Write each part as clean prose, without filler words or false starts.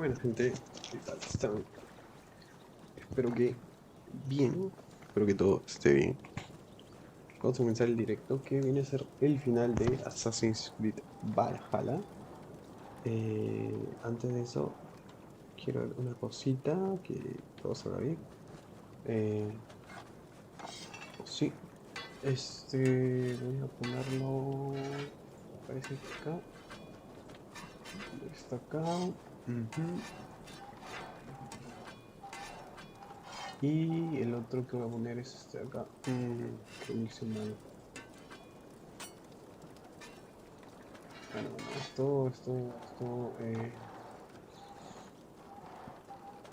Bueno, gente, ¿qué tal están? Espero que bien, espero que todo esté bien. Vamos a comenzar el directo que viene a ser el final de Assassin's Creed Valhalla. Antes de eso, quiero ver una cosita que todo salga bien. Sí, voy a ponerlo. Aparece acá. Está acá. Ujú. Y el otro que voy a poner es este de acá. Que lo hice mal. Bueno,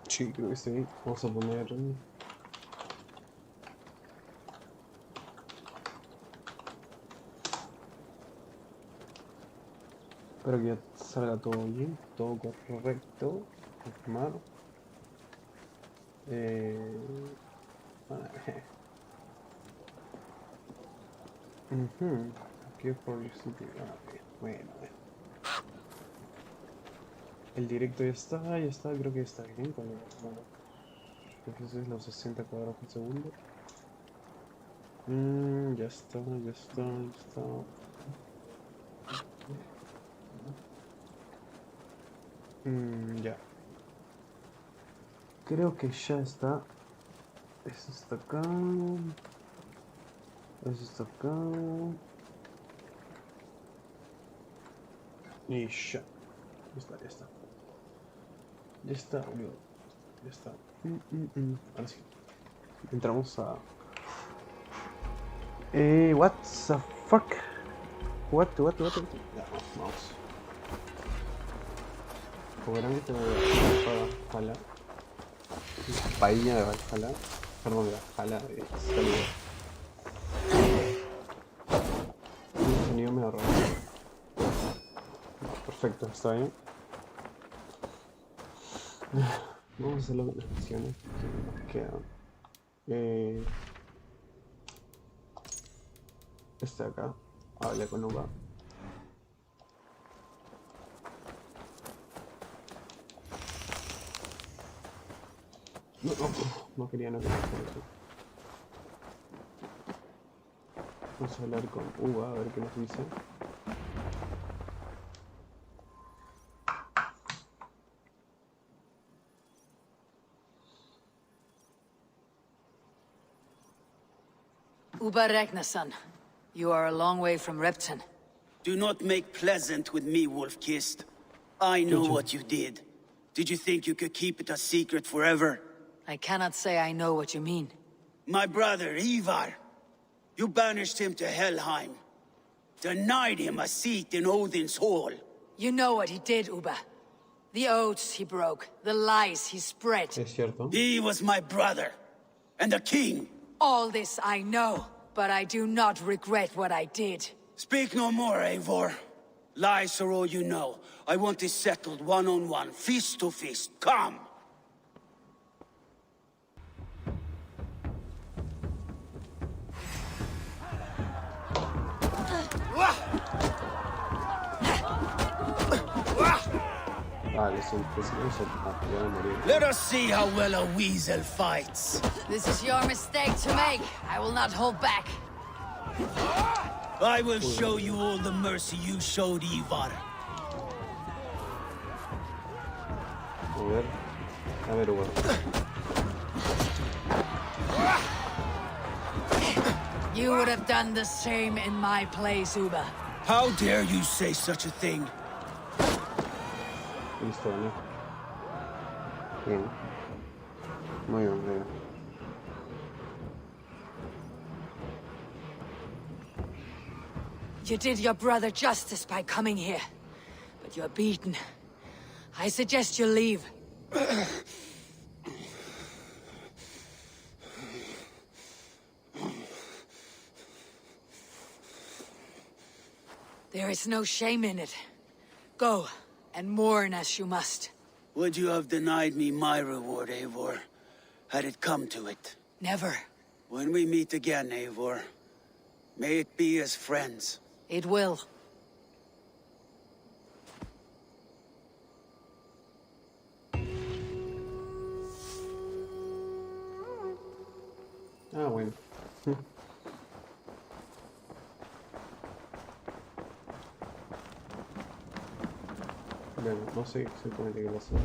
sí, creo que está bien. Vamos a poner. Espero que ya salga todo bien, todo correcto. Confirmar. Bueno, Aquí por el sitio. Bueno. El directo ya está, creo que está bien. Bueno, entonces los 60 cuadros por segundo. Ya está. Ya. Creo que ya está. Eso está acá. Eso está acá. Y ya. Ya está. Ya está, boludo. Ya está. Ahora sí. Entramos a... what the fuck? What? Ya, vamos. Como verán, este voy a Valhalla. La paella de Valhalla. Perdón, de Valhalla de salida. El sonido me ahorró. Perfecto, está bien. Vamos a hacer las misiones que nos quedan. Este de acá. Habla con Uva. No quería hacer eso. Vamos a hablar con Uva a ver qué nos dice. Uba Ragnarsson, you are a long way from Repton. Do not make pleasant with me, Wolf-Kissed. I know what you did. Did you think you could keep it a secret forever? I cannot say I know what you mean. My brother, Ivar. You banished him to Helheim. Denied him a seat in Odin's hall. You know what he did, Uba. The oaths he broke, the lies he spread. Es cierto. He was my brother. And the king. All this I know, but I do not regret what I did. Speak no more, Eivor. Lies are all you know. I want this settled one-on-one, fist to fist. Come! Let us see how well a weasel fights. This is your mistake to make. I will not hold back. I will show you all the mercy you showed Ivar. A ver, Uva. You would have done the same in my place, Uba. How dare you say such a thing? Listo, ¿no? Bien. Muy bien. You did your brother justice by coming here, but you're beaten. I suggest you leave. There is no shame in it. Go, and mourn as you must. Would you have denied me my reward, Eivor, had it come to it? Never. When we meet again, Eivor, may it be as friends. It will. Ah, bueno. Bueno, no sé exactamente qué pasa.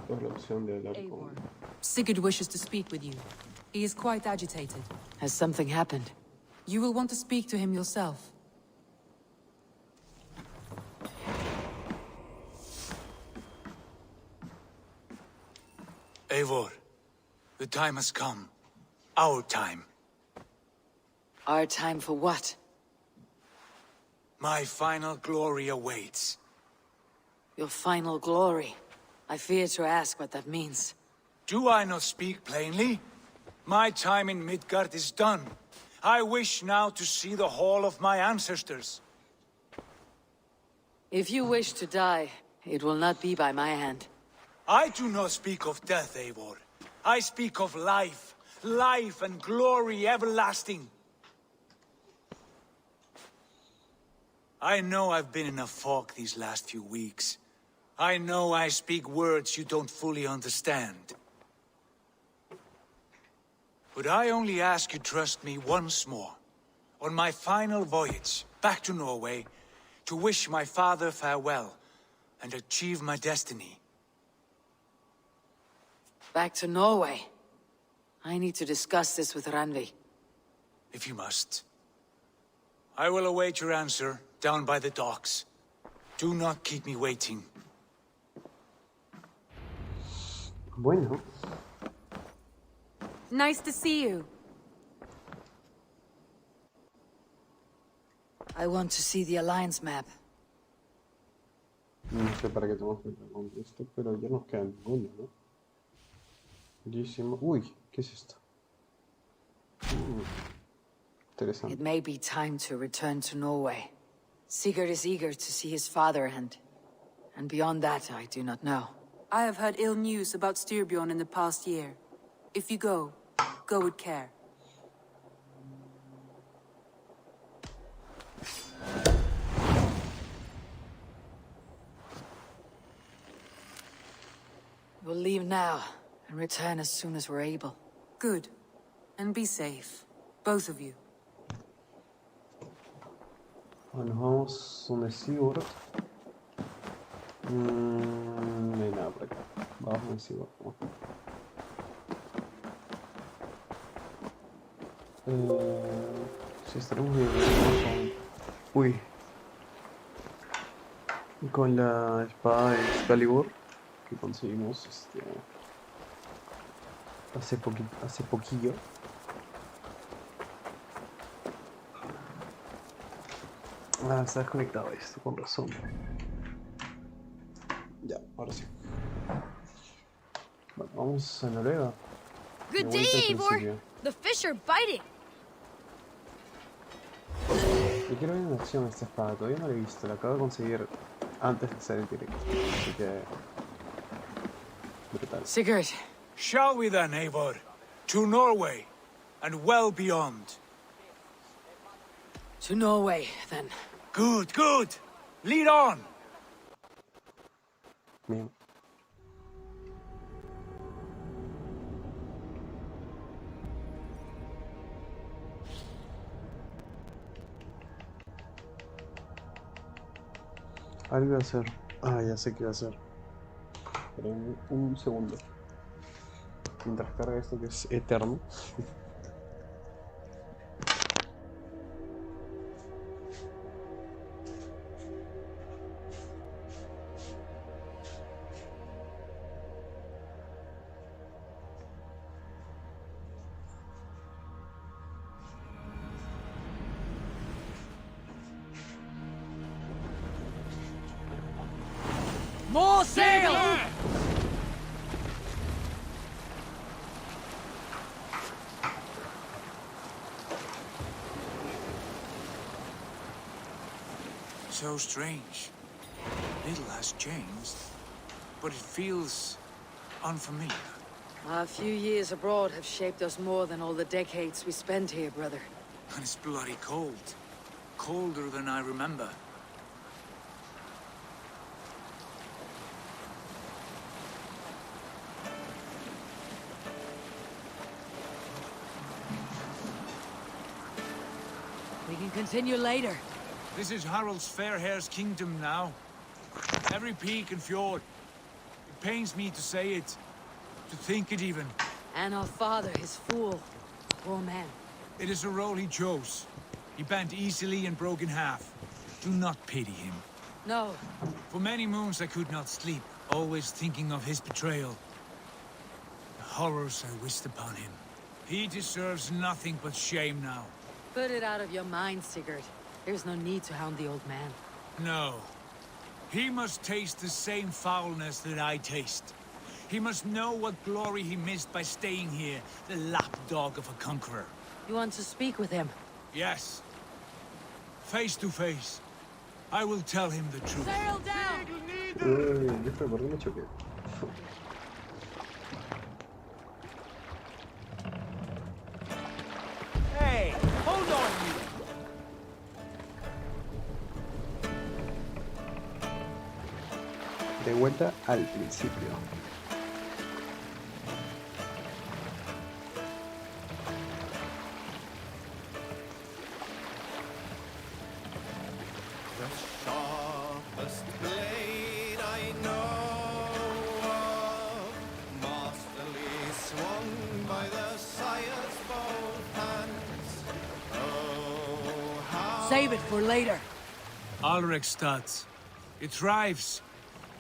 Es la opción de hablar con... Sigurd wishes to speak with you. He is quite agitated. Has something happened? You will want to speak to him yourself. Eivor, the time has come. Our time. Our time for what? My final glory awaits. Your final glory. I fear to ask what that means. Do I not speak plainly? My time in Midgard is done. I wish now to see the hall of my ancestors. If you wish to die, it will not be by my hand. I do not speak of death, Eivor. I speak of life. Life and glory everlasting. I know I've been in a fog these last few weeks. I know I speak words you don't fully understand. But I only ask you trust me once more. On my final voyage, back to Norway, to wish my father farewell, and achieve my destiny. Back to Norway. I need to discuss this with Randvi. If you must. I will await your answer, down by the docks. Do not keep me waiting. Bueno. Nice to see you. I want to see the Alliance map. No sé para qué tenemos que ver con esto, pero ya nos queda ninguno, ¿no? Bellísimo. Uy, ¿qué es esto? Interesante. It may be time to return to Norway. Sigurd is eager to see his father and beyond that I do not know. I have heard ill news about Styrbjorn in the past year. If you go with care. We'll leave now and return as soon as we're able. Good. And be safe. Both of you. Bueno, nos vamos donde Sigurd. No hay nada por acá. Vamos donde Sigurd. Si estaremos bien con... Uy. Con la espada de Excalibur que conseguimos hace poquillo. Ah, está desconectado esto, con razón. Ya, ahora sí. Bueno, vamos a Noruega. Good day, Eivor. The fish are biting. Yo quiero ver en acción esta espada, todavía no la he visto, la acabo de conseguir antes de hacer el directo. Así que... brutal. Sigurd. Shall we then, Eivor? To Norway, and well beyond. To Norway, then. Good, good! Lead on! Bien. Algo iba a hacer. Ah, ya sé qué iba a hacer. Pero en un segundo. Mientras carga esto que es eterno. More sail! So strange. Little has changed, but it feels unfamiliar. A few years abroad have shaped us more than all the decades we spent here, brother. And it's bloody cold. Colder than I remember. We can continue later. This is Harald's Fairhair's kingdom now. Every peak and fjord. It pains me to say it, to think it even. And our father, his fool. Poor man. It is a role he chose. He bent easily and broke in half. Do not pity him. No. For many moons I could not sleep, always thinking of his betrayal. The horrors I wished upon him. He deserves nothing but shame now. Put it out of your mind, Sigurd. There's no need to hound the old man. No. He must taste the same foulness that I taste. He must know what glory he missed by staying here, the lapdog of a conqueror. You want to speak with him? Yes. Face to face. I will tell him the truth. Sail down! Yo fue por qué me choqué. Hey, hold on you! De vuelta al principio. The sharpest blade I know of, masterly swung by the sire's both hands. Oh, how Save it for later. Alrekstad. It thrives.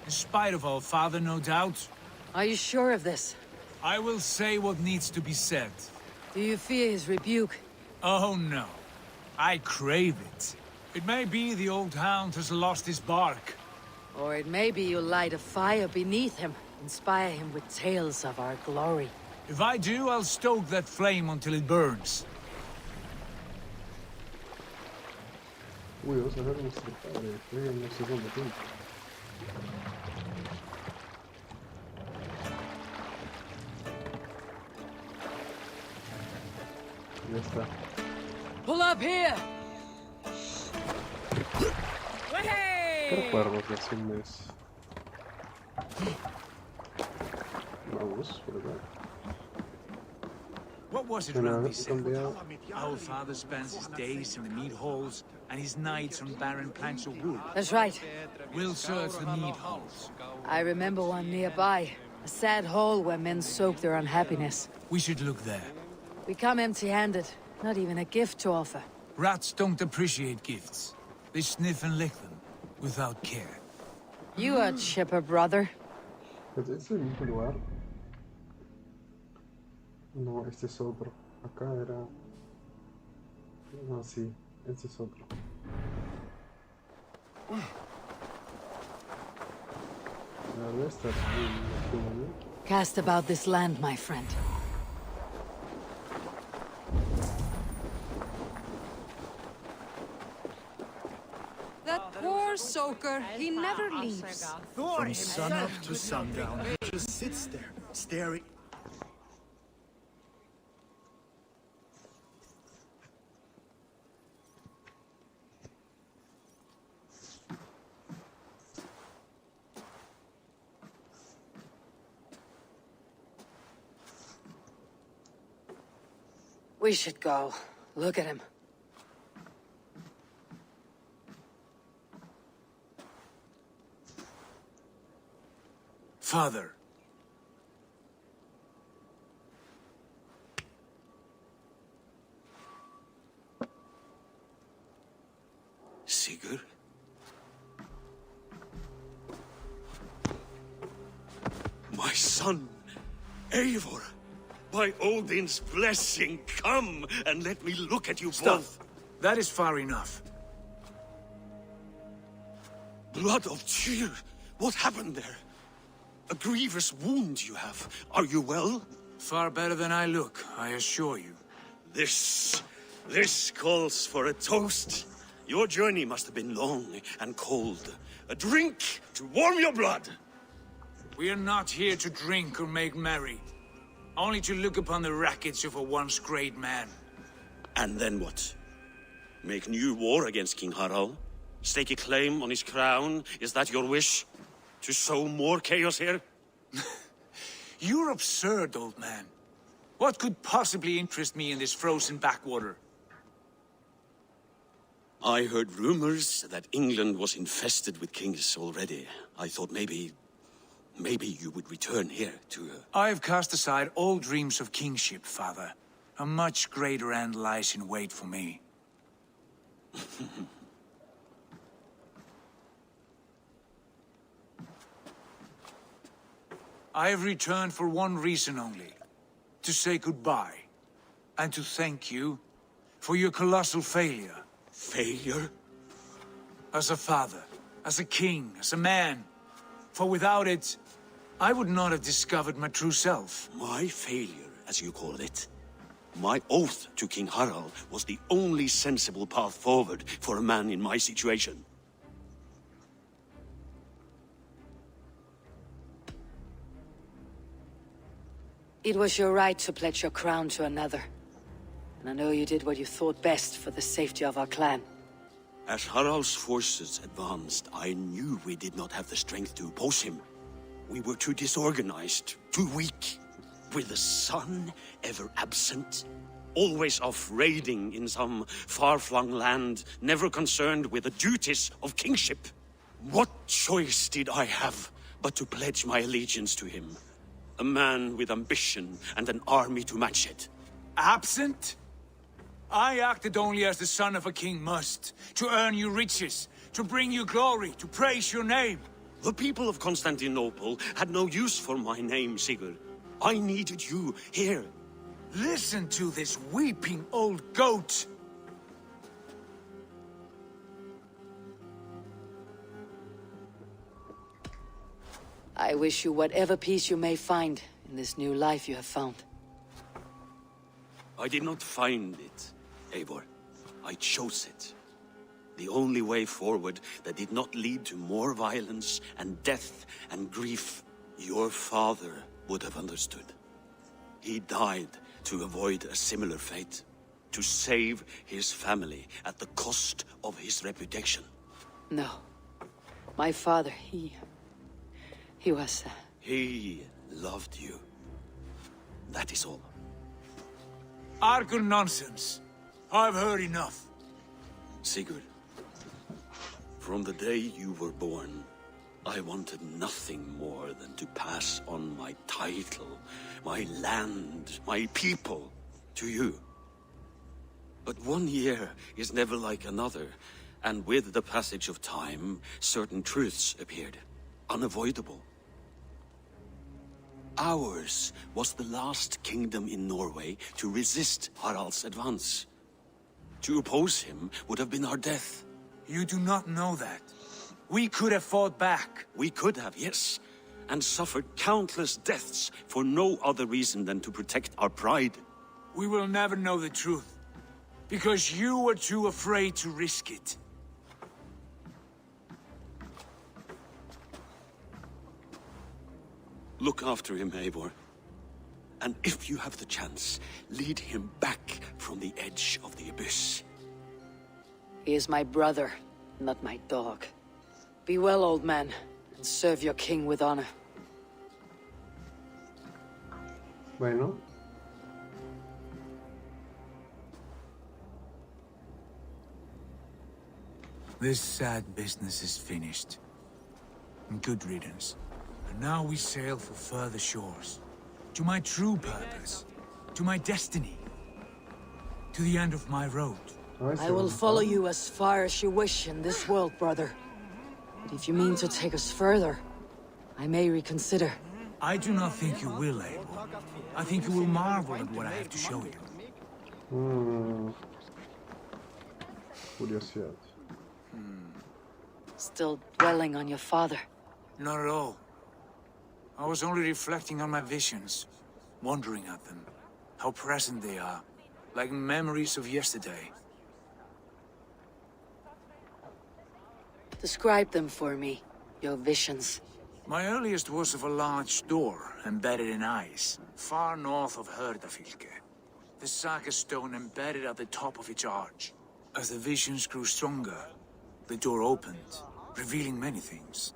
In spite of our father, no doubt. Are you sure of this? I will say what needs to be said. Do you fear his rebuke? Oh no. I crave it. It may be the old hound has lost his bark. Or it may be you light a fire beneath him, inspire him with tales of our glory. If I do, I'll stoke that flame until it burns. Uy, vamos a ver nuestro padre. Juega en el segundo tiempo. Ya está. Pull up here! ¿Qué recuerdos de hace un mes? Vamos, ¿verdad? What was it Bueno, Randy he said? cambiado. Our father spends his days in the mead halls and his nights on barren planks of wood. That's right. We'll search the mead halls. I remember one nearby. A sad hole where men soak their unhappiness. We should look there. We come empty-handed. Not even a gift to offer. Rats don't appreciate gifts. They sniff and lick them, without care. You a chipper, brother. Pues este es el mismo lugar. No, este es otro. Acá era. No, sí, este es otro. Debe estar bien. Cast about this land, my friend. That poor soaker, he never leaves. From sunup to sundown, he just sits there, staring. We should go. Look at him. Father. Sigurd? My son, Eivor. By Odin's blessing, come and let me look at you both. That is far enough. Blood of Tyr, what happened there? A grievous wound you have. Are you well? Far better than I look, I assure you. This calls for a toast. Your journey must have been long and cold. A drink to warm your blood. We are not here to drink or make merry. Only to look upon the wreckage of a once great man. And then what? Make new war against King Harald? Stake a claim on his crown? Is that your wish? To sow more chaos here? You're absurd, old man. What could possibly interest me in this frozen backwater? I heard rumors that England was infested with kings already. I thought maybe you would return here to... I've cast aside all dreams of kingship, father. A much greater end lies in wait for me. I have returned for one reason only. To say goodbye. And to thank you for your colossal failure. Failure? As a father, as a king, as a man. For without it, I would not have discovered my true self. My failure, as you call it. My oath to King Harald was the only sensible path forward for a man in my situation. It was your right to pledge your crown to another. And I know you did what you thought best for the safety of our clan. As Harald's forces advanced, I knew we did not have the strength to oppose him. We were too disorganized, too weak. With the son ever absent, always off raiding in some far-flung land, never concerned with the duties of kingship. What choice did I have but to pledge my allegiance to him? A man with ambition and an army to match it. Absent? I acted only as the son of a king must, to earn you riches, to bring you glory, to praise your name. The people of Constantinople had no use for my name, Sigurd. I needed you here. Listen to this weeping old goat. I wish you whatever peace you may find in this new life you have found. I did not find it, Eivor. I chose it. The only way forward that did not lead to more violence and death and grief. Your father would have understood. He died to avoid a similar fate. To save his family at the cost of his reputation. No. My father, he was... He loved you. That is all. Argur nonsense. I've heard enough. Sigurd, from the day you were born, I wanted nothing more than to pass on my title, my land, my people, to you. But 1 year is never like another, and with the passage of time, certain truths appeared, unavoidable. Ours was the last kingdom in Norway to resist Harald's advance. To oppose him would have been our death. You do not know that. We could have fought back. We could have, yes, and suffered countless deaths for no other reason than to protect our pride. We will never know the truth, because you were too afraid to risk it. Look after him, Eivor. And if you have the chance, lead him back from the edge of the abyss. He is my brother, not my dog. Be well, old man, and serve your king with honor. Bueno. This sad business is finished. And good riddance. And now we sail for further shores. To my true purpose. To my destiny. To the end of my road. I will follow you as far as you wish in this world, brother. But if you mean to take us further, I may reconsider. I do not think you will, Abel. I think you will marvel at what I have to show you. Curiosidad. Still dwelling on your father. Not at all. I was only reflecting on my visions, wondering at them. How present they are, like memories of yesterday. Describe them for me, your visions. My earliest was of a large door embedded in ice, far north of Herdafylke. The saga stone embedded at the top of its arch. As the visions grew stronger, the door opened, revealing many things.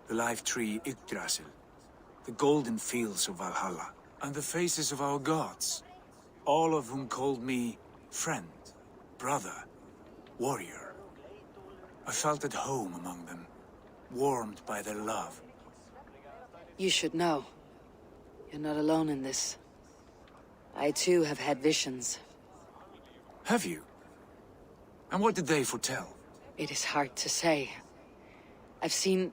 The life tree Yggdrasil, the golden fields of Valhalla, and the faces of our gods, all of whom called me friend, brother, warrior. I felt at home among them, warmed by their love. You should know. You're not alone in this. I too have had visions. Have you? And what did they foretell? It is hard to say. I've seen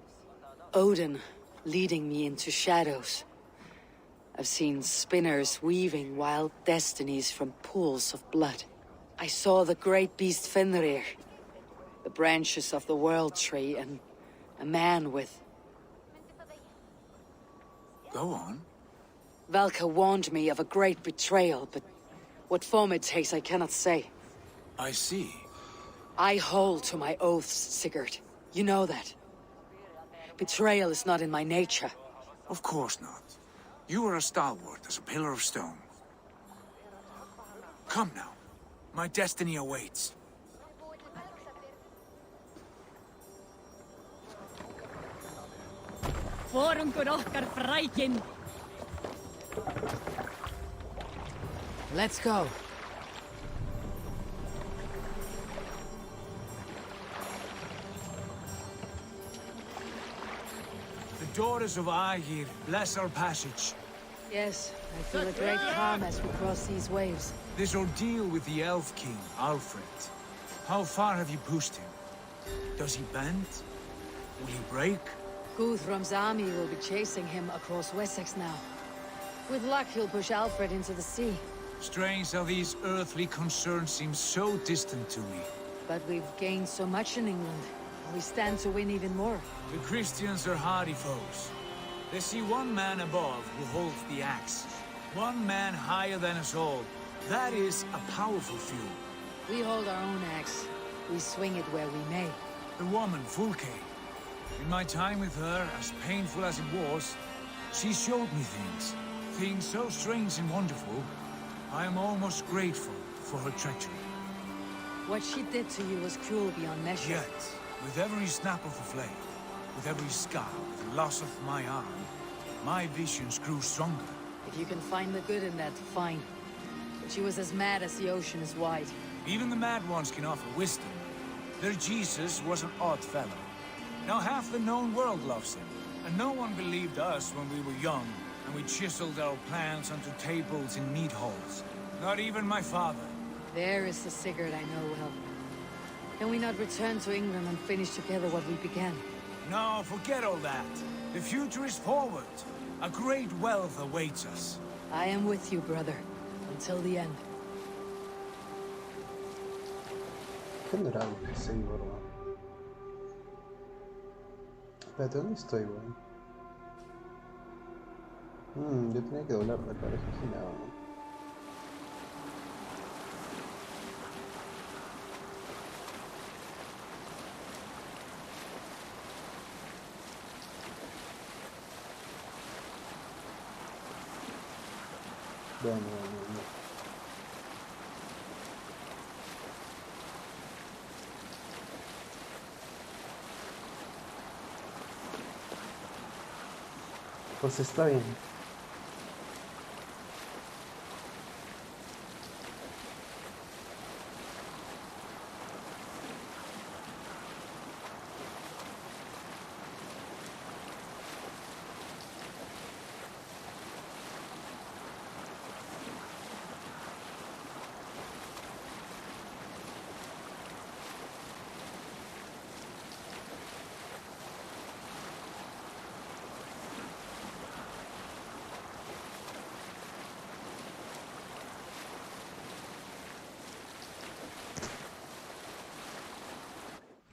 Odin leading me into shadows. I've seen spinners weaving wild destinies from pools of blood. I saw the great beast Fenrir, the branches of the World Tree, and a man with... Go on. Valka warned me of a great betrayal, but what form it takes I cannot say. I see. I hold to my oaths, Sigurd. You know that. Betrayal is not in my nature. Of course not. You are as stalwart as a pillar of stone. Come now. My destiny awaits. Let's go. The daughters of Aegir bless our passage. Yes, I feel a great calm as we cross these waves. This ordeal with the Elf King, Alfred. How far have you pushed him? Does he bend? Will he break? Guthrum's army will be chasing him across Wessex now. With luck, he'll push Alfred into the sea. Strange how these earthly concerns seem so distant to me. But we've gained so much in England. We stand to win even more. The Christians are hardy foes. They see one man above who holds the axe. One man higher than us all. That is a powerful few. We hold our own axe. We swing it where we may. The woman, Fulke. In my time with her, as painful as it was, she showed me things. Things so strange and wonderful. I am almost grateful for her treachery. What she did to you was cruel beyond measure. Yet, with every snap of the flame, with every scar, the loss of my arm, my visions grew stronger. If you can find the good in that, fine. But she was as mad as the ocean is wide. Even the mad ones can offer wisdom. Their Jesus was an odd fellow. Now half the known world loves him, and no one believed us when we were young, and we chiseled our plans onto tables in meat halls. Not even my father. There is the Sigurd I know well. Can we not return to England and finish together what we began? No, forget all that. The future is forward. A great wealth awaits us. I am with you, brother. Until the end. Qué adorable ese gordo. Espérate, ¿dónde estoy, weón? Yo tenía que doblar la cabeza girada, ¿no? Bueno. Pues está bien.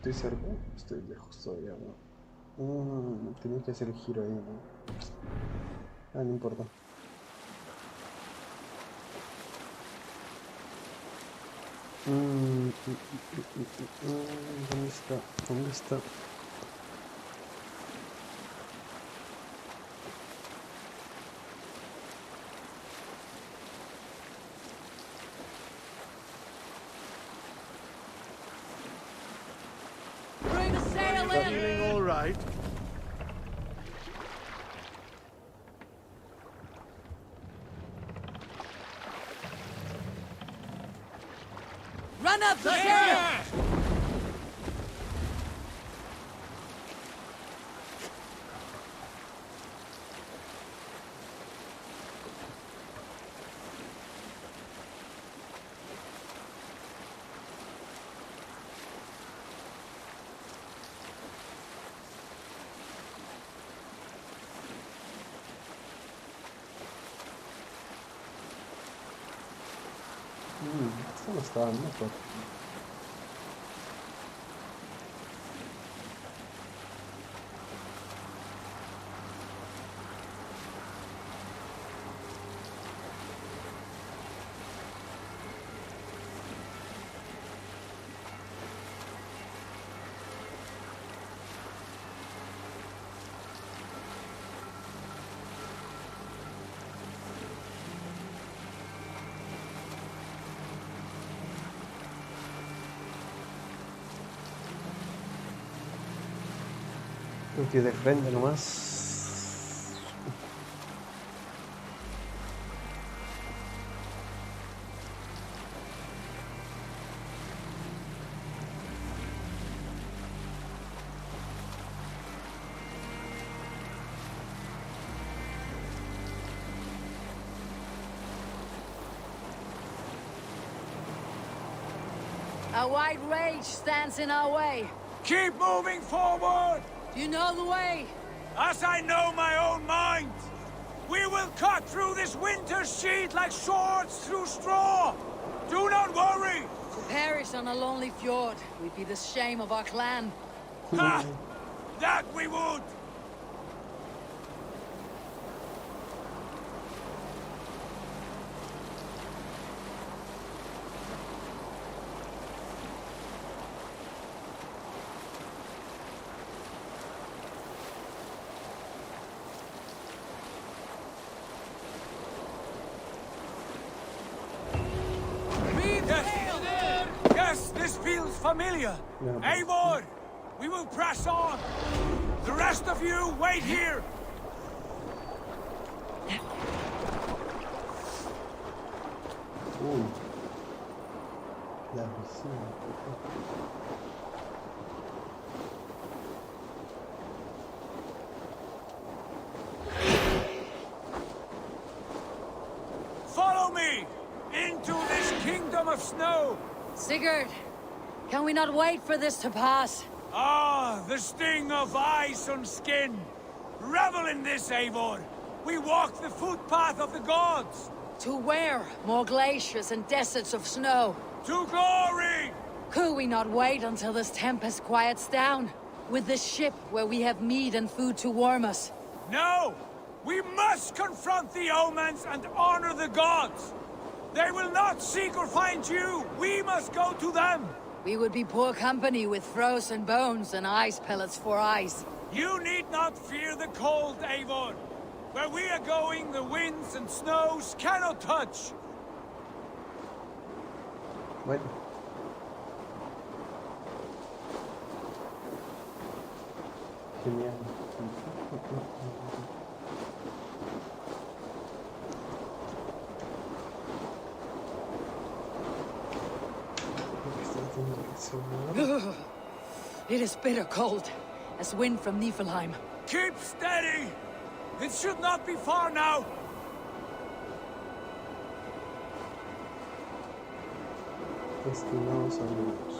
¿Estoy cerca? Estoy lejos todavía, ¿no? Tenía que hacer el giro ahí, ¿no? Ah, no importa. ¿Dónde está? ¿Dónde está? Feeling all right? Run up the stairs! Esto no está mejor. Que de frente nomás. A white rage stands in our way. Keep moving forward! Do you know the way? As I know my own mind! We will cut through this winter sheet like swords through straw! Do not worry! To perish on a lonely fjord would be the shame of our clan. Ha! That we would! Yes, this feels familiar. Eivor, we will press on. The rest of you, wait here. La piscina. Follow me into this kingdom of snow. Sigurd, can we not wait for this to pass? Ah, the sting of ice on skin. Revel in this, Eivor. We walk the footpath of the gods. To where? More glaciers and deserts of snow. To glory! Could we not wait until this tempest quiets down? With this ship where we have meat and food to warm us. No! We must confront the omens and honor the gods! They will not seek or find you! We must go to them! We would be poor company with frozen bones and ice pellets for eyes. You need not fear the cold, Eivor. Where we are going, the winds and snows cannot touch. Bueno. Genial. It is bitter cold, as wind from Niflheim. Keep steady! It should not be far now! Estimados amigos.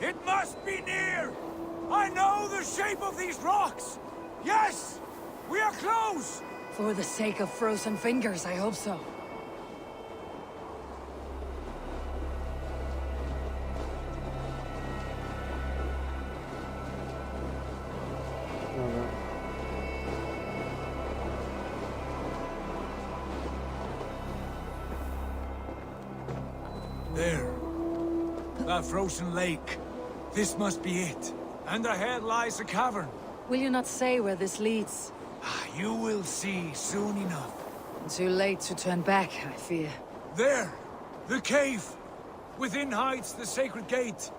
It must be near! I know the shape of these rocks! Yes! We are close! For the sake of frozen fingers, I hope so. There. That frozen lake. This must be it. And ahead lies a cavern. Will you not say where this leads? You will see soon enough. Too late to turn back, I fear. There! The cave! Within hides the sacred gate.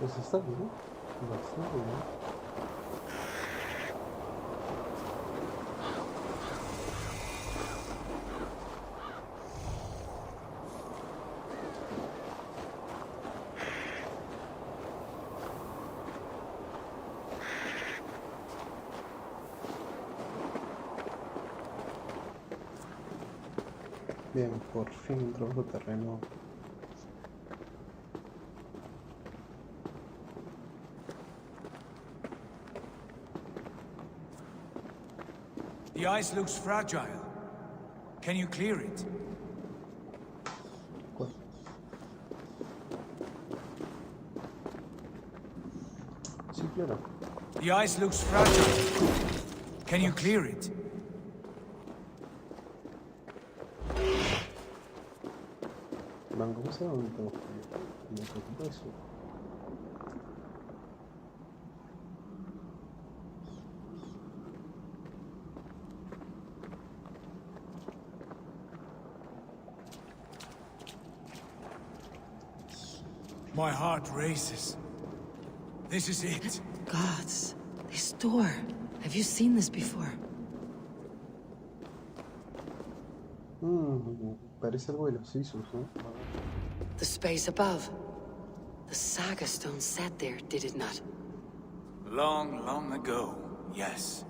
Pues está bien. Bastante bien. Bien, por fin entramos a terreno. The ice looks fragile. Can you clear it? ¿Cuál? Sí, claro. The ice looks fragile. Can you clear it? Man, ¿cómo se llama? Me preocupa eso. My heart races. This is it. Gods, this door. Have you seen this before? Parece algo de los Isus, ¿no? The space above. The Saga Stone sat there, did it not? Long, long ago, yes.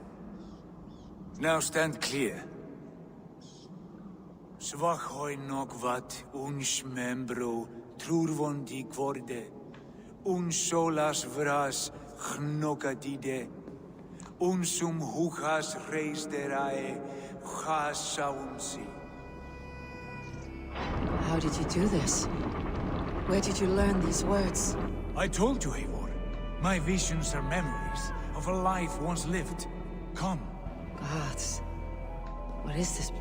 Now stand clear. Svachoi nokvat uns membro trurvon di kvorde, un solas vras gnokadide, unsum huchas reisderae chasaunsi. How did you do this? Where did you learn these words? I told you, Eivor. My visions are memories of a life once lived. Come. Gods. What is this?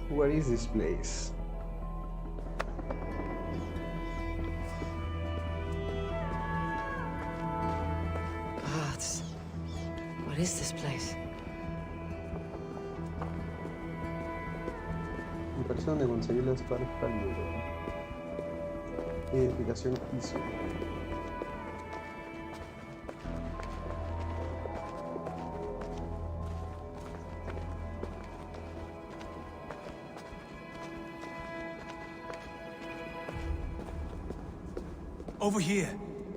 Where is this place? Gods. What is this place? Me parece donde conseguí la espada Español. Identificación ISO. Over here.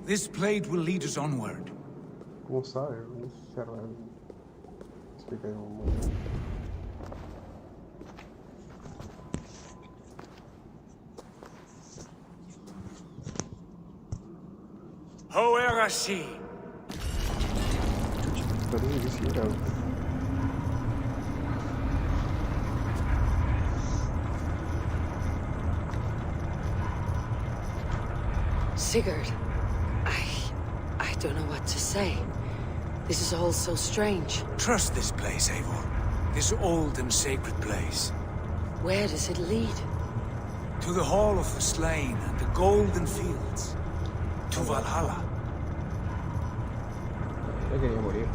This blade will lead us onward. ¿Cómo sabe? Qué raro. Explica un momento. Hoerasi. Parece que sí era. Sigurd, I don't know what to say. This is all so strange. Trust this place, Eivor. This old and sacred place. Where does it lead? To the Hall of the Slain and the Golden Fields. To Valhalla. Yo quería morir.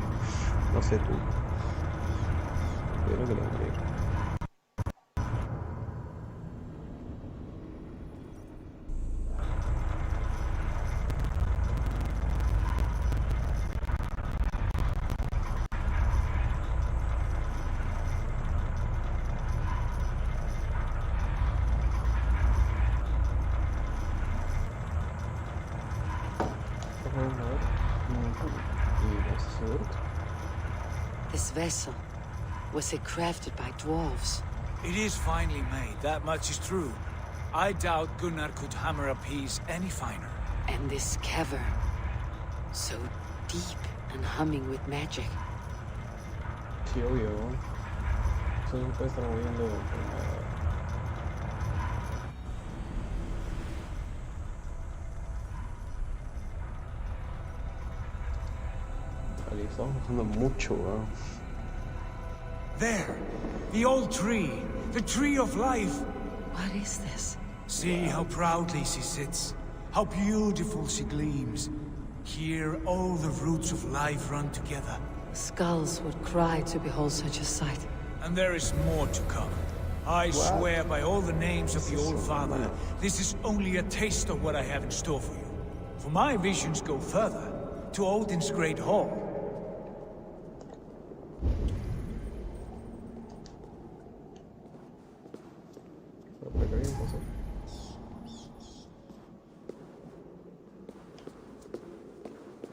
No sé tú. Yo no quería morir. This vessel, was it crafted by dwarves? It is finely made, that much is true. I doubt Gunnar could hammer a piece any finer. And this cavern, so deep and humming with magic. Sí, obvio. Eso no puede estar moviendo por nada. Vale, estamos bajando mucho, weón. There! The old tree! The tree of life! What is this? See how proudly she sits. How beautiful she gleams. Here all the roots of life run together. Skulls would cry to behold such a sight. And there is more to come. I swear by all the names of the Old Father, this is only a taste of what I have in store for you. For my visions go further, to Odin's great hall. Por acá hay un pozo.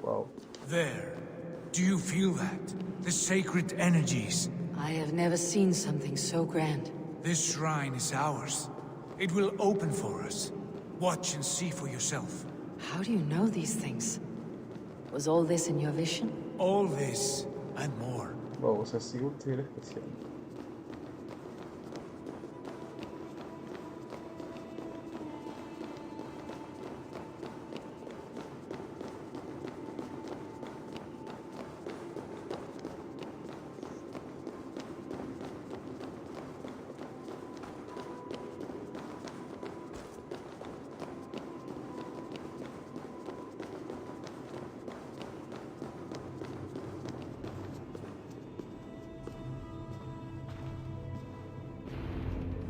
Wow. There. Do you feel that? The sacred energies. I have never seen something so grand. This shrine is ours. It will open for us. Watch and see for yourself. How do you know these things? Was all this in your vision? All this and more. Wow, o sea, sigo un nivel especial.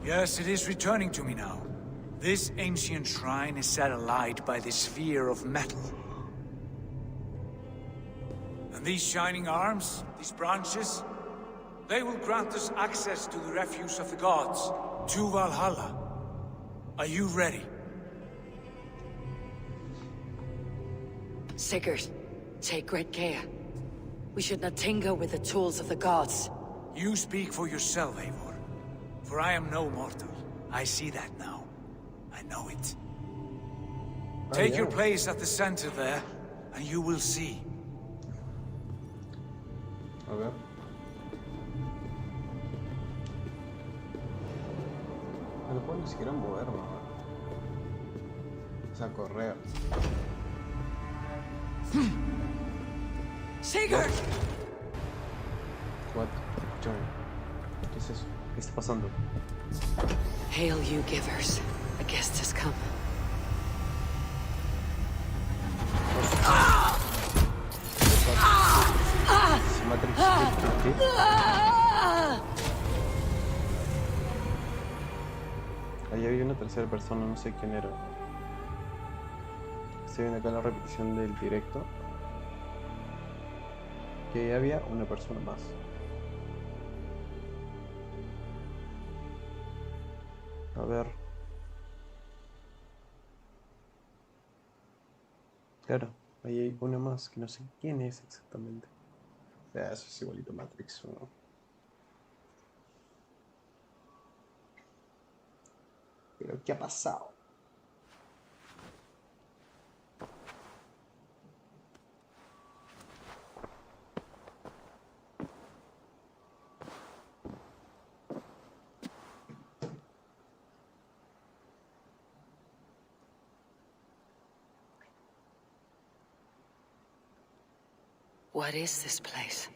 Yes, it is returning to me now. This ancient shrine is set alight by the sphere of metal. And these shining arms, these branches, they will grant us access to the refuse of the gods, to Valhalla. Are you ready? Sigurd, take great care. We should not tinker with the tools of the gods. You speak for yourself, Eivor. For I am no mortal. I see that now. I know it. Take your place at the center there, and you will see. A ver. No puedo ni siquiera moverme. O sea, correr. Sigurd! What? John. ¿Qué es eso? ¿Qué está pasando? Hail, you givers. A guest has come. Matrix. Ahí había una tercera persona, no sé quién era. Estoy viendo acá la repetición del directo. Que había una persona más. A ver. Claro, ahí hay una más que no sé quién es exactamente. Eso es igualito a Matrix, ¿no? Pero ¿qué ha pasado? What is this place?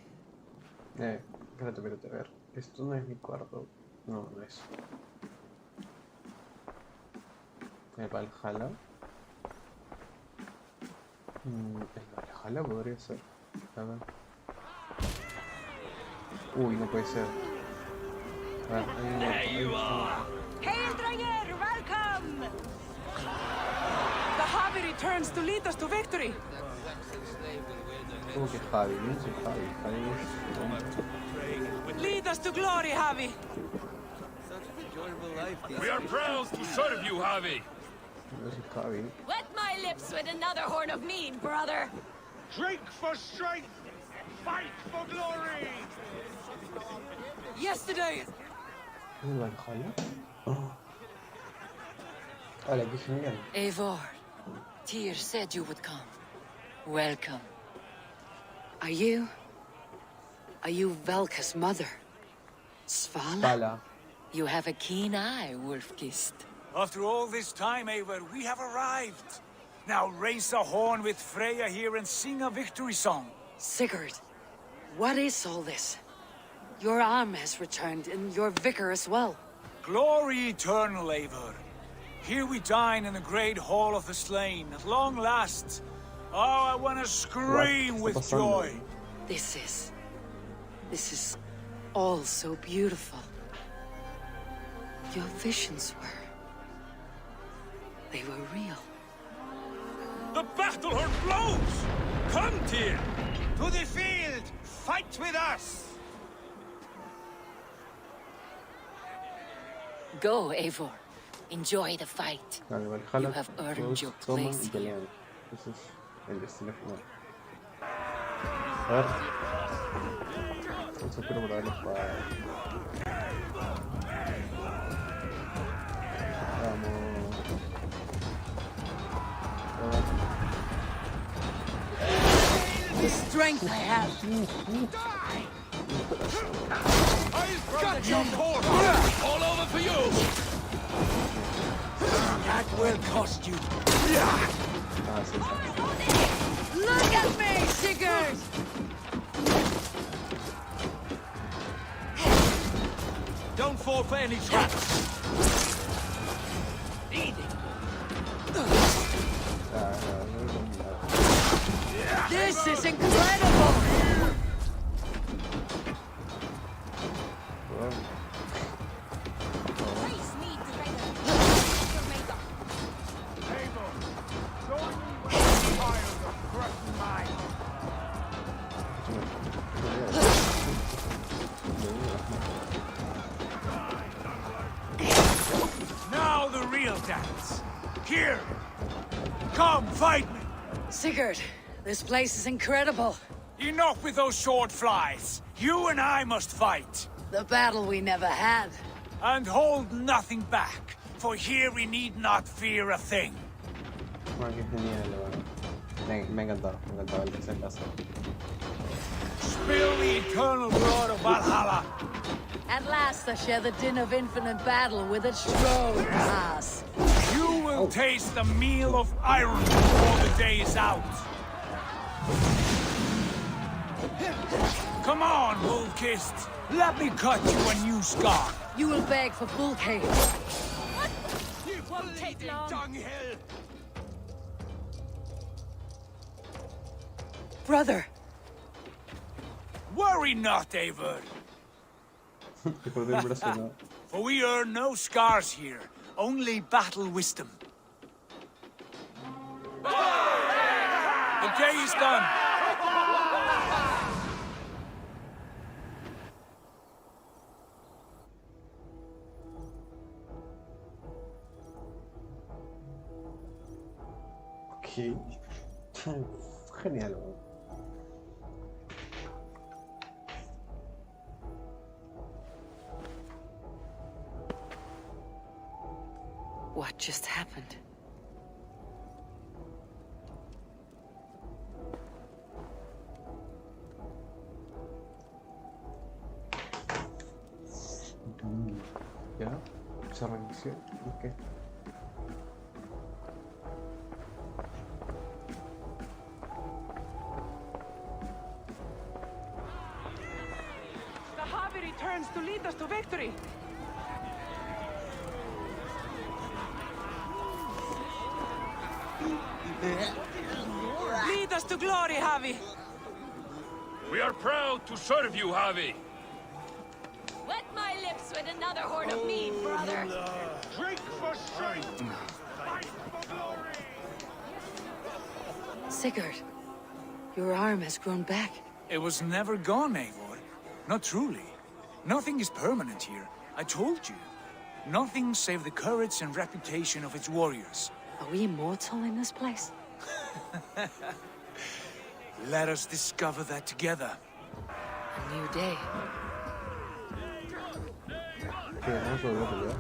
Espérate, a ver. Esto no es mi cuarto. No, no es. El Valhalla. El Valhalla podría ser. A ver. Uy, no puede ser. A ver, There you are! Hail, Dranger! Welcome! The Javi returns to lead us to victory. ¿Cómo que Javi? No soy Javi. Javi es... Lead us to glory, Javi. We are proud to serve you, Javi! No soy Javi. Wet my lips with another horn of mead, brother. Drink for strength! Fight for glory! Yesterday, ¿El Valhalla? Oh. Hola, qué genial. Eivor, Tyr said you would come. Welcome. Are you Velka's mother? Svala? Svala. You have a keen eye, Wolfgist. After all this time, Eivor, we have arrived. Now raise a horn with Freya here and sing a victory song. Sigurd, what is all this? Your arm has returned, and your vicar as well. Glory eternal, Eivor. Here we dine in the great hall of the slain, at long last. Oh, I want to scream with joy. This is all so beautiful. Your visions they were real. The battle herd blows! Come, Tyr! To the field! Fight with us! Go, Eivor. Enjoy the fight. Vale, You Valhalla, have earned todos your toman place y here. pelean. Ese es el destino final. A ver. Vamos a preparar la espada. Vamos. The strength I have. Got your core! All over for you! That will cost you. Ah, sí. Look at me, Sigurd! Don't fall for any traps. Eat it. This is incredible! Now the real dance. Here! Come, fight me! Sigurd, this place is incredible. Enough with those short flies. You and I must fight. The battle we never had. And hold nothing back, for here we need not fear a thing. Ah, qué genial, me ha encantado el desenlace. Spill the eternal blood of Valhalla. At last I share the din of infinite battle with its strong ass. You will taste the meal of iron before the day is out. Come on, Wolf-Kissed. Let me cut you a new scar. You will beg for Fulke. Won't take long. Dunghill! Brother, Worry not, Eivor. Te corté el brazo, ¿no? For we earn no scars here, only battle wisdom. The day is done. Ok. Genial, weón. what just happened? Ya, se reinició. Ok. The Harvey returns to lead us to victory. Lead us to glory, Harvey. We are proud to serve you, Javi. Wet my lips with another horn of mead, brother. Drink for strength. Fight for glory. Sigurd, your arm has grown back. It was never gone, Eivor. Not truly. Nothing is permanent here. I told you. Nothing save the courage and reputation of its warriors. Are we immortal in this place? Let us discover that together. A new day. Ok, vamos a volver a pelear.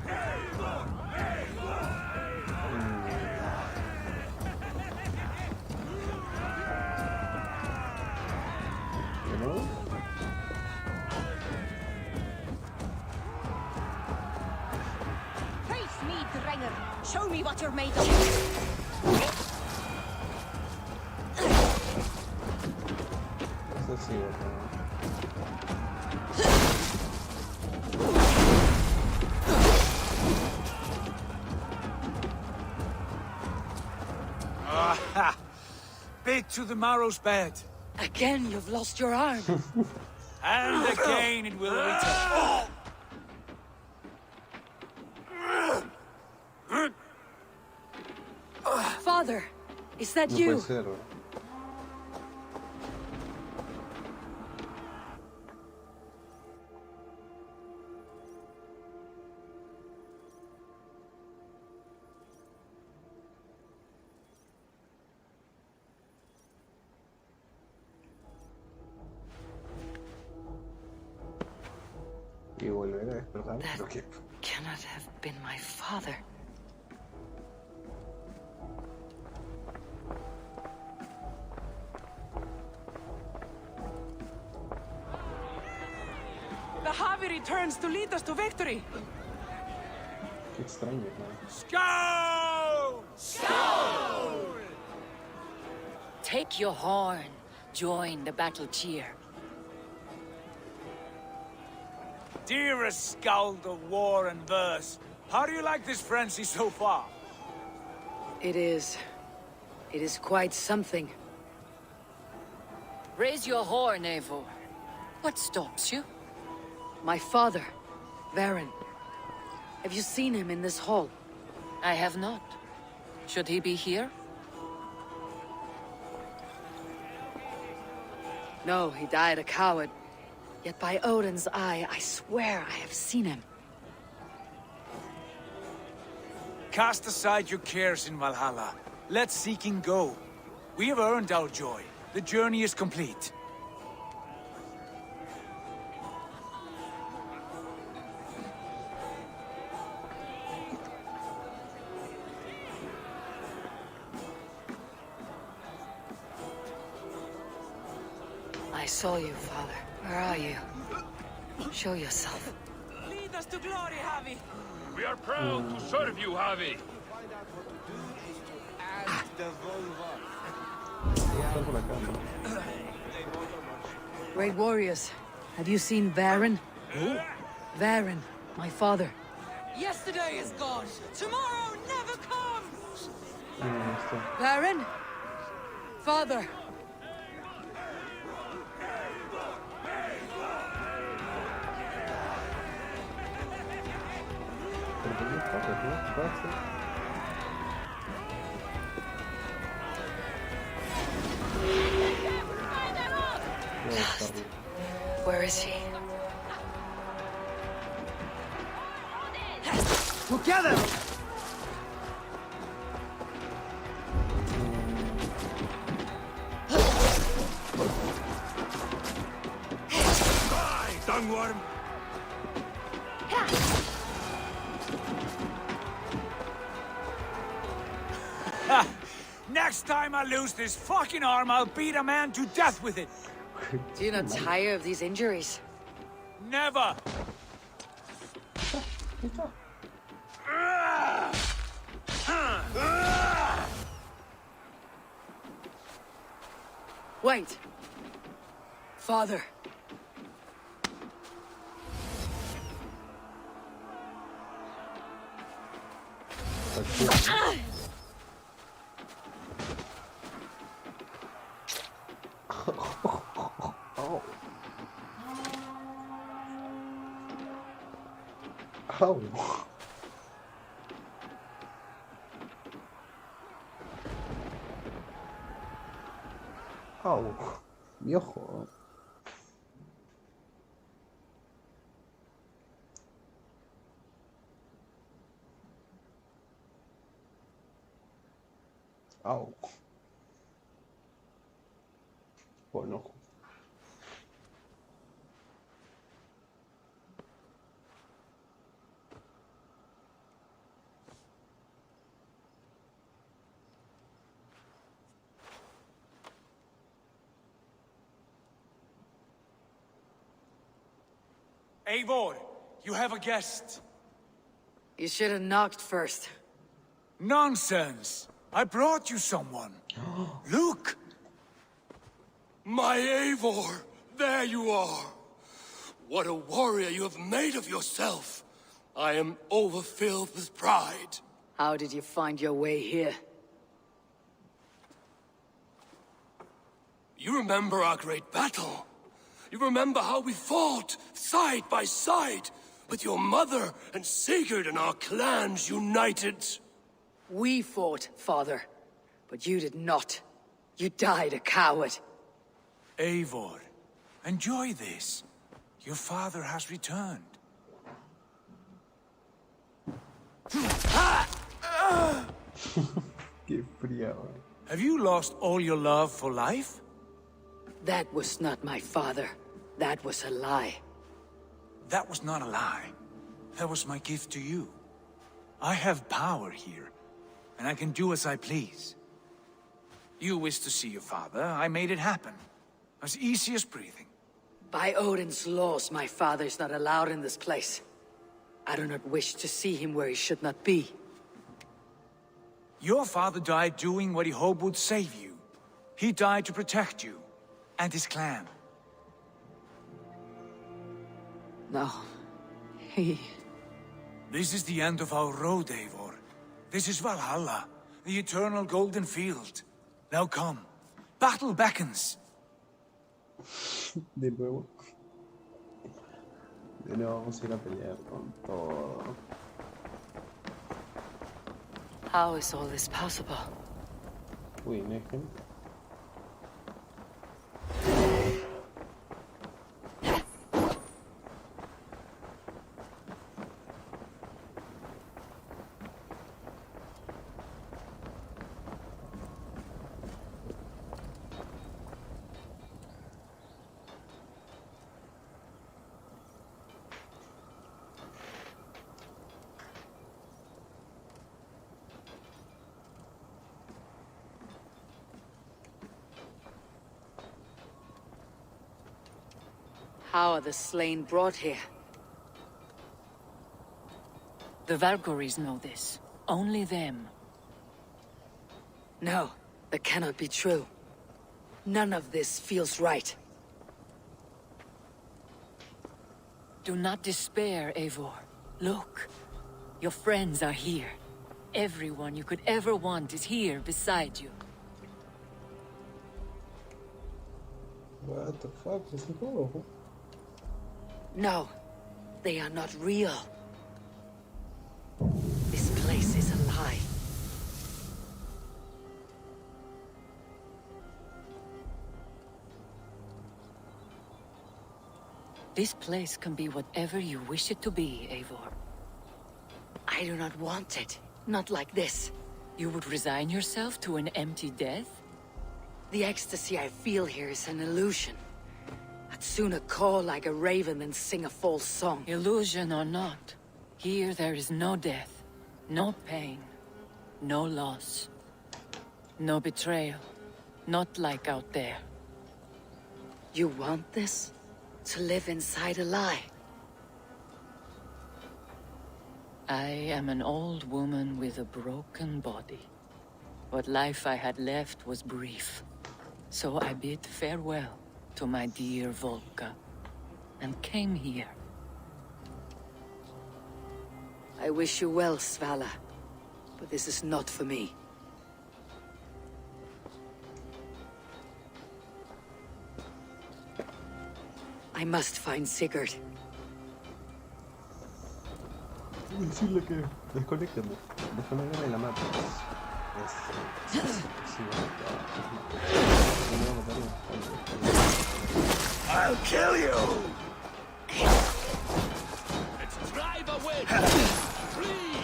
¿De nuevo? Face me, Drenger. Show me what you're made of. Eso sí, weón. Aha! Bit to the marrow's bed. Again, you've lost your arm. And again it will return. Father, Is that No puede you? ser. Y volver a despertar, That pero que cannot have been my father. The Javi returns to lead us to victory. qué extraño, ¿no? Skull! Take your horn. Join the battle cheer. Dearest skald of war and verse, how do you like this frenzy so far? It is quite something. Raise your horn, Eivor. What stops you? My father, Varen. Have you seen him in this hall? I have not. Should he be here? No, he died a coward. Yet by Odin's eye, I swear I have seen him. Cast aside your cares in Valhalla. Let seeking go. We have earned our joy. The journey is complete. I saw you, father. Where are you? Show yourself. Lead us to glory, Javi. We are proud to serve you, Javi. Está por acá, ¿no? Great warriors, have you seen Varen? Who? Varen, my father. Yesterday is gone. Tomorrow never comes. No está. Varen? Father. Pero ¿por qué está? ¿Por qué pasa? No, está arriba. Where is he? Together! Die, dungworm! Next time I lose this fucking arm, I'll beat a man to death with it. Do you not tire of these injuries? Never! Wait. Father. Au. Au. Au. Mi ojo. Au. Buen ojo. Eivor, you have a guest. You should have knocked first. Nonsense! I brought you someone. Look! My Eivor, there you are. What a warrior you have made of yourself. I am overfilled with pride. How did you find your way here? You remember our great battle. You remember how we fought, side by side, with your mother and Sigurd and our clans united. We fought, father. But you did not. You died a coward. Eivor, enjoy this. Your father has returned. Qué fría, man. Have you lost all your love for life? That was not my father. That was a lie. That was not a lie. That was my gift to you. I have power here, and I can do as I please. You wished to see your father, I made it happen. As easy as breathing. By Odin's laws, my father is not allowed in this place. I do not wish to see him where he should not be. Your father died doing what he hoped would save you. He died to protect you, and his clan. No. This is the end of our road, Eivor. This is Valhalla, the eternal golden field. Now come. Battle beckons. De nuevo. De nuevo vamos a ir a pelear con todo. How is all this possible? Uy, no hay gente. How are the slain brought here? The Valkyries know this. Only them. No, that cannot be true. None of this feels right. Do not despair, Eivor. Look. Your friends are here. Everyone you could ever want is here beside you. What the fuck? ¿Es un juego? No, they are not real. This place is a lie. This place can be whatever you wish it to be, Eivor. I do not want it. Not like this. You would resign yourself to an empty death? The ecstasy I feel here is an illusion. I'd sooner call like a raven than sing a false song. Illusion or not, here there is no death, no pain, no loss, no betrayal, not like out there. You want this? To live inside a lie? I am an old woman with a broken body. What life I had left was brief. So I bid farewell to my dear Volka, and came here. I wish you well, Svala, but this is not for me. I must find Sigurd. Decirle que desconéctame. Déjame ver la mapa. I'll kill you! Let's drive away! Flee!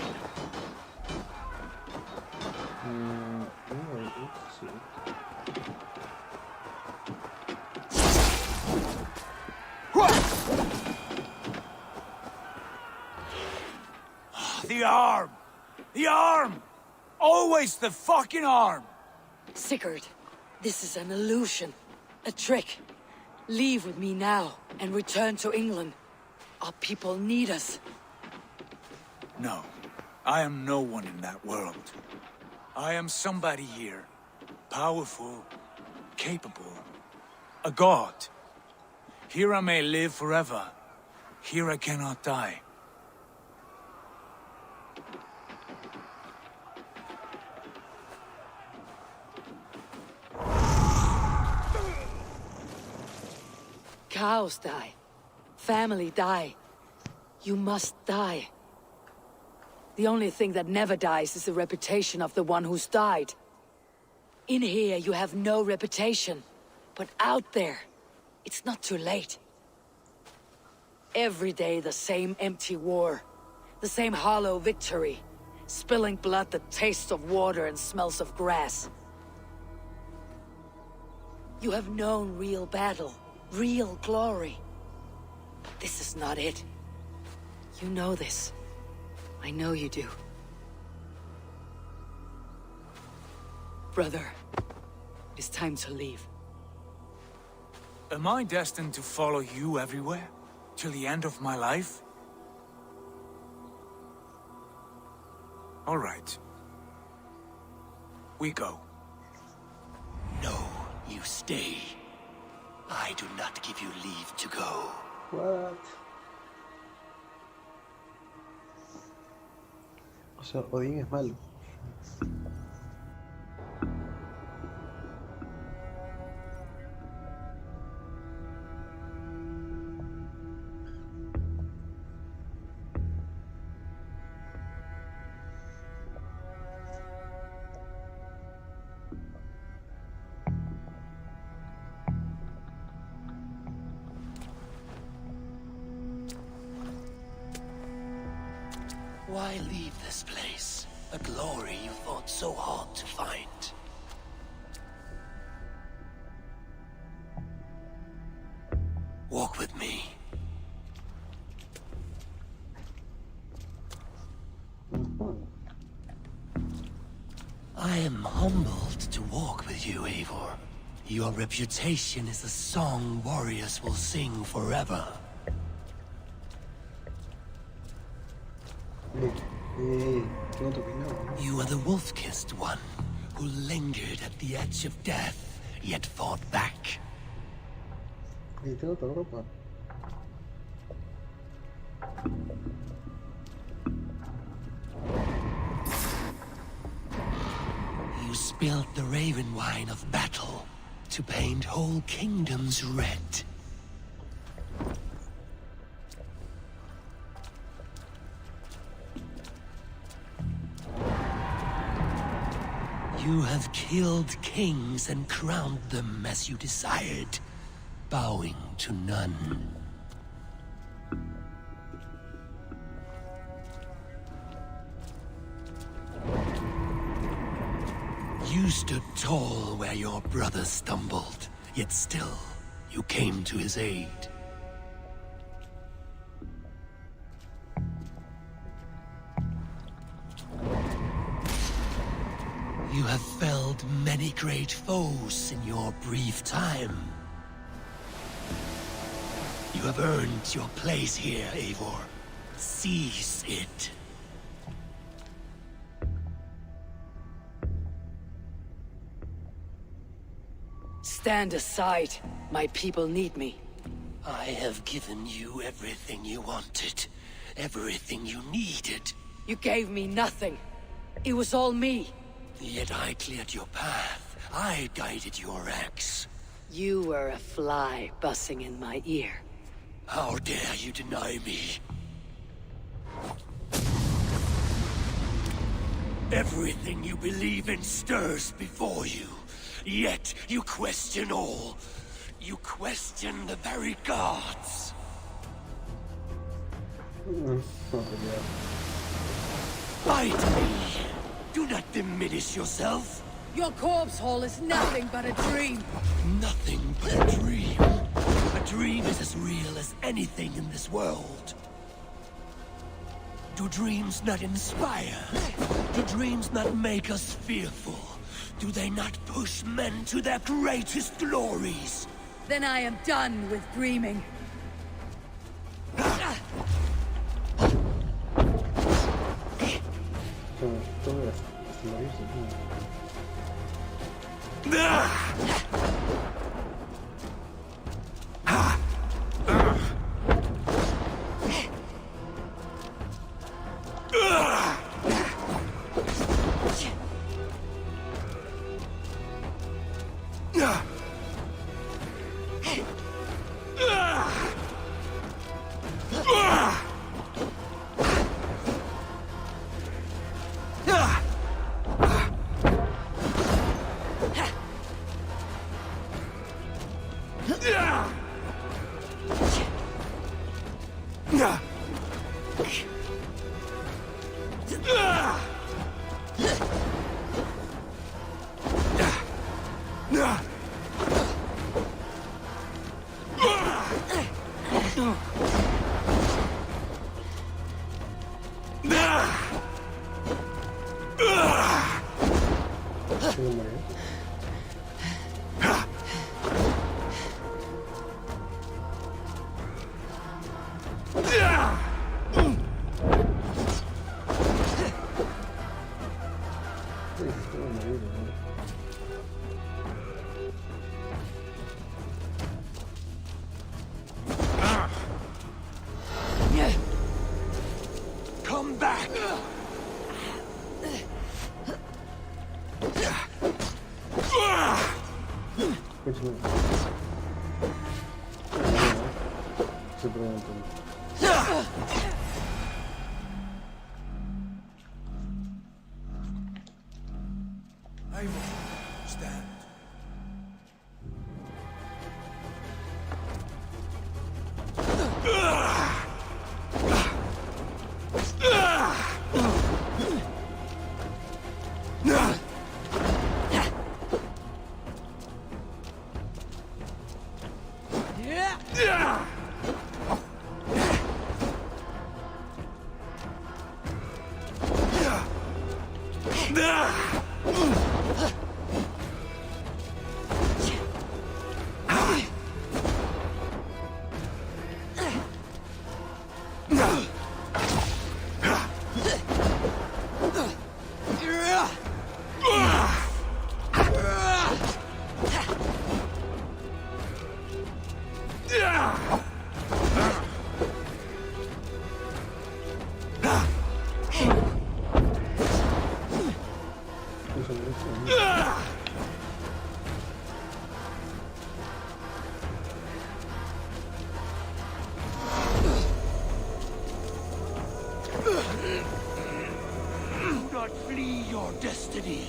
The arm! The arm! Always the fucking arm! Sigurd, this is an illusion. A trick. Leave with me now, and return to England. Our people need us. No, I am no one in that world. I am somebody here. Powerful, capable. A god. Here I may live forever. Here I cannot die. Cows die. Family die. You must die. The only thing that never dies is the reputation of the one who's died. In here, you have no reputation. But out there, it's not too late. Every day, the same empty war. The same hollow victory. Spilling blood that tastes of water and smells of grass. You have known real battle, real glory. But this is not it. You know this. I know you do. Brother, it's time to leave. Am I destined to follow you everywhere? Till the end of my life? All right. We go. No, you stay. I do not give you leave to go. What? O sea, Odín es malo. Why leave this place? A glory you fought so hard to find. Walk with me. I am humbled to walk with you, Eivor. Your reputation is a song warriors will sing forever. You are the wolf-kissed one, who lingered at the edge of death, yet fought back. Ahí tengo otra ropa. You spilled the raven wine of battle to paint whole kingdoms red. You have killed kings and crowned them as you desired, bowing to none. You stood tall where your brother stumbled, yet still, you came to his aid. You have felled many great foes in your brief time. You have earned your place here, Eivor. Seize it. Stand aside. My people need me. I have given you everything you wanted, everything you needed. You gave me nothing. It was all me. Yet I cleared your path. I guided your axe. You were a fly buzzing in my ear. How dare you deny me? Everything you believe in stirs before you. Yet you question all. You question the very gods. Fight me! Do not diminish yourself. Your corpse hole is nothing but a dream. Nothing but a dream. A dream is as real as anything in this world. Do dreams not inspire? Do dreams not make us fearful? Do they not push men to their greatest glories? Then I am done with dreaming. Come back! I won't stand. Do not flee your destiny.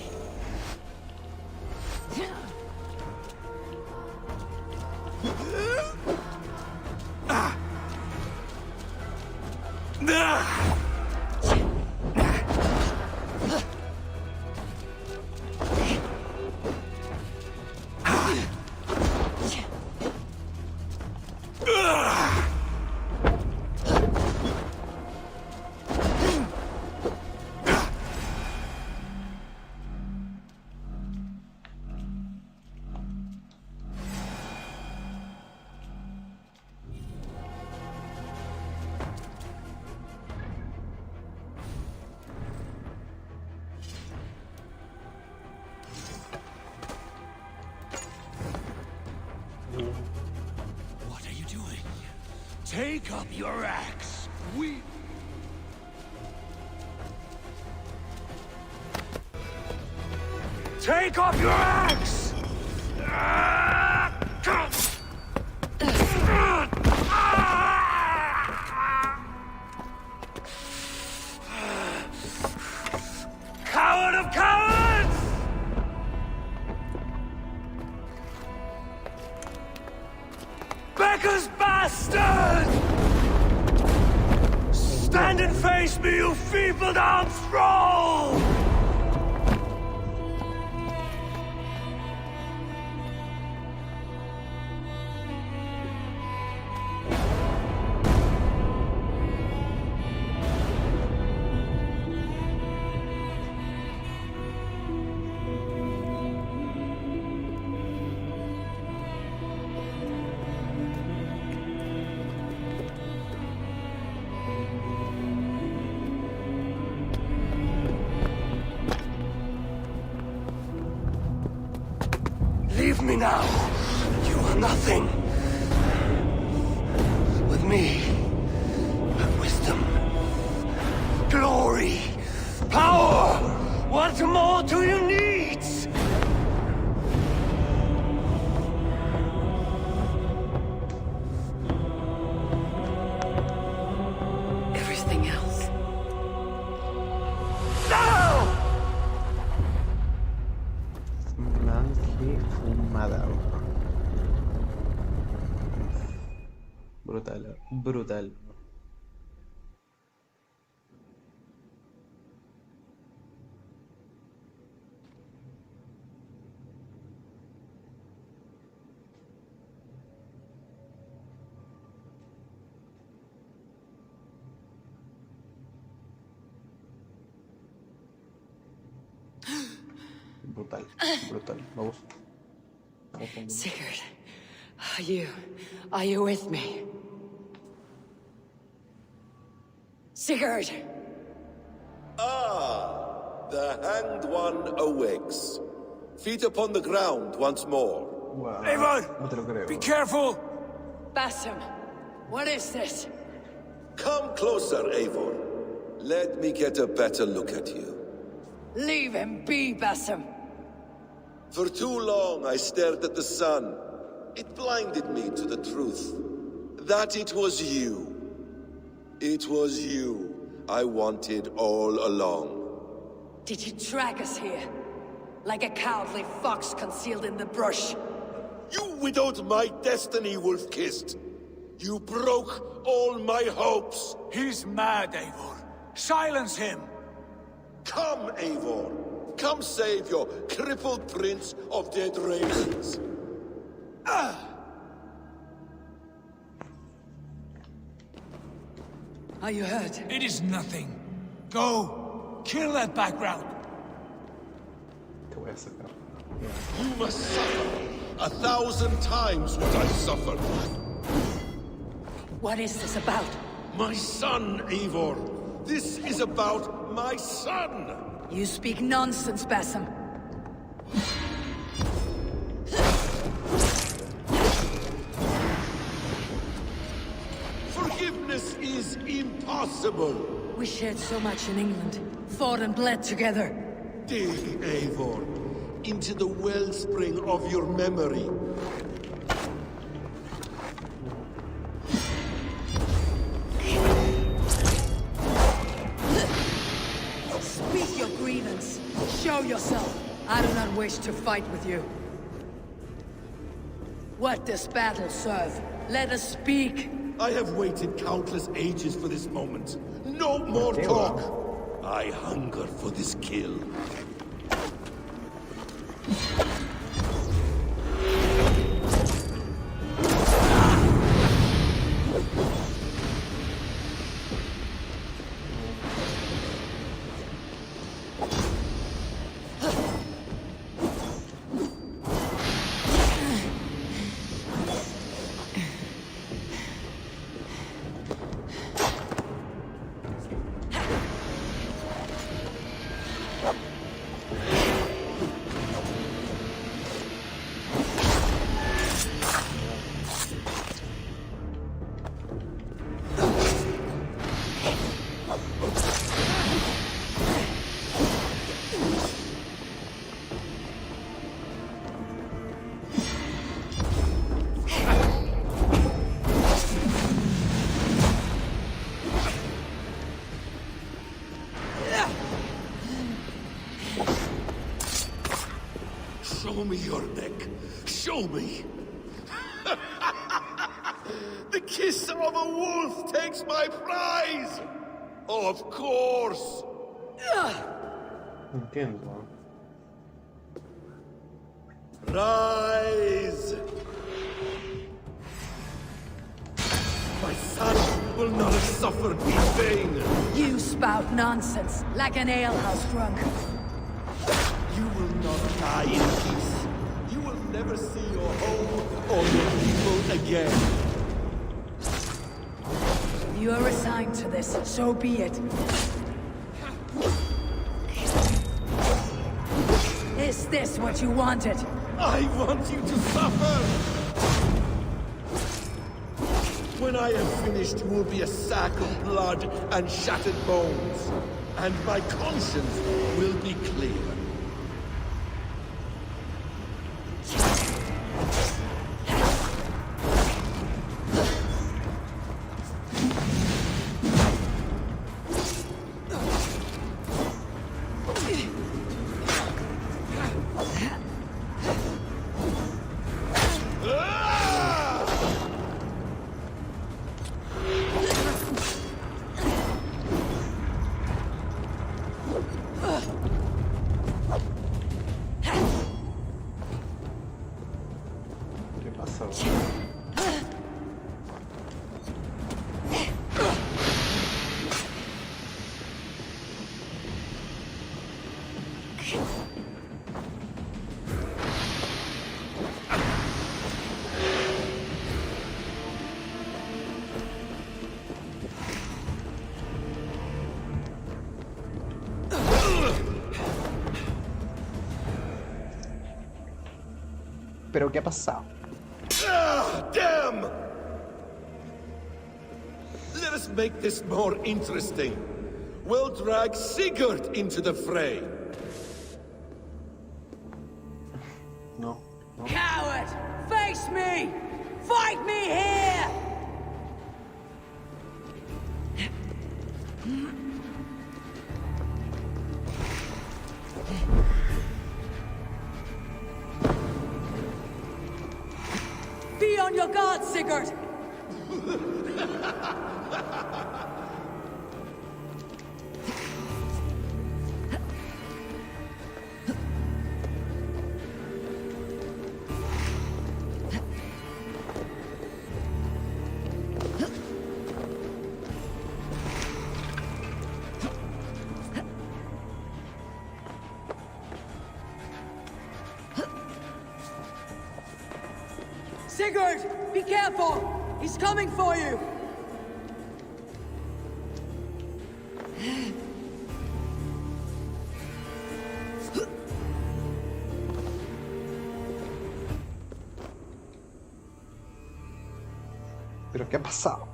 What are you doing? Take up your axe. Take up your axe! Coward of cowards! Becker's bastard! Stand and face me, you feeble-armed thrall! Leave me now. You are nothing. With me, have wisdom, glory, power. What more do you need? Everything else. No! Man, qué fumada. Brutal, brutal. Brutal, brutal. Vamos. Vamos con- Sigurd, are you with me? Sigurd! Ah, the hanged one awakes. Feet upon the ground once more. Wow, no te lo creo. Be careful! Basim, what is this? Come closer, Eivor. Let me get a better look at you. Leave him be, Basim. For too long I stared at the sun. It blinded me to the truth. That it was you. It was you I wanted all along. Did you drag us here? Like a cowardly fox concealed in the brush? You widowed my destiny, wolf-kissed. You broke all my hopes. He's mad, Eivor. Silence him! Come, Eivor. Come save your crippled prince of dead ravens. Are you hurt? It is nothing. Go! Kill that background! Te voy a sacar. You must suffer 1,000 times what I suffered. What is this about? My son, Eivor. This is about my son. You speak nonsense, Basim. Forgiveness is impossible. We shared so much in England, fought and bled together. Dig, Eivor, into the wellspring of your memory. Speak your grievance. Show yourself. I do not wish to fight with you. What does battle serve? Let us speak. I have waited countless ages for this moment. No more talk. I hunger for this kill. Show me your neck. Show me. The kiss of a wolf takes my prize. Of course. Entiendo. Rise. My son will not have suffered in vain. You spout nonsense, like an alehouse drunk. You will not die in peace. You will never see your home or your people again. You are assigned to this, so be it. Is this what you wanted? I want you to suffer! When I am finished, you will be a sack of blood and shattered bones. And my conscience will be clear. ¿Qué pasa? ¿Pero qué ha pasado? Ah, damn! Let us make this more interesting. We'll drag Sigurd into the fray. No. Coward! Face me! Fight me here! Be on your guard, Sigurd! Sigurd! Be careful! He's coming for you! ¿Pero qué ha pasado?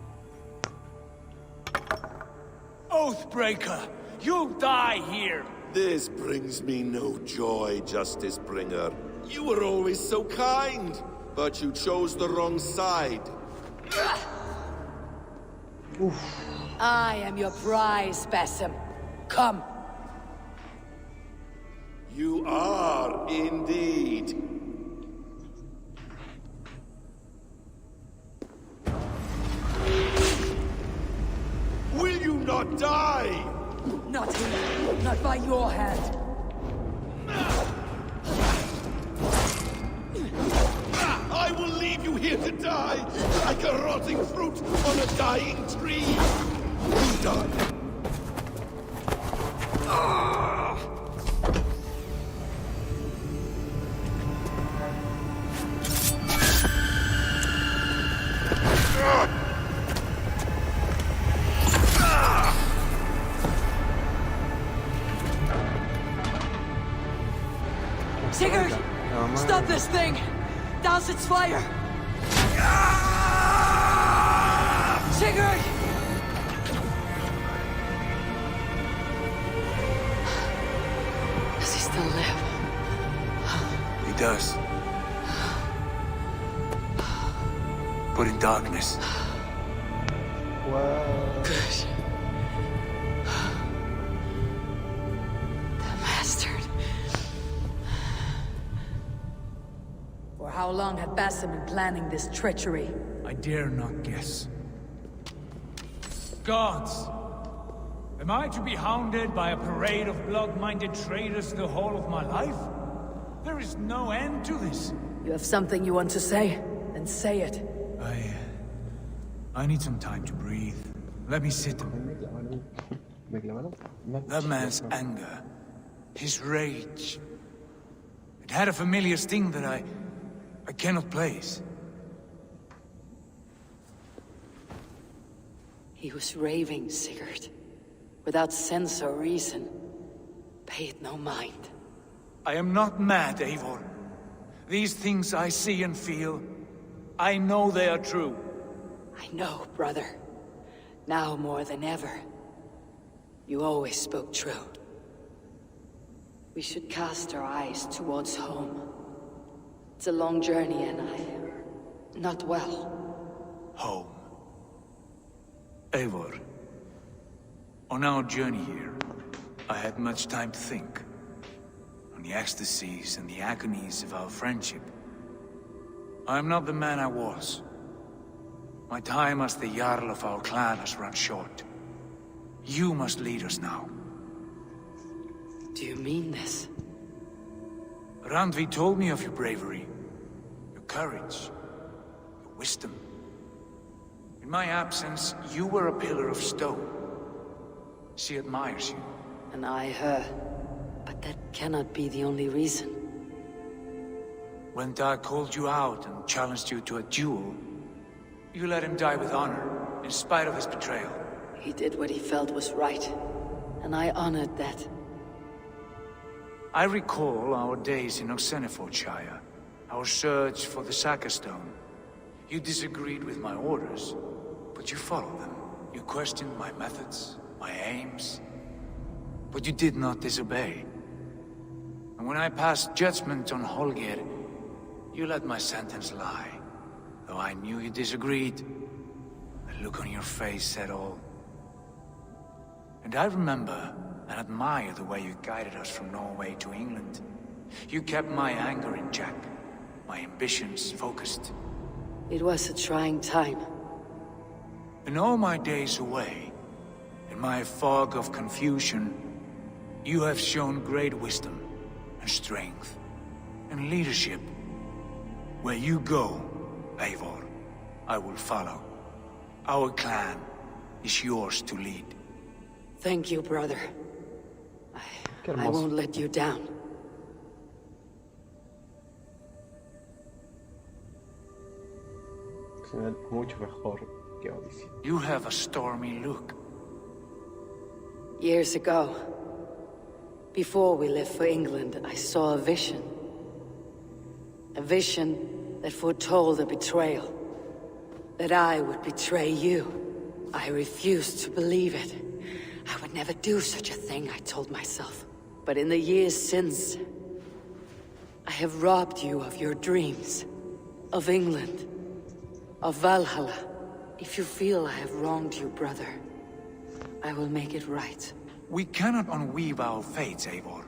Oathbreaker! You'll die here! This brings me no joy, Justice Bringer. You were always so kind, but you chose the wrong side. I am your prize, Basim. Come. You are indeed. Will you not die? Not here. Not by your hand. I will leave you here to die, like a rotting fruit on a dying tree. You die. Sigurd! Stop this thing! Douse its fire! Sigurd! Does he still live? He does. But in darkness. Wow. Good. The bastard. For how long had Basim been planning this treachery? I dare not guess. Gods! Am I to be hounded by a parade of blood-minded traitors the whole of my life? There is no end to this. You have something you want to say? Then say it. I need some time to breathe. Let me sit. That man's anger, his rage. It had a familiar sting that I cannot place. He was raving, Sigurd. Without sense or reason. Pay it no mind. I am not mad, Eivor. These things I see and feel, I know they are true. I know, brother. Now more than ever. You always spoke true. We should cast our eyes towards home. It's a long journey and I'm not well. Home. Eivor. On our journey here, I had much time to think. On the ecstasies and the agonies of our friendship. I am not the man I was. My time as the Jarl of our clan has run short. You must lead us now. Do you mean this? Randvi told me of your bravery, your courage, your wisdom. In my absence, you were a pillar of stone. She admires you. And I her. But that cannot be the only reason. When Dag called you out and challenged you to a duel, you let him die with honor, in spite of his betrayal. He did what he felt was right. And I honored that. I recall our days in Oxenfordshire. our search for the Saga Stone. You disagreed with my orders, but you followed them. You questioned my methods, my aims, but you did not disobey. And when I passed judgment on Holger, you let my sentence lie. Though I knew you disagreed, the look on your face said all. And I remember and admire the way you guided us from Norway to England. You kept my anger in check, my ambitions focused. It was a trying time. In all my days away, in my fog of confusion, you have shown great wisdom and strength and leadership. Where you go, Eivor, I will follow. Our clan is yours to lead. Thank you, brother. Qué I hermoso. won't let you down. Se ve mucho mejor que Odyssey. You have a stormy look. Years ago, before we left for England, I saw a vision. A vision that foretold a betrayal. That I would betray you. I refused to believe it. I would never do such a thing, I told myself. But in the years since, I have robbed you of your dreams. Of England. Of Valhalla. If you feel I have wronged you, brother, I will make it right. We cannot unweave our fates, Eivor.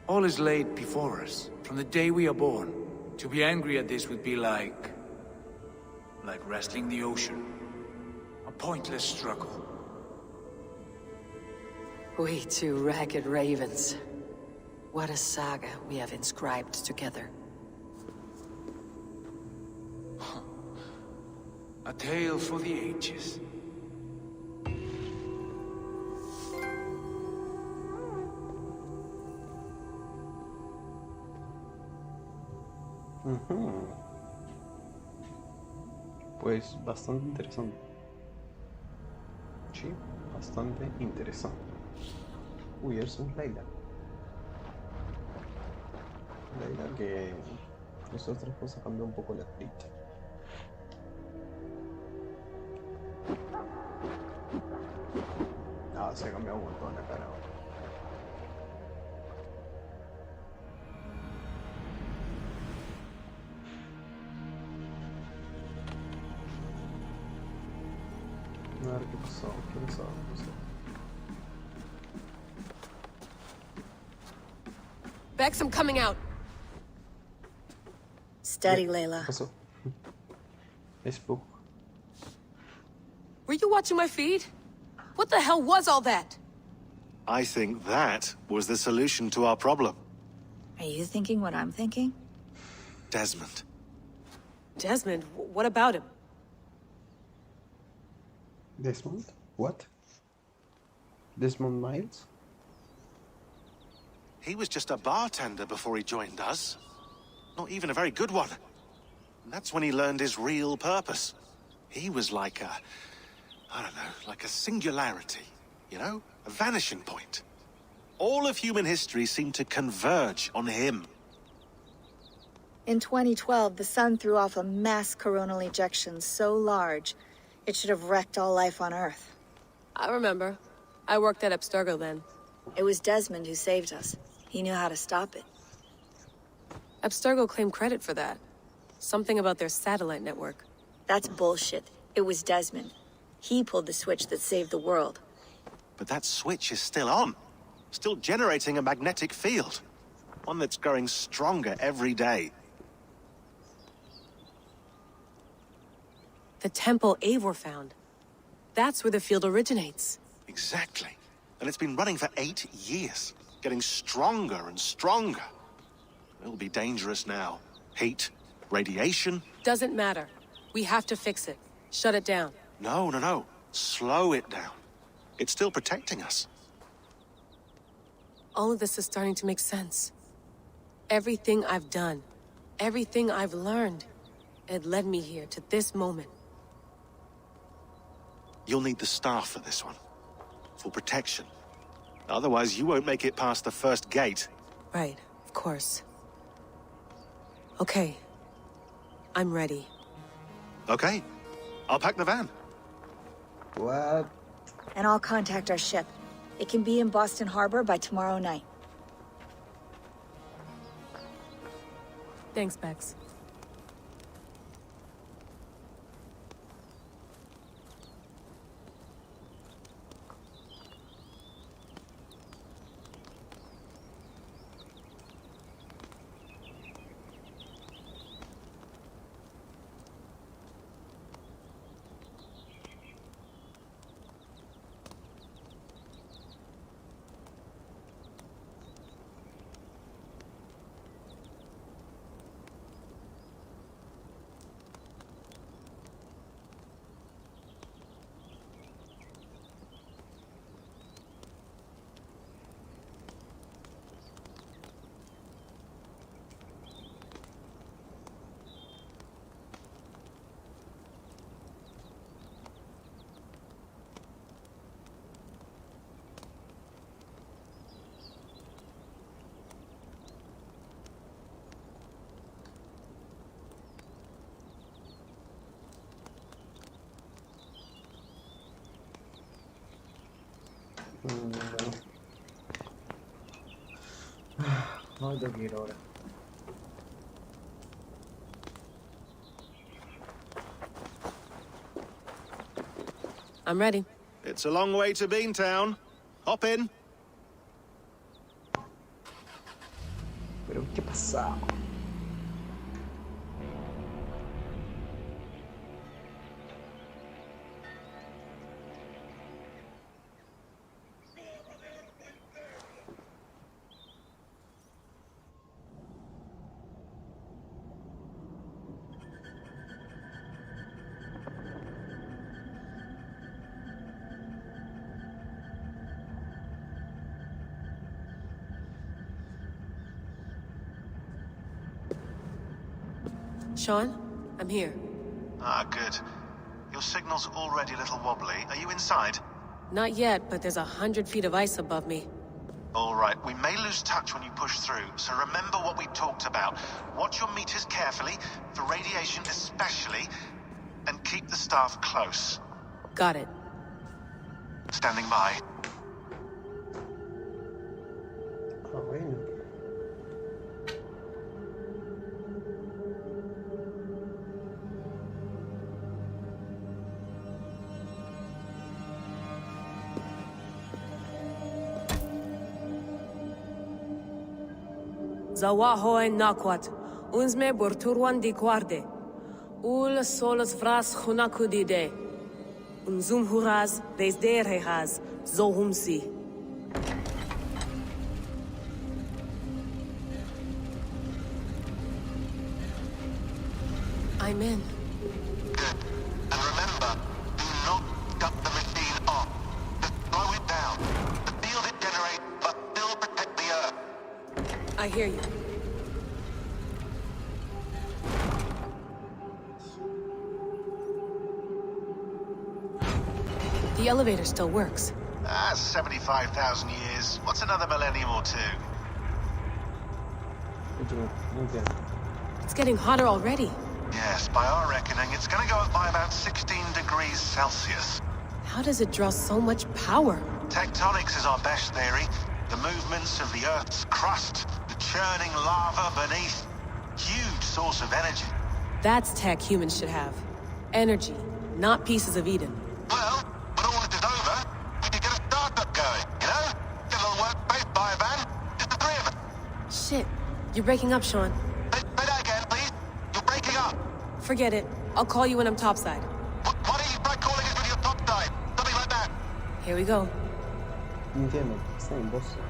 All is laid before us, from the day we are born. To be angry at this would be like wrestling the ocean. A pointless struggle. We two ragged ravens. What a saga we have inscribed together. A tale for the ages. Pues bastante interesante. Sí, bastante interesante. Uy, eso es Layla. Layla que nosotros pues cambió un poco la cripta. Ah, se ha cambiado un montón la cara. A ver qué pasó, qué pasó. Bex, I'm coming out. Steady, ¿Qué Layla. pasó? Es bug. Were you watching my feed? What the hell was all that? I think that was the solution to our problem. Are you thinking what I'm thinking? Desmond. Desmond, what about him? Desmond? What? Desmond Miles? He was just a bartender before he joined us. Not even a very good one. And that's when he learned his real purpose. He was like a... I don't know, like a singularity, you know? A vanishing point. All of human history seemed to converge on him. In 2012, the sun threw off a mass coronal ejection so large, it should have wrecked all life on Earth. I remember. I worked at Abstergo then. It was Desmond who saved us. He knew how to stop it. Abstergo claimed credit for that. Something about their satellite network. That's bullshit. It was Desmond. He pulled the switch that saved the world. But that switch is still on. Still generating a magnetic field. One that's growing stronger every day. The temple Eivor found. That's where the field originates. Exactly. And it's been running for 8 years. Getting stronger and stronger. It'll be dangerous now. Heat, radiation. Doesn't matter. We have to fix it. Shut it down. No, no, no. Slow it down. It's still protecting us. All of this is starting to make sense. Everything I've done, everything I've learned, it led me here to this moment. You'll need the staff for this one. For protection. Otherwise, you won't make it past the first gate. Right, of course. Okay, I'm ready. Okay. I'll pack the van. What? And I'll contact our ship. It can be in Boston Harbor by tomorrow night. Thanks, Bex. No, tengo que ir ahora. I'm ready. It's a long way to Beantown. Hop in. Pero, ¿qué pasa? Sean, I'm here. Ah, good. Your signal's already a little wobbly. Are you inside? Not yet, but there's 100 feet of ice above me. All right, we may lose touch when you push through, so remember what we talked about. Watch your meters carefully, for radiation especially, and keep the staff close. Got it. Standing by. Ah, bueno. Zawaho en nakwat. Unsme borturwan di guarde. Ul solos vras hunakudide. Unzum huraz, vesderehaz, zohumsi. I'm in. Good. And remember, do not shut the machine off. Just slow it down. The field it generates must still protect the Earth. I hear you. The elevator still works. 75,000 years. What's another millennium or two? No entiendo. It's getting hotter already. Yes, by our reckoning, it's gonna go up by about 16 degrees Celsius. How does it draw so much power? Tectonics is our best theory. The movements of the Earth's crust, the churning lava beneath. Huge source of energy. That's tech humans should have. Energy, not pieces of Eden. Well, when all this is over, we could get a startup going, you know? Get a little workspace, buy a van, just the three of us. Shit, you're breaking up, Sean. Say that again, please. You're breaking up. Forget it. I'll call you when I'm topside. Why don't you try calling us with your top side? Something like that. Here we go. No entiendo. Está en Boston.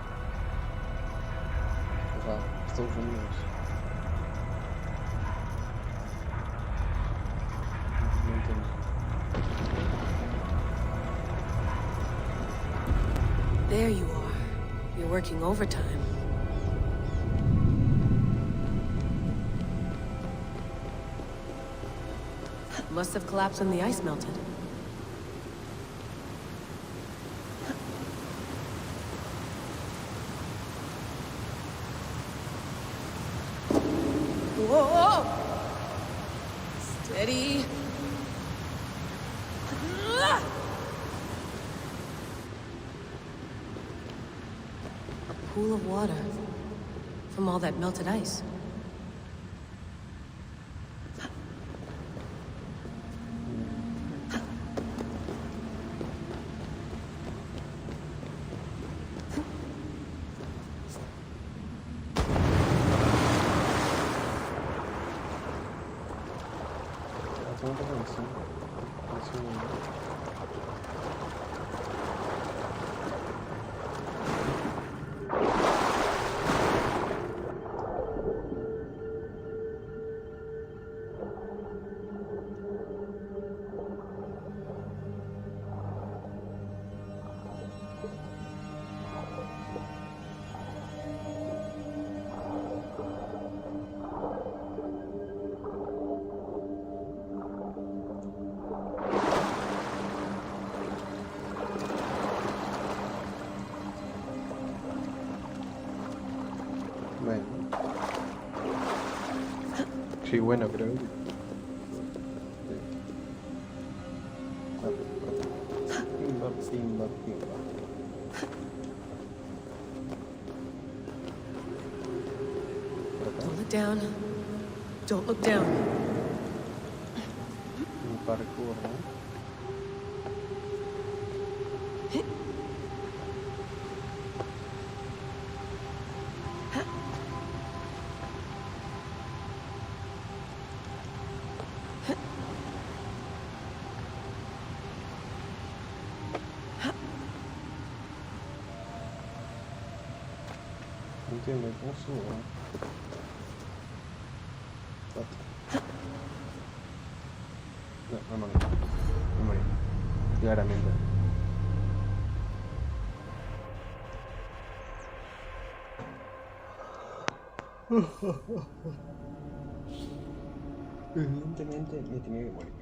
O sea, Estados Unidos. No entiendo. There you are. You're working overtime. Must have collapsed when the ice melted. Whoa! Ready? A pool of water from all that melted ice. Bueno. Sí, bueno, creo que... Pimba, pimba, pimba. Pull it down. Don't look down. Un parkour, ¿no? No entiendo cómo subo. No, me morí. Me morí. Claramente. Evidentemente me tenía que morir.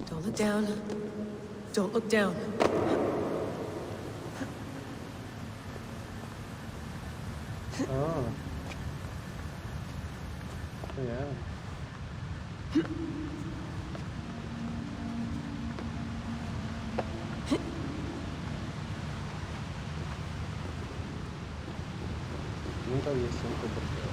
Don't look down. Don't look down. Ah. Yeah. Nunca había sido un comportamiento.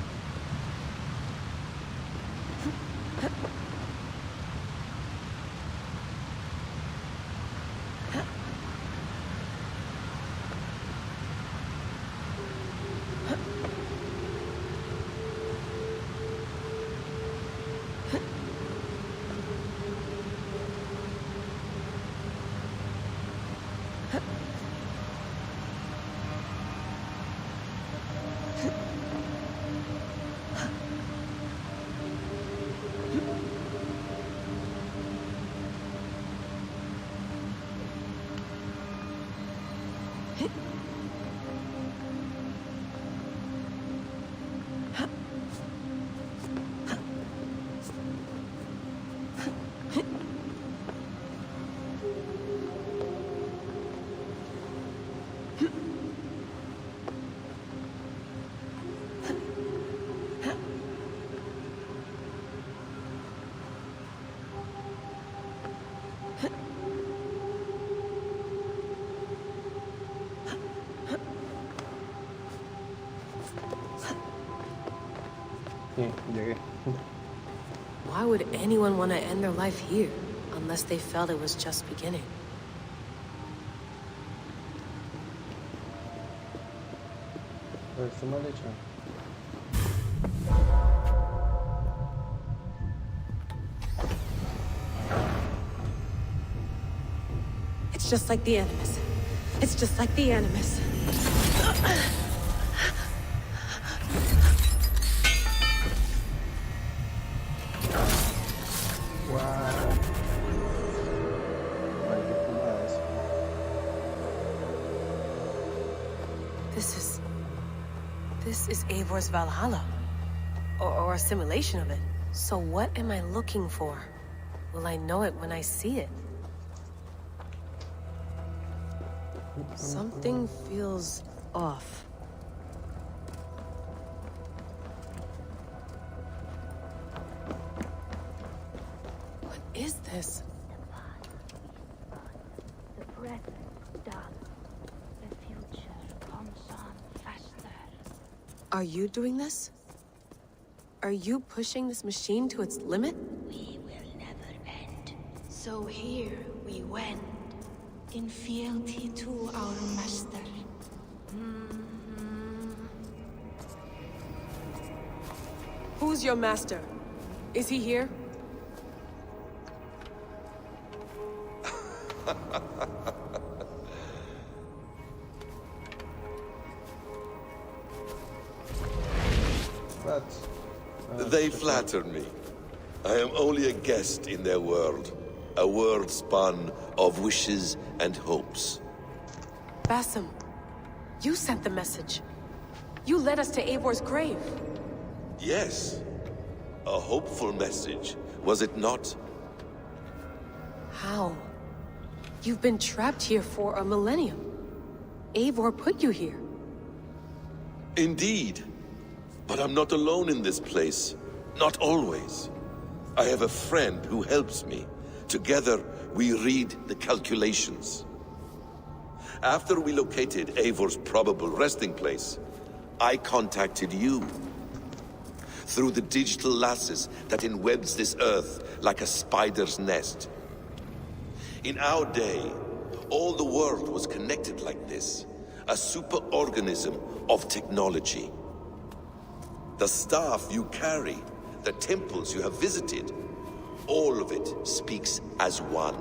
Sí, llegué. Why would anyone want to end their life here, unless they felt it was just beginning? Pero está mal hecho. It's just like the Animus. It's just like the Animus. This is Eivor's Valhalla. Or a simulation of it. So what am I looking for? Will I know it when I see it? Something feels off. What is this? The present done. The future comes on faster. Are you doing this? Are you pushing this machine to its limit? We will never end. So here we wend, in fealty to our master. Who's your master? Is he here? They flatter me. I am only a guest in their world. A world spun of wishes and hopes. Basim, you sent the message. You led us to Eivor's grave. Yes. A hopeful message, was it not? How? You've been trapped here for a millennium. Eivor put you here. Indeed. But I'm not alone in this place. Not always. I have a friend who helps me. Together, we read the calculations. After we located Eivor's probable resting place, I contacted you. Through the digital lasses that enwebs this earth like a spider's nest. In our day, all the world was connected like this. A superorganism of technology. The staff you carry, the temples you have visited, all of it speaks as one.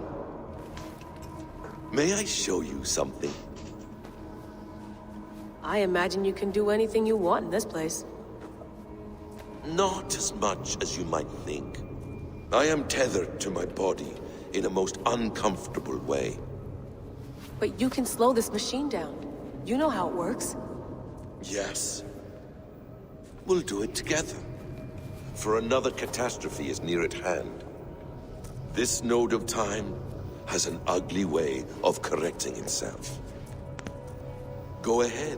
May I show you something? I imagine you can do anything you want in this place. Not as much as you might think. I am tethered to my body in a most uncomfortable way. But you can slow this machine down. You know how it works. Yes. We'll do it together. For another catastrophe is near at hand. This node of time has an ugly way of correcting itself. Go ahead.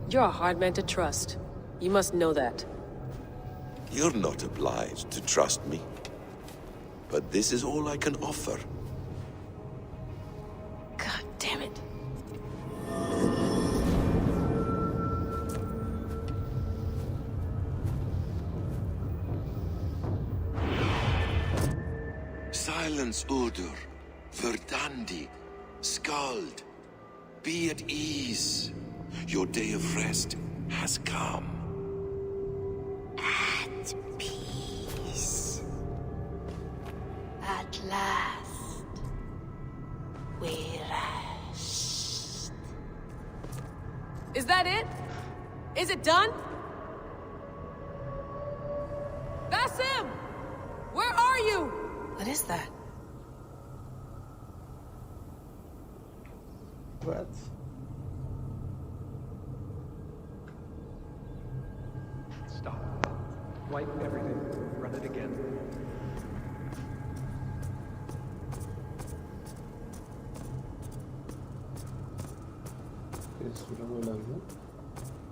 You're a hard man to trust. You must know that. You're not obliged to trust me. But this is all I can offer. God damn it. Silence, Udur. Verdandi. Skald. Be at ease. Your day of rest has come. At peace. At last. We rest. Is that it? Is it done? Basim! Where are you? What is that? What? Stop. Wipe everything. Run it again.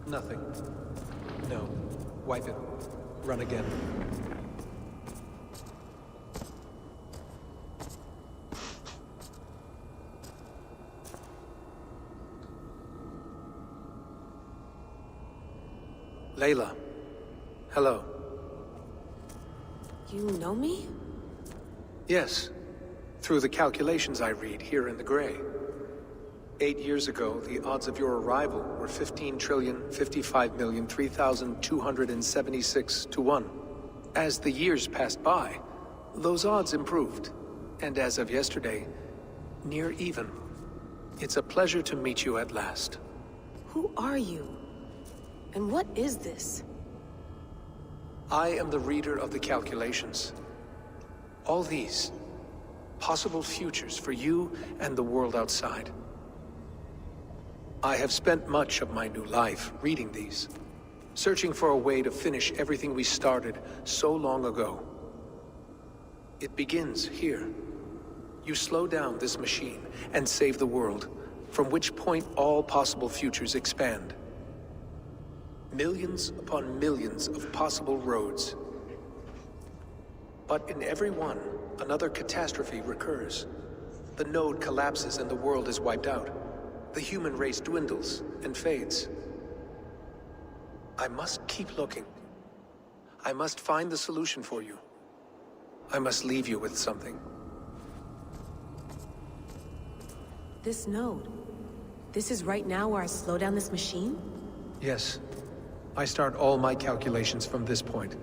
Nothing. No. Wipe it. Run again. Layla. Hello. You know me? Yes. Through the calculations I read here in the gray. 8 years ago, the odds of your arrival were 15,055,003,276 to 1. As the years passed by, those odds improved. And as of yesterday, near even. It's a pleasure to meet you at last. Who are you? And what is this? I am the reader of the calculations. All these, possible futures for you and the world outside. I have spent much of my new life reading these. searching for a way to finish everything we started so long ago. It begins here. You slow down this machine and save the world, from which point all possible futures expand. Millions upon millions of possible roads. But in every one, another catastrophe recurs. The node collapses and the world is wiped out. The human race dwindles and fades. I must keep looking. I must find the solution for you. I must leave you with something. This node. This is right now where I slow down this machine? Yes. I start all my calculations from this point.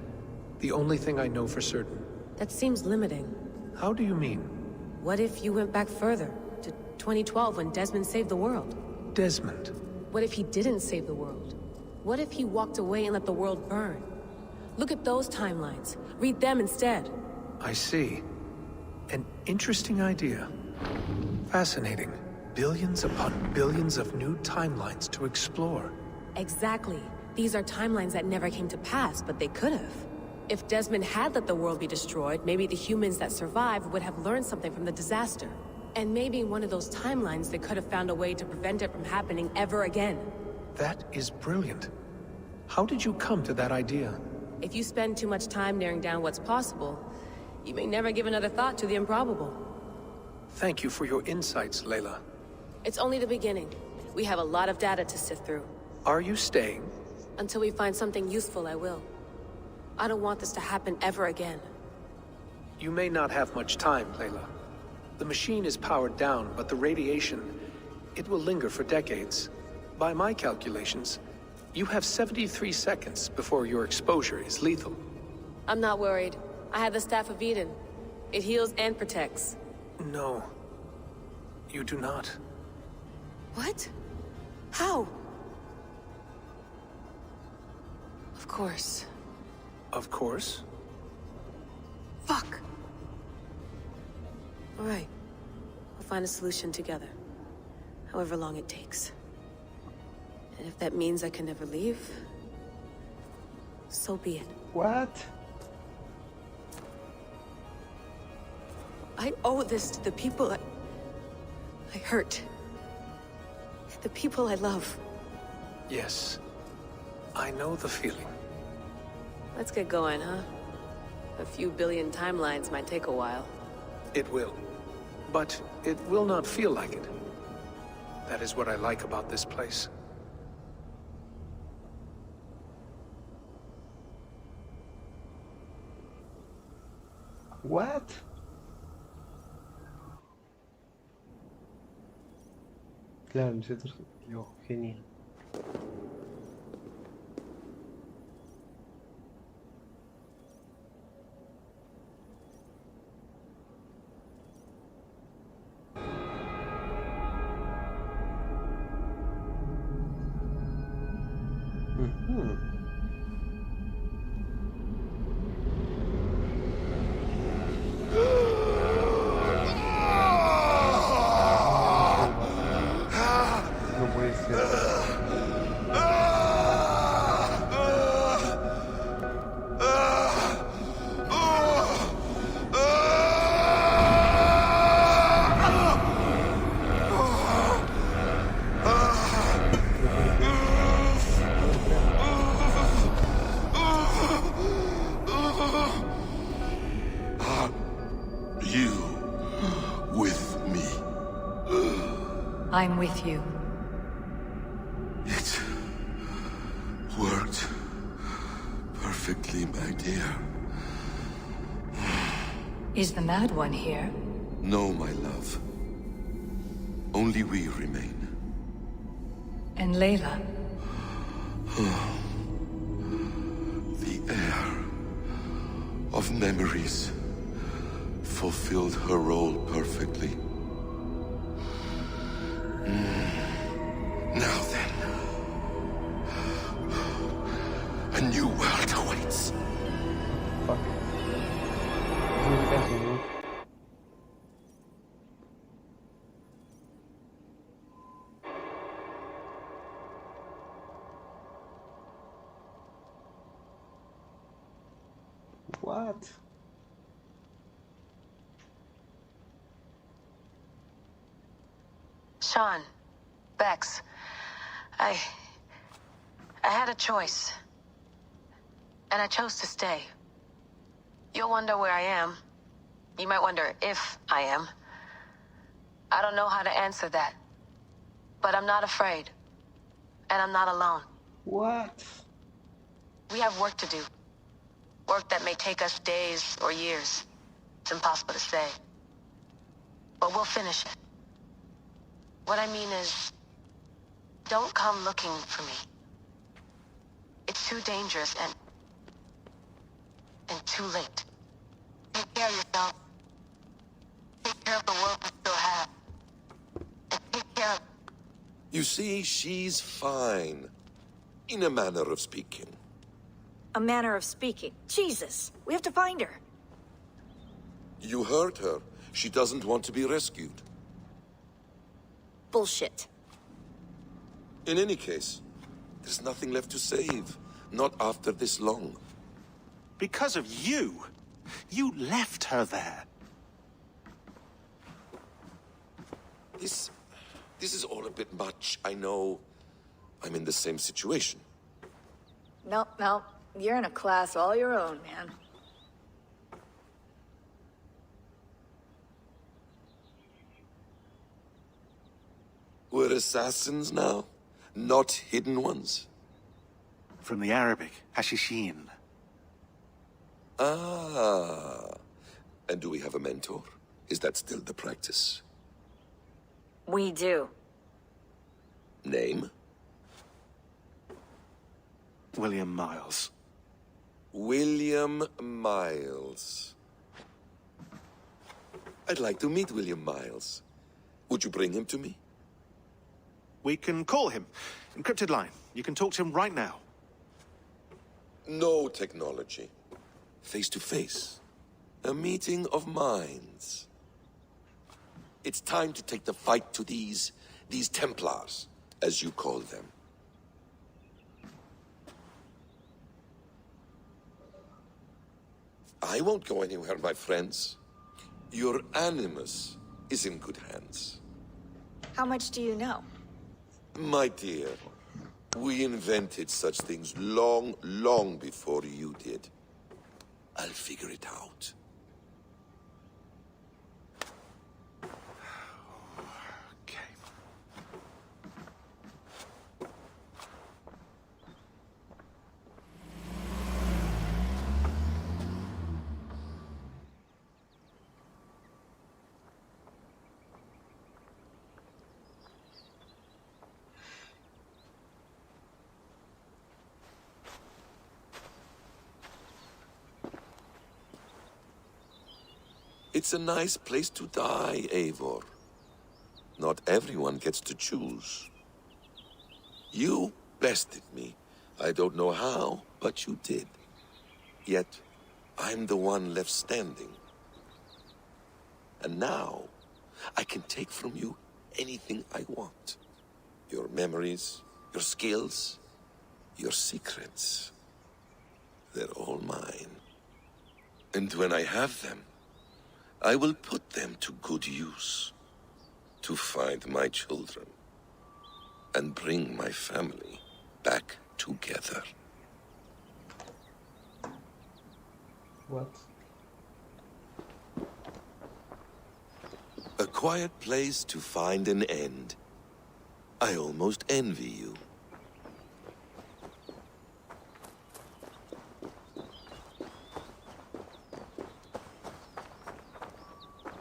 The only thing I know for certain. That seems limiting. How do you mean? What if you went back further, to 2012 when Desmond saved the world? Desmond? What if he didn't save the world? What if he walked away and let the world burn? Look at those timelines. Read them instead. I see. An interesting idea. Fascinating. Billions upon billions of new timelines to explore. Exactly. These are timelines that never came to pass, but they could have. If Desmond had let the world be destroyed, maybe the humans that survived would have learned something from the disaster. And maybe in one of those timelines they could have found a way to prevent it from happening ever again. That is brilliant. How did you come to that idea? If you spend too much time narrowing down what's possible, you may never give another thought to the improbable. Thank you for your insights, Layla. It's only the beginning. We have a lot of data to sift through. Are you staying? Until we find something useful, I will. I don't want this to happen ever again. You may not have much time, Layla. The machine is powered down, but the radiation, it will linger for decades. By my calculations, you have 73 seconds before your exposure is lethal. I'm not worried. I have the Staff of Eden. It heals and protects. No. You do not. What? How? Of course. Of course. Fuck! All right. We'll find a solution together. However long it takes. And if that means I can never leave, so be it. What? I owe this to the people I hurt. The people I love. Yes. I know the feeling. Let's get going, huh? A few billion timelines might take a while. It will. But it will not feel like it. That is what I like about this place. What? Claro, nosotros... Yo, genial. No puede ser. You with me. I'm with you. It worked perfectly, my dear. Is the Mad One here? No, my love. Only we remain. And Layla? The air of memories fulfilled her role perfectly. Now then, a new world awaits. Fuck. No me caso, ¿no? What? Sean, Bex, I had a choice. And I chose to stay. You'll wonder where I am. You might wonder if I am. I don't know how to answer that. But I'm not afraid. And I'm not alone. What? We have work to do. Work that may take us days or years. It's impossible to say. But we'll finish it. What I mean is, don't come looking for me. It's too dangerous and too late. Take care of yourself. Take care of the world we still have. And take care of... You see, she's fine. In a manner of speaking. A manner of speaking. Jesus, we have to find her. You heard her. She doesn't want to be rescued. Bullshit. In any case, there's nothing left to save. Not after this long. Because of you. You left her there. This is all a bit much, I know. I'm in the same situation. No. You're in a class all your own, man. We're assassins now? Not hidden ones? From the Arabic, Hashishin. Ah. And do we have a mentor? Is that still the practice? We do. Name? William Miles. William Miles. I'd like to meet William Miles. Would you bring him to me? We can call him. Encrypted line. You can talk to him right now. No technology. Face to face. A meeting of minds. It's time to take the fight to these Templars, as you call them. I won't go anywhere, my friends. Your animus is in good hands. How much do you know? My dear, we invented such things long, long before you did. I'll figure it out. It's a nice place to die, Eivor. Not everyone gets to choose. You bested me. I don't know how, but you did. Yet, I'm the one left standing. And now, I can take from you anything I want. Your memories, your skills, your secrets. They're all mine. And when I have them, I will put them to good use. To find my children. And bring my family back together. What? A quiet place to find an end. I almost envy you.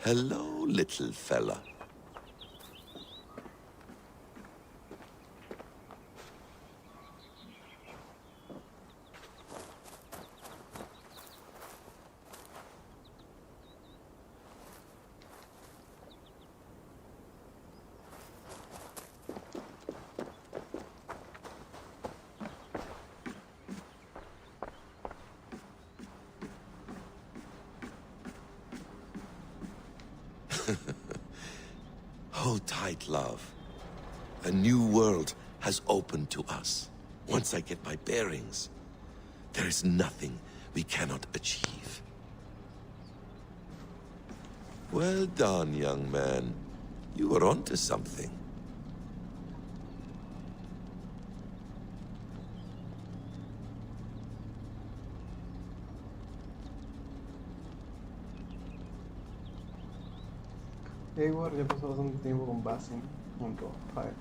Hello, little fella. Hold tight, love. A new world has opened to us. Once I get my bearings, there is nothing we cannot achieve. Well done, young man. You were onto something. Eivor ya pasó bastante tiempo con Basim junto a Fire.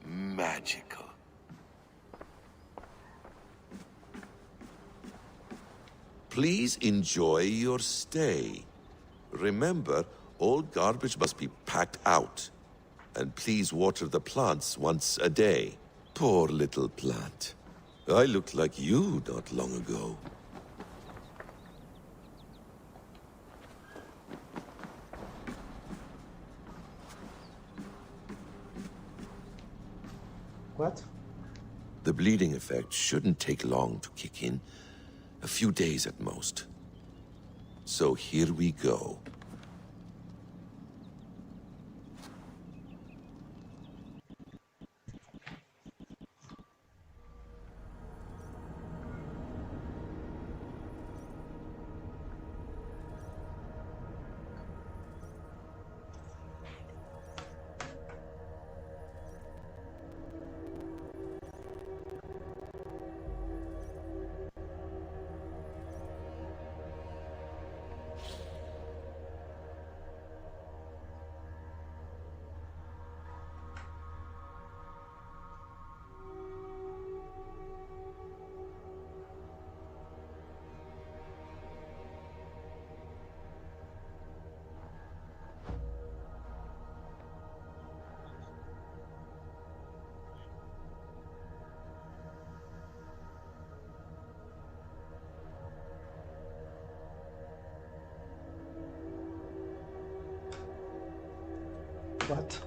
Magical. Please enjoy your stay. Remember, all garbage must be packed out. And please water the plants once a day. Poor little plant. I looked like you not long ago. What? The bleeding effect shouldn't take long to kick in. A few days at most. So here we go. What?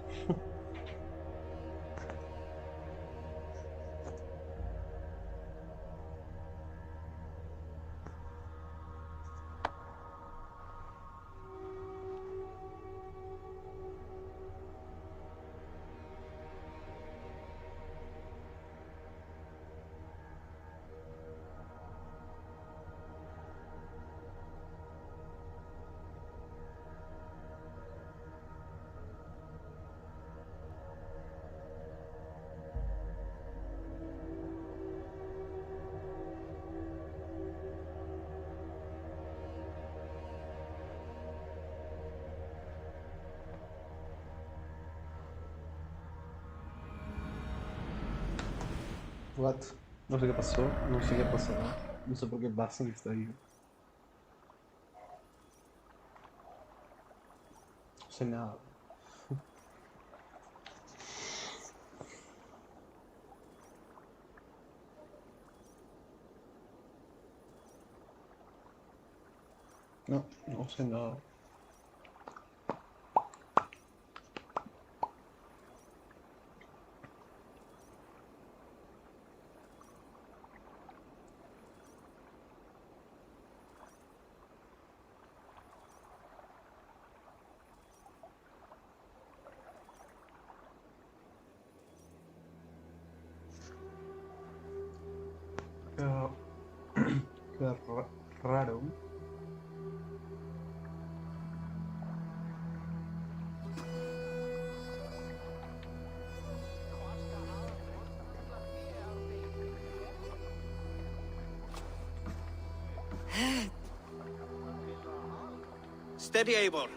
What? No sé qué pasó, no sé qué pasó, no sé por qué Basim está ahí. No sé nada. No, no sé nada. Qué raro. Steady, Eivor.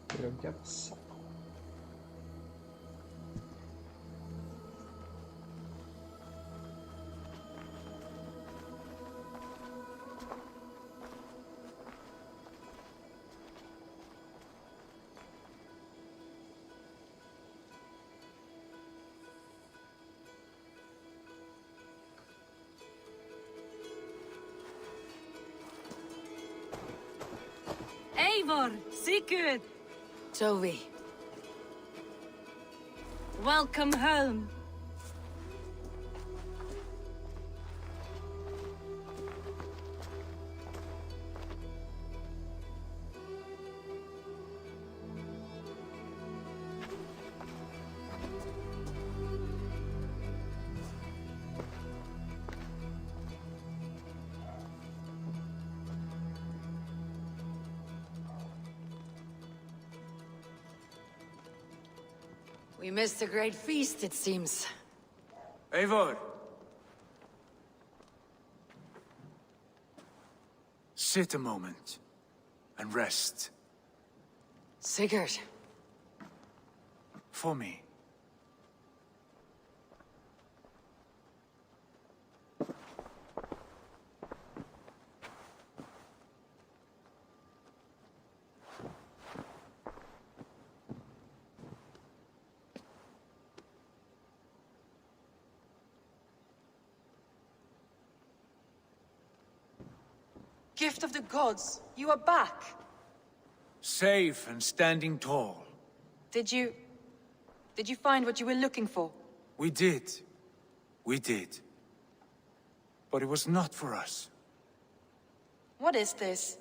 Pero ¿qué ha pasado? Eivor, Sigurd, Toby. welcome home. We missed a great feast, it seems. Eivor! Sit a moment and rest. Sigurd. For me. Gift of the gods, you are back. Safe and standing tall. Did you find what you were looking for? We did. We did. But it was not for us. What is this?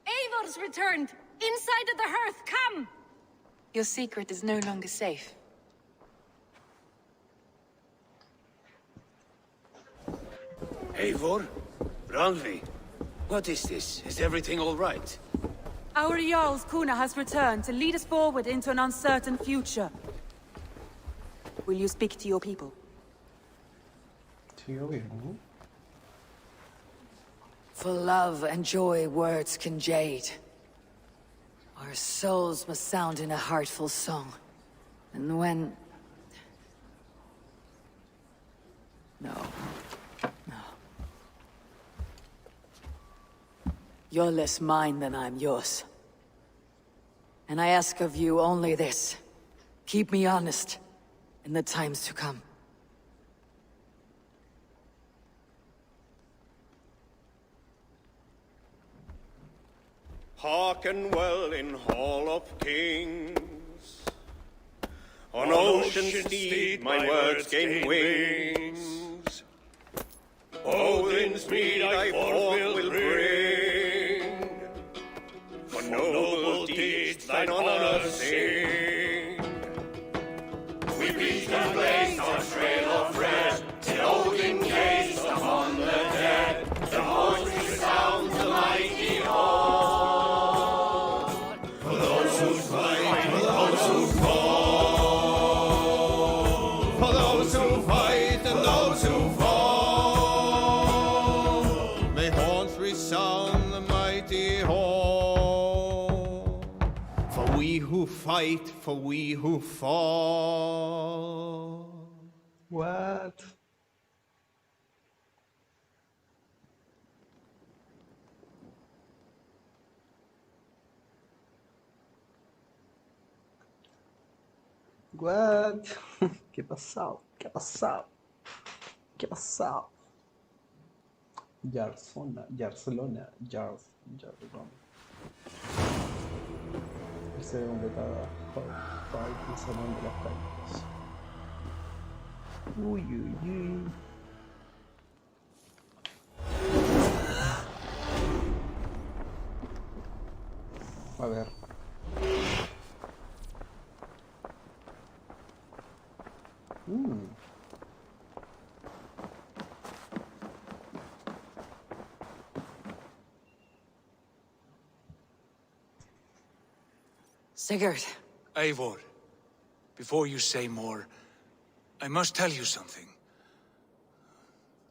Eivor's returned! Inside of the hearth, come! Your secret is no longer safe. Eivor? Randvi? What is this? Is everything all right? Our Jarl's Kuna has returned to lead us forward into an uncertain future. Will you speak to your people? For love and joy, words can jade. Our souls must sound in a heartful song. And when... No. You're less mine than I'm yours. And I ask of you only this. Keep me honest in the times to come. Hearken well in Hall of Kings. On ocean steed my words gain wings. Odin's mead I forth will bring. For noble deeds thine honor sing. We reach and blaze our trail of red, till Odin gazed upon the dead. The voice resounds the mighty hall. For those who fight, for those who fall. For those who fight and those who fall. May horns resound the mighty hall. For we who fight, for we who fall. What? What? ¿Qué pasó? ¿Qué pasó? ¿Qué pasó? Barcelona. Se ve completada Fight y Salón de las Prácticas. Uy. A ver. Sigurd. Eivor, before you say more, I must tell you something.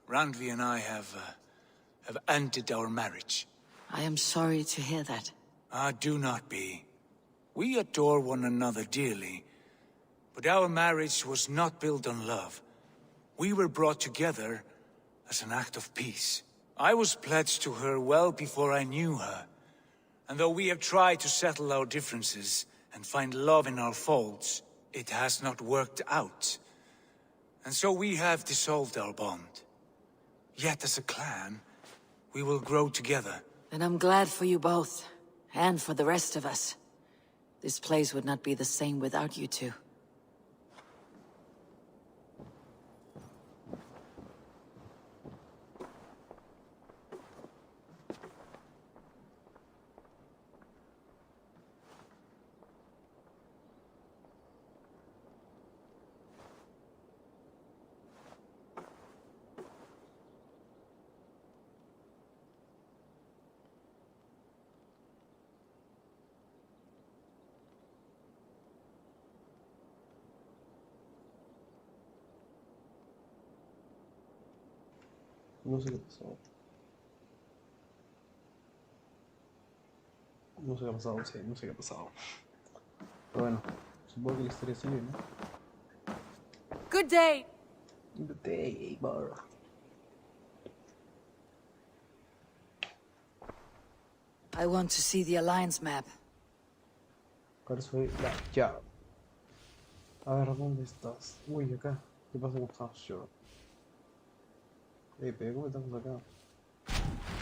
Randvi and I have ended our marriage. I am sorry to hear that. Ah, do not be. We adore one another dearly, but our marriage was not built on love. We were brought together as an act of peace. I was pledged to her well before I knew her, and though we have tried to settle our differences and find love in our faults, it has not worked out. And so we have dissolved our bond. Yet as a clan, we will grow together. And I'm glad for you both, and for the rest of us. This place would not be the same without you two. No sé qué pasó. No sé qué ha pasado, sí, no sé qué ha pasado. Pero bueno, supongo que la historia sigue, ¿no? Good day! Good day, bro. I want to see the Alliance map. ¿Cuál soy la llave? A ver, ¿dónde estás? Uy, acá. ¿Qué pasa con Hampshire? Pero ¿cómo estamos acá?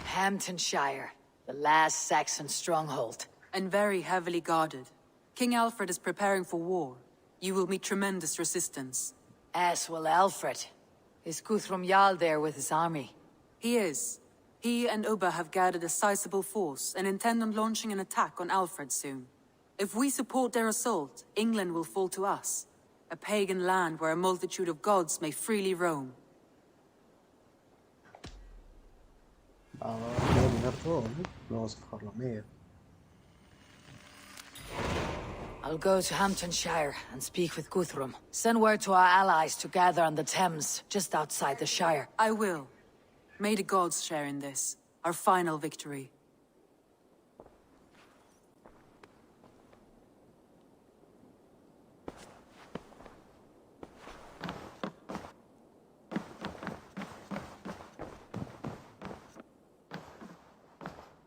Hamptonshire, the last Saxon stronghold. And very heavily guarded. King Alfred is preparing for war. You will meet tremendous resistance. As will Alfred. Is Guthrum Jarl there with his army? He is. He and Ubba have gathered a sizable force and intend on launching an attack on Alfred soon. If we support their assault, England will fall to us. A pagan land where a multitude of gods may freely roam. Vamos a dominar todo, ¿no? Vamos a dejarlo medio. I'll go to Hamptonshire and speak with Guthrum. Send word to our allies to gather on the Thames, just outside the Shire. I will. May the gods share in this, our final victory.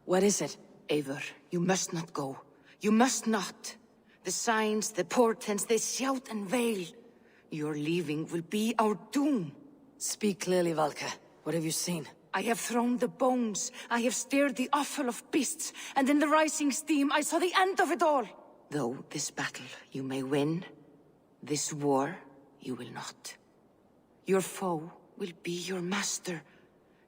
What is it? Eivor, you must not go. You must not. The signs, the portents, they shout and wail. Your leaving will be our doom. Speak clearly, Valka. What have you seen? I have thrown the bones. I have stirred the offal of beasts. And in the rising steam, I saw the end of it all. Though this battle you may win, this war you will not. Your foe will be your master.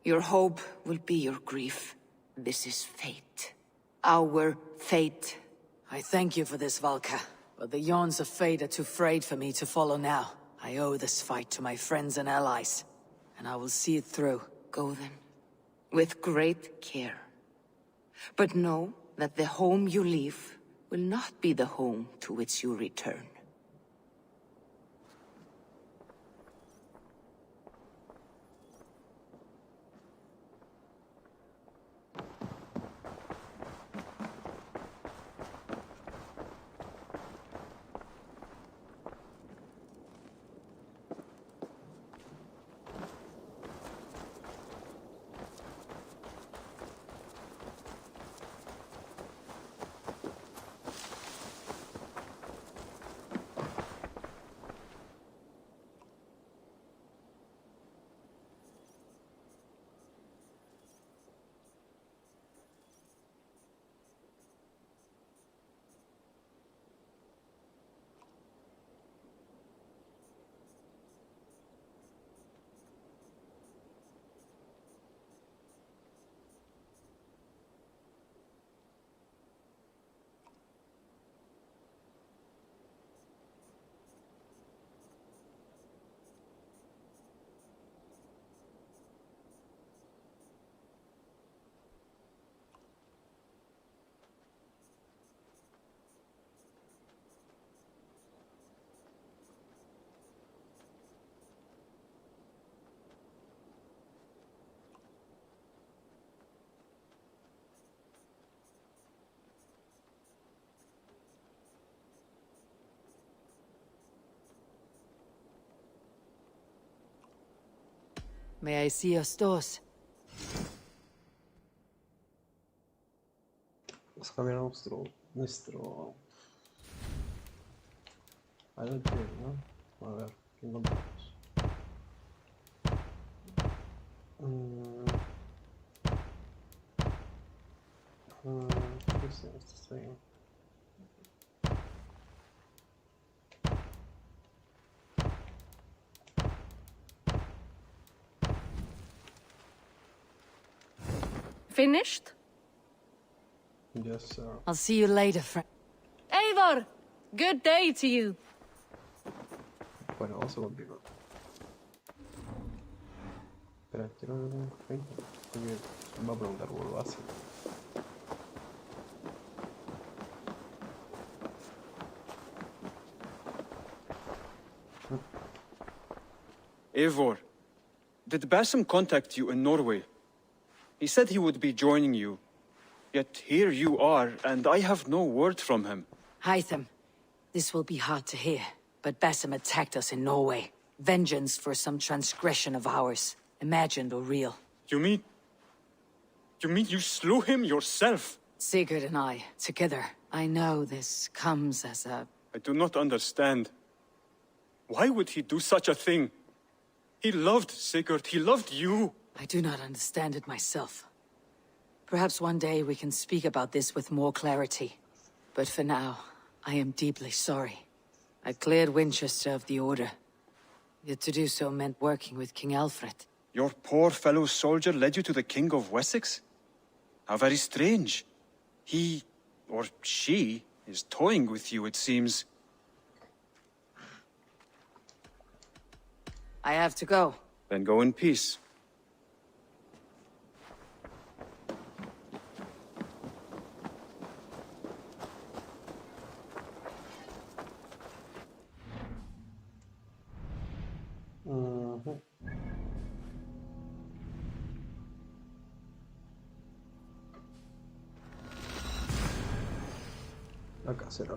Your hope will be your grief. This is fate. Our fate. I thank you for this, Valka. But the yawns of fate are too frayed for me to follow now. I owe this fight to my friends and allies. And I will see it through. Go then. With great care. But know that the home you leave will not be the home to which you return. May I see your stores? Vamos a cambiar nuestro alquiler, ¿no? A ver, ¿qué encontramos? ¿Qué es esto? Está bien. Finished? Yes, sir. I'll see you later, friend. Eivor! Good day to you. Bueno, vamos a continuar. Espera, quiero ver un Facebook. Porque me va a preguntar cómo lo hace. Eivor, did Basim contact you in Norway? He said he would be joining you. Yet here you are, and I have no word from him. Hytham, this will be hard to hear, but Basim attacked us in Norway. Vengeance for some transgression of ours, imagined or real. You mean you slew him yourself? Sigurd and I, together. I know this comes as a... I do not understand. Why would he do such a thing? He loved Sigurd, he loved you. I do not understand it myself. Perhaps one day we can speak about this with more clarity. But for now, I am deeply sorry. I cleared Winchester of the Order. Yet to do so meant working with King Alfred. Your poor fellow soldier led you to the King of Wessex? How very strange. He, or she, is toying with you, it seems. I have to go. Then go in peace. Acá será.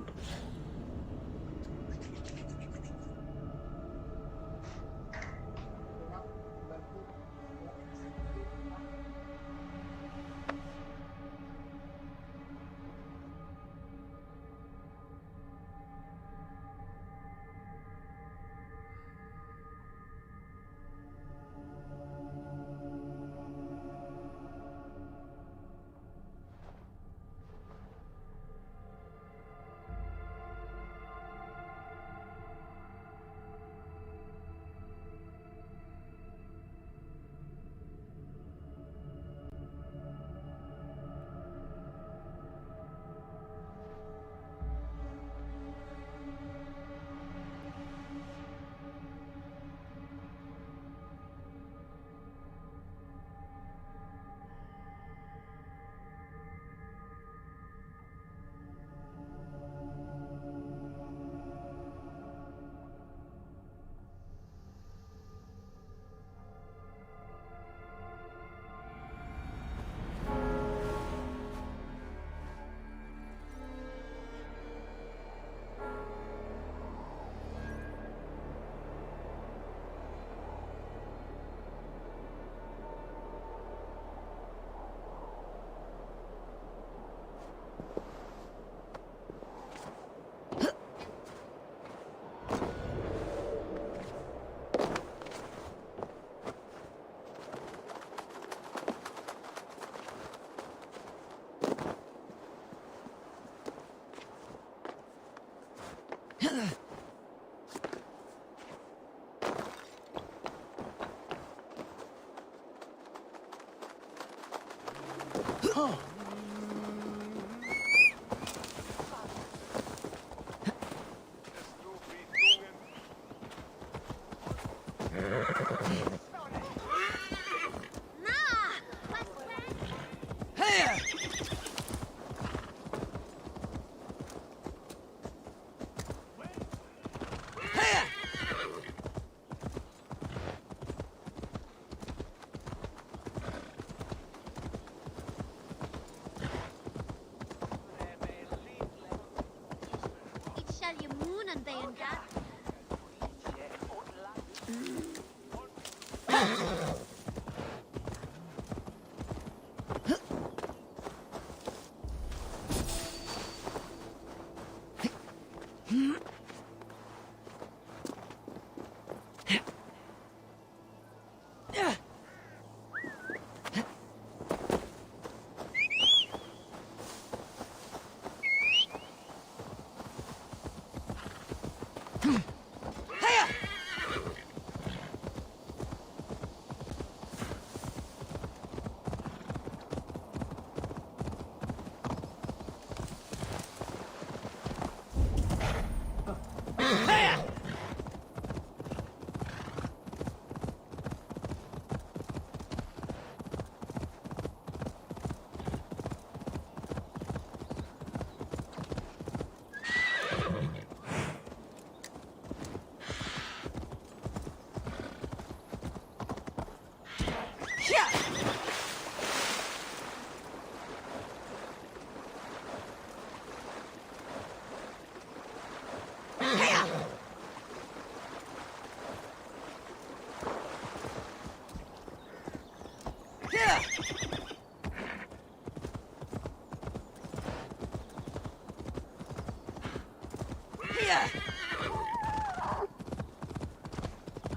I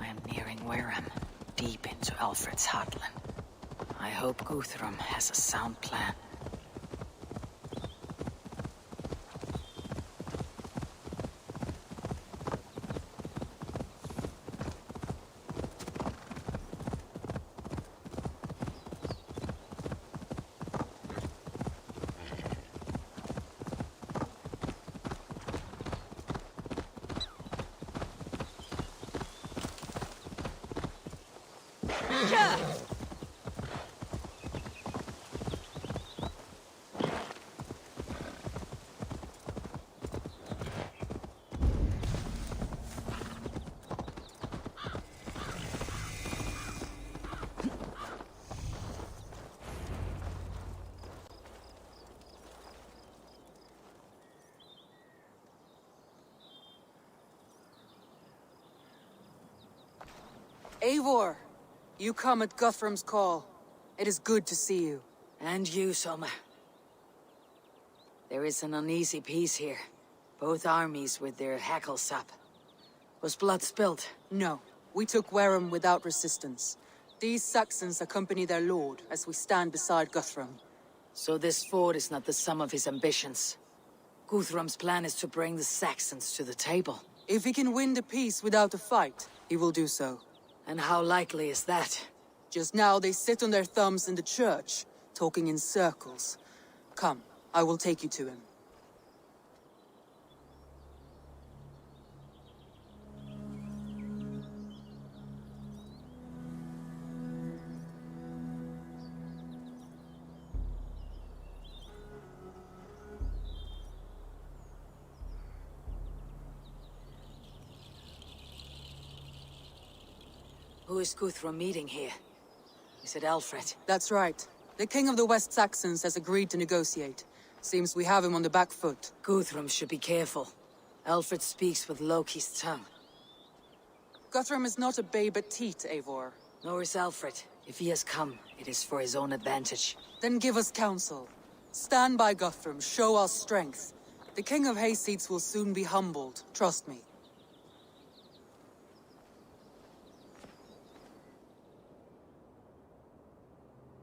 am nearing Wareham, deep into Alfred's heartland. I hope Guthrum has a sound plan. Eivor, you come at Guthrum's call. It is good to see you. And you, Soma. There is an uneasy peace here. Both armies with their hackles up. Was blood spilled? No. We took Wareham without resistance. These Saxons accompany their lord as we stand beside Guthrum. So this fort is not the sum of his ambitions. Guthrum's plan is to bring the Saxons to the table. If he can win the peace without a fight, he will do so. And how likely is that? Just now they sit on their thumbs in the church, talking in circles. Come, I will take you to him. Who is Guthrum meeting here? Is it Alfred? That's right. The king of the West Saxons has agreed to negotiate. Seems we have him on the back foot. Guthrum should be careful. Alfred speaks with Loki's tongue. Guthrum is not a babe at teat, Eivor. Nor is Alfred. If he has come, it is for his own advantage. Then give us counsel. Stand by Guthrum, show our strength. The king of Hayseeds will soon be humbled, trust me.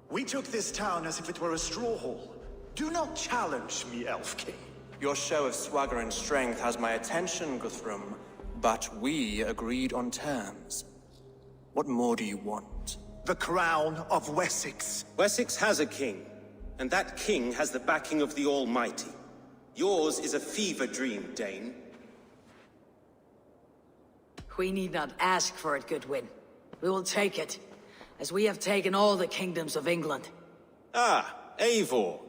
We took this town as if it were a straw hall. Do not challenge me, Elf King. Your show of swagger and strength has my attention, Guthrum. But we agreed on terms. What more do you want? The crown of Wessex. Wessex has a king, and that king has the backing of the Almighty. Yours is a fever dream, Dane. We need not ask for it, Goodwin. We will take it, as we have taken all the kingdoms of England. Ah, Eivor.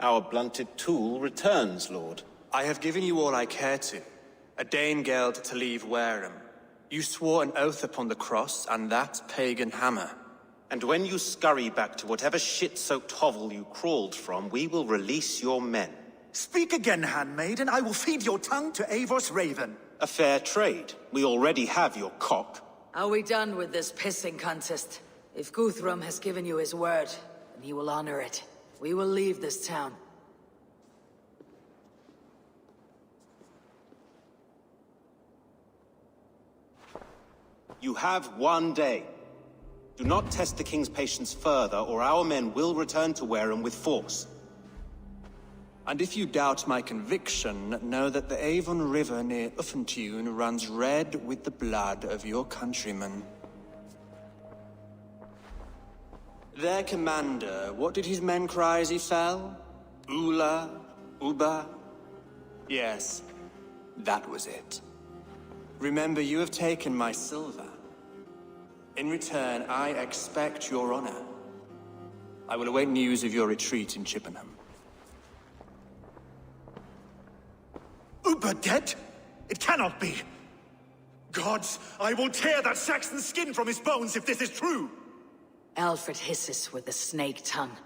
Our blunted tool returns, Lord. I have given you all I care to. A Danegeld to leave Wareham. You swore an oath upon the cross, and that pagan hammer. And when you scurry back to whatever shit-soaked hovel you crawled from, we will release your men. Speak again, handmaid, and I will feed your tongue to Eivor's raven. A fair trade. We already have your cock. Are we done with this pissing contest? If Guthrum has given you his word, then he will honor it. We will leave this town. You have 1 day. Do not test the king's patience further, or our men will return to Wareham with force. And if you doubt my conviction, know that the Avon River near Uffentune runs red with the blood of your countrymen. Their commander, what did his men cry as he fell? Ula? Uba? Yes, that was it. Remember, you have taken my silver. In return, I expect your honor. I will await news of your retreat in Chippenham. Uber dead? It cannot be. Gods, I will tear that Saxon skin from his bones if this is true. Alfred hisses with a snake tongue,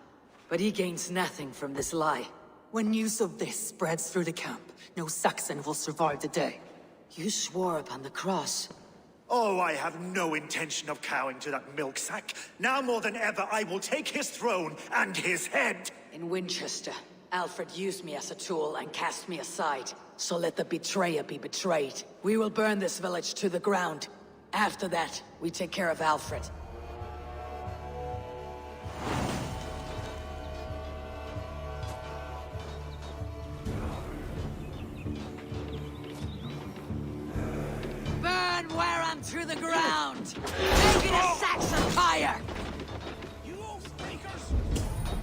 but he gains nothing from this lie. When news of this spreads through the camp, no Saxon will survive the day. You swore upon the cross. Oh, I have no intention of cowing to that milksack. Now more than ever, I will take his throne and his head. In Winchester, Alfred used me as a tool and cast me aside. So let the betrayer be betrayed. We will burn this village to the ground. After that, we take care of Alfred. Burn Wareham to the ground! Make it a Saxon fire! You oath-breakers!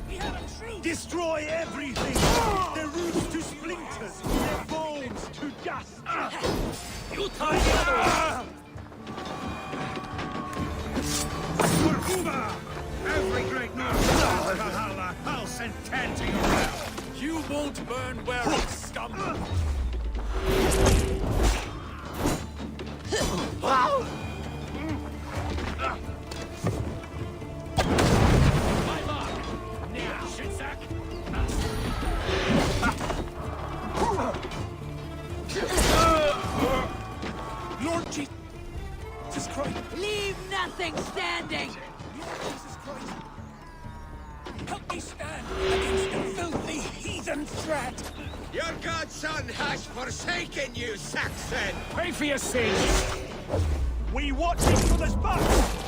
We have a truce! Destroy everything! Their roots to splinters! Their bones to dust! You tie the others! For Uba! Every great North of Valhalla, I'll send 10 to your realm! You won't burn Wareham, scum! Lord Jesus Christ! Leave nothing standing! Lord Jesus Christ! Help me stand against the filthy heathen threat! Your godson has forsaken you, Saxon! Pay for your sins! We watch each other's backs!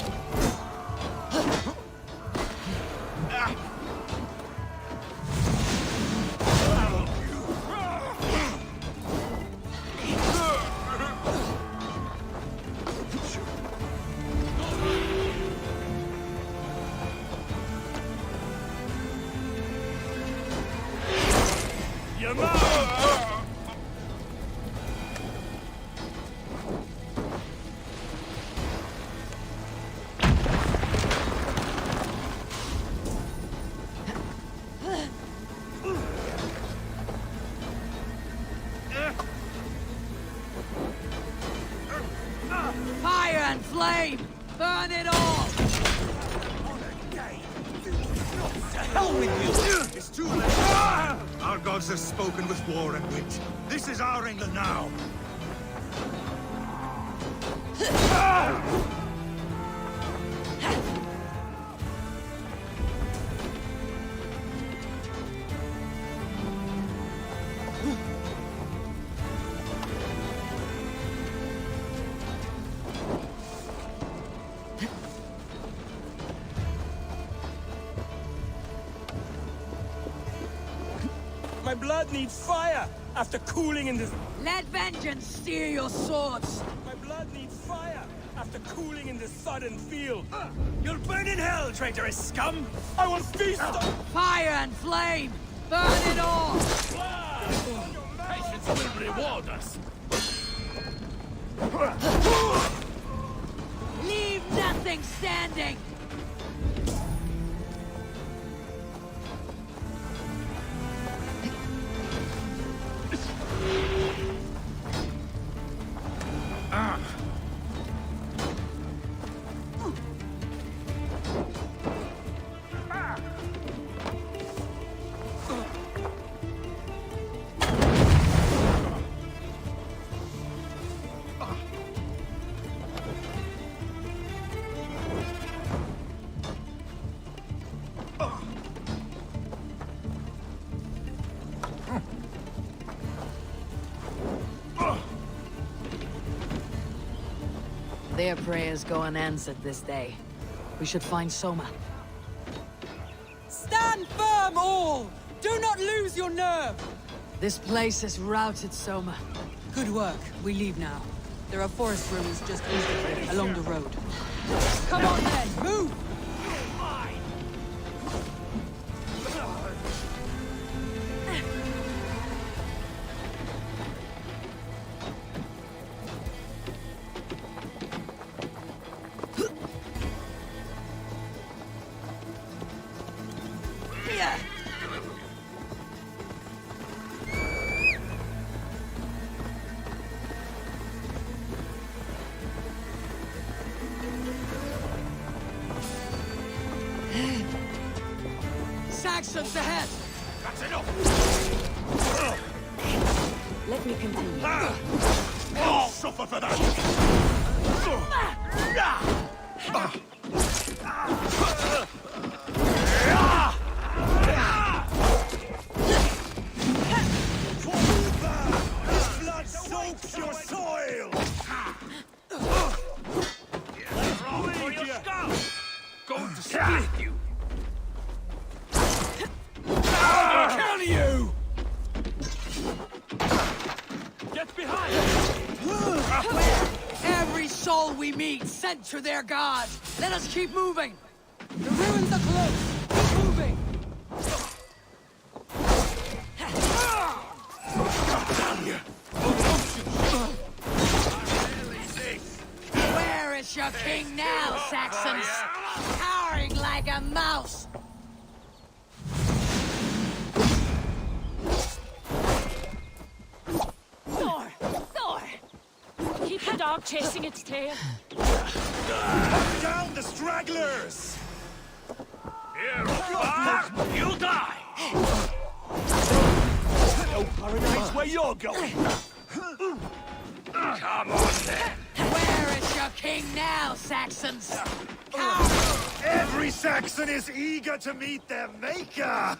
Fire and flame! Burn it all! To hell with you! It's too late! Our gods have spoken with war and wit. This is our England now! My blood needs fire after cooling in this... Let vengeance steer your swords! My blood needs fire after cooling in this sodden field. You'll burn in hell, traitorous scum! I will feast on... Fire and flame! Burn it all! Patience will reward us. Leave nothing standing! Their prayers go unanswered this day. We should find Soma. Stand firm, all! Do not lose your nerve! This place is routed, Soma. Good work. We leave now. There are forest rooms just east of here, along the road. Come on then, move! Saxons ahead! That's enough! Let me continue. I'll suffer for that! This blood soaks your soil! Let's for your skull! Going to split you! Kill you! Get behind! Every soul we meet sent to their god. Let us keep moving. The ruins are close. Keep moving. Where is your king now, Saxons? Cowering like a mouse. Thor! Thor! Keep the dog chasing its tail. Cut down the stragglers! Here, you'll die! No paradise where you're going! Come on, then! Where is your king now, Saxons? Every Saxon is eager to meet their maker!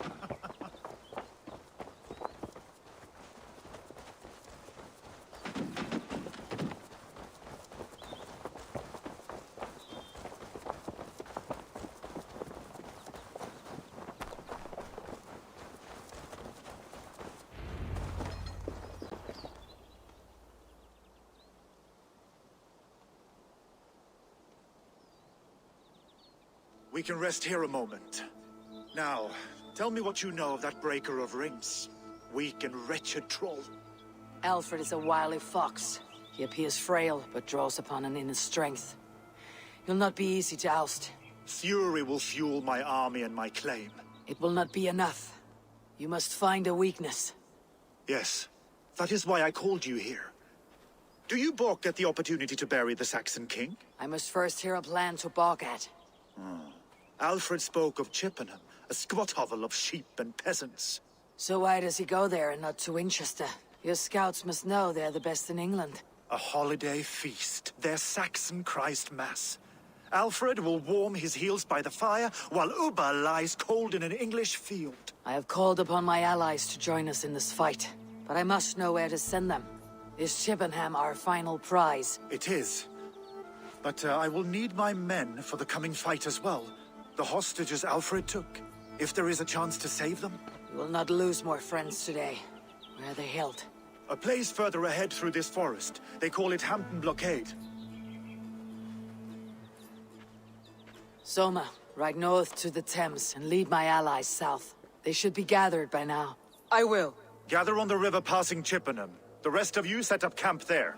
We can rest here a moment. Now, tell me what you know of that breaker of rings. Weak and wretched troll. Alfred is a wily fox. He appears frail, but draws upon an inner strength. He'll not be easy to oust. Fury will fuel my army and my claim. It will not be enough. You must find a weakness. Yes, that is why I called you here. Do you balk at the opportunity to bury the Saxon king? I must first hear a plan to balk at. Alfred spoke of Chippenham, a squat hovel of sheep and peasants. So why does he go there and not to Winchester? Your scouts must know they're the best in England. A holiday feast, their Saxon Christ Mass. Alfred will warm his heels by the fire, while Ubba lies cold in an English field. I have called upon my allies to join us in this fight, but I must know where to send them. Is Chippenham our final prize? It is. But I will need my men for the coming fight as well. The hostages Alfred took. If there is a chance to save them. You will not lose more friends today. Where are they held? A place further ahead through this forest. They call it Hampton Blockade. Soma, ride north to the Thames and lead my allies south. They should be gathered by now. I will. Gather on the river passing Chippenham. The rest of you set up camp there.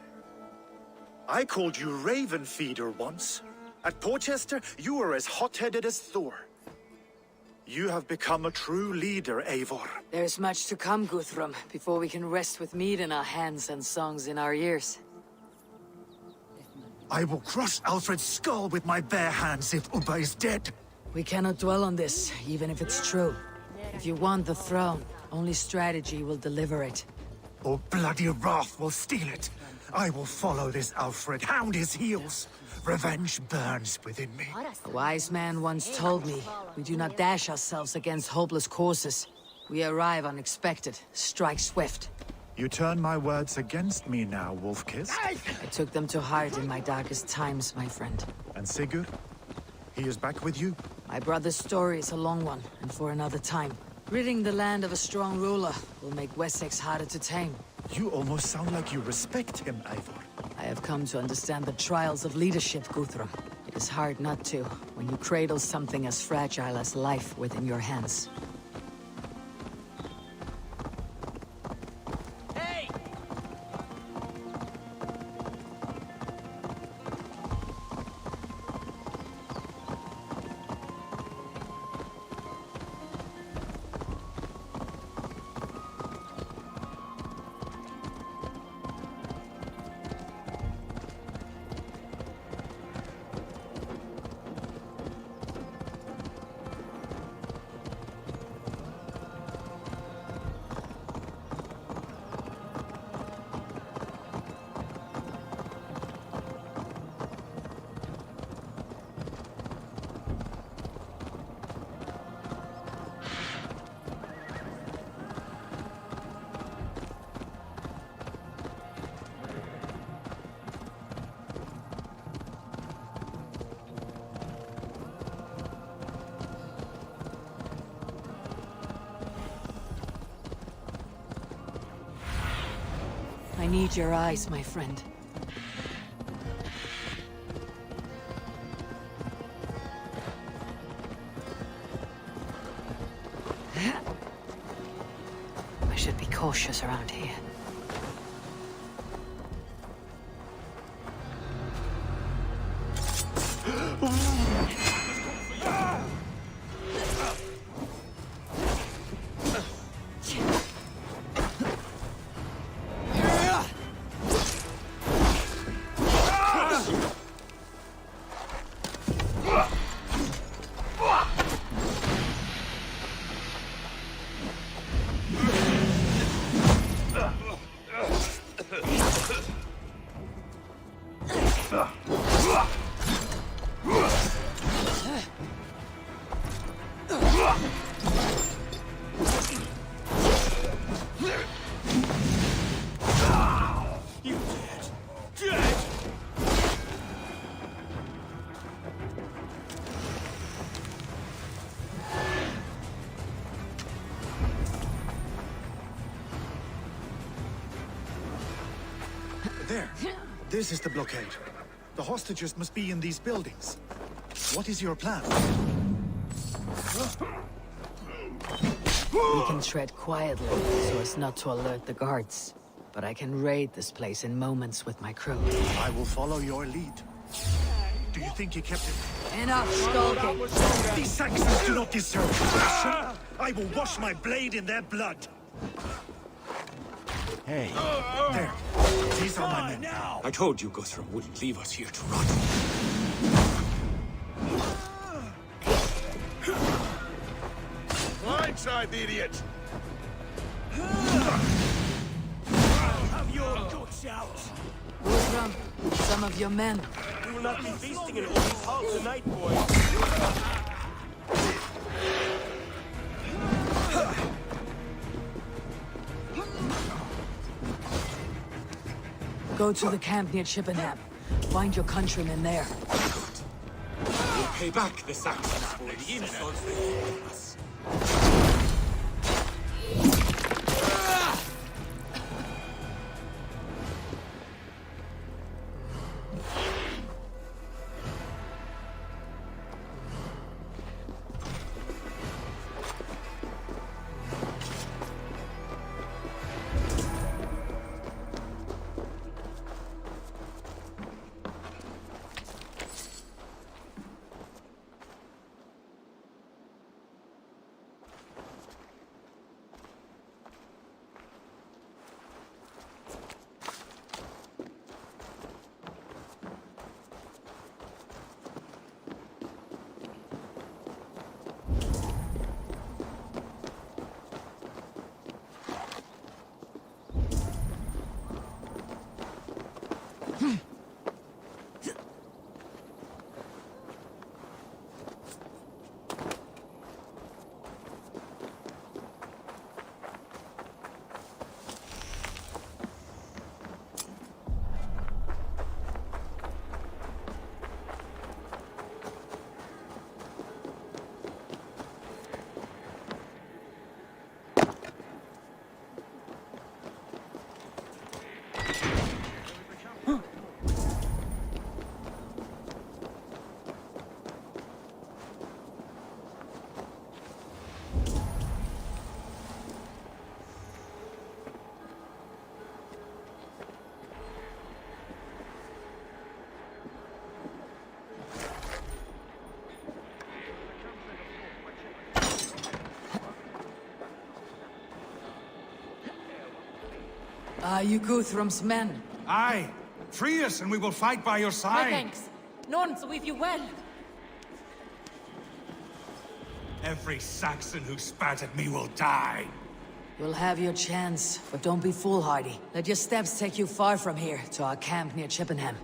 I called you Raven Feeder once. At Porchester, you were as hot-headed as Thor. You have become a true leader, Eivor. There's much to come, Guthrum, before we can rest with meat in our hands and songs in our ears. I will crush Alfred's skull with my bare hands if Ubba is dead. We cannot dwell on this, even if it's true. If you want the throne, only strategy will deliver it. Or bloody wrath will steal it. I will follow this Alfred, hound his heels. Revenge burns within me. A wise man once told me, we do not dash ourselves against hopeless causes. We arrive unexpected, strike swift. You turn my words against me now, Wolf-Kissed. I took them to heart in my darkest times, my friend. And Sigurd? He is back with you? My brother's story is a long one, and for another time. Ridding the land of a strong ruler will make Wessex harder to tame. You almost sound like you respect him, Eivor. I have come to understand the trials of leadership, Guthrum. It is hard not to, when you cradle something as fragile as life within your hands. I need your eyes, my friend. I should be cautious around here. There. This is the blockade. The hostages must be in these buildings. What is your plan? We can tread quietly, so as not to alert the guards. But I can raid this place in moments with my crew. I will follow your lead. Do you think you kept it? Enough skulking! These Saxons do not deserve passion. I will wash my blade in their blood. Hey, there. These are my men. I told you Guthrum wouldn't leave us here to rot. Blindside the idiot! Have your guts out! Guthrum, some of your men. We will not be feasting in all these halls tonight, boys. Go to the camp near Chippenham. Find your countrymen there. We'll pay back the Saxons for the insults they gave us. Are you Guthrum's men? Aye. Free us and we will fight by your My side. thanks. None, so if you well. Every Saxon who spat at me will die. You'll have your chance, but don't be foolhardy. Let your steps take you far from here, to our camp near Chippenham.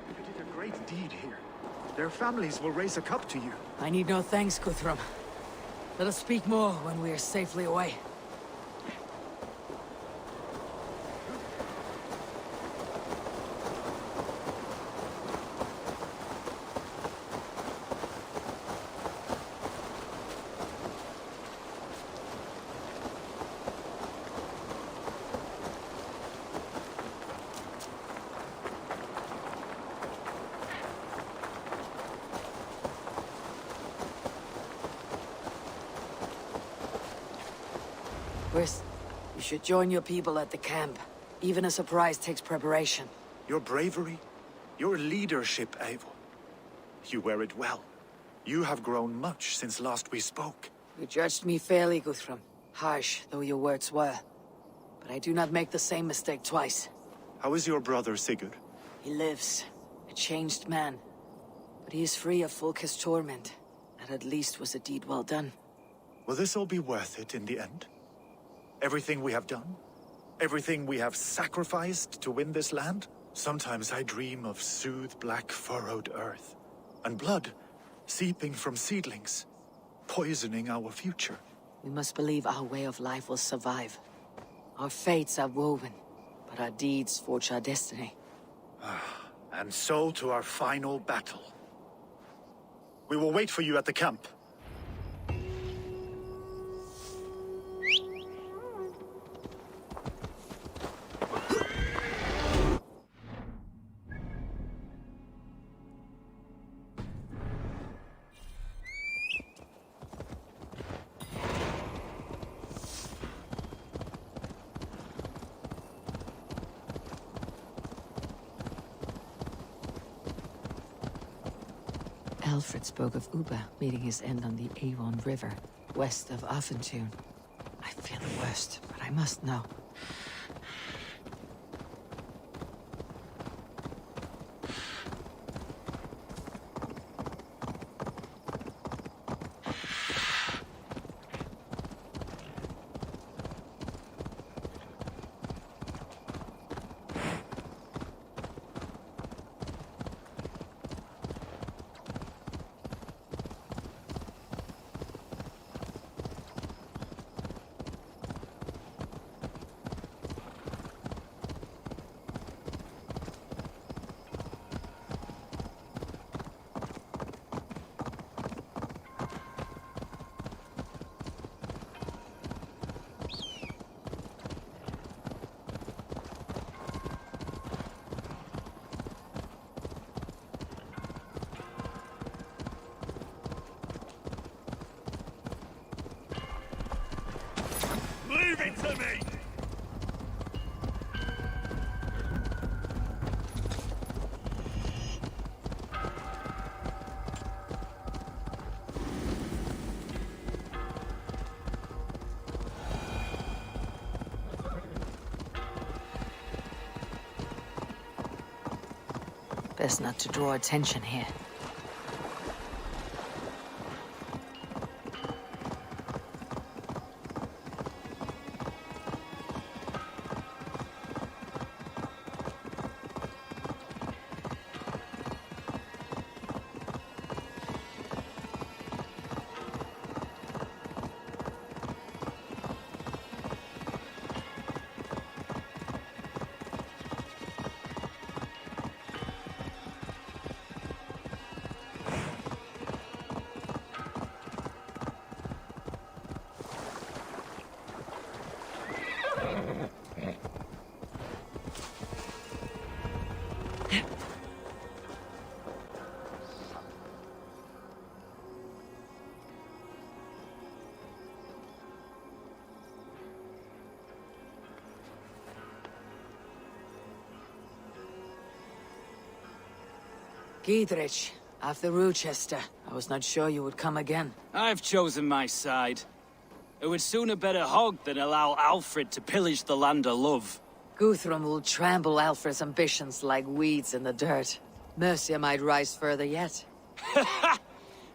You did a great deed here. Their families will raise a cup to you. I need no thanks, Guthrum. Let us speak more when we are safely away. First, you should join your people at the camp. Even a surprise takes preparation. Your bravery, your leadership, Eivor. You wear it well. You have grown much since last we spoke. You judged me fairly, Guthrum. Harsh though your words were. But I do not make the same mistake twice. How is your brother, Sigurd? He lives. A changed man. But he is free of Fulke's torment. That at least was a deed well done. Will this all be worth it in the end? Everything we have done? Everything we have sacrificed to win this land? Sometimes I dream of soothed black furrowed earth. And blood seeping from seedlings. Poisoning our future. We must believe our way of life will survive. Our fates are woven, but our deeds forge our destiny. And so to our final battle. We will wait for you at the camp. Alfred spoke of Uba meeting his end on the Avon River, west of Affentune. I fear the worst, but I must know. Leave it to me! Best not to draw attention here. Giedrich, after Rochester. I was not sure you would come again. I've chosen my side. It would sooner bet a hog than allow Alfred to pillage the land of love. Guthrum will trample Alfred's ambitions like weeds in the dirt. Mercia might rise further yet.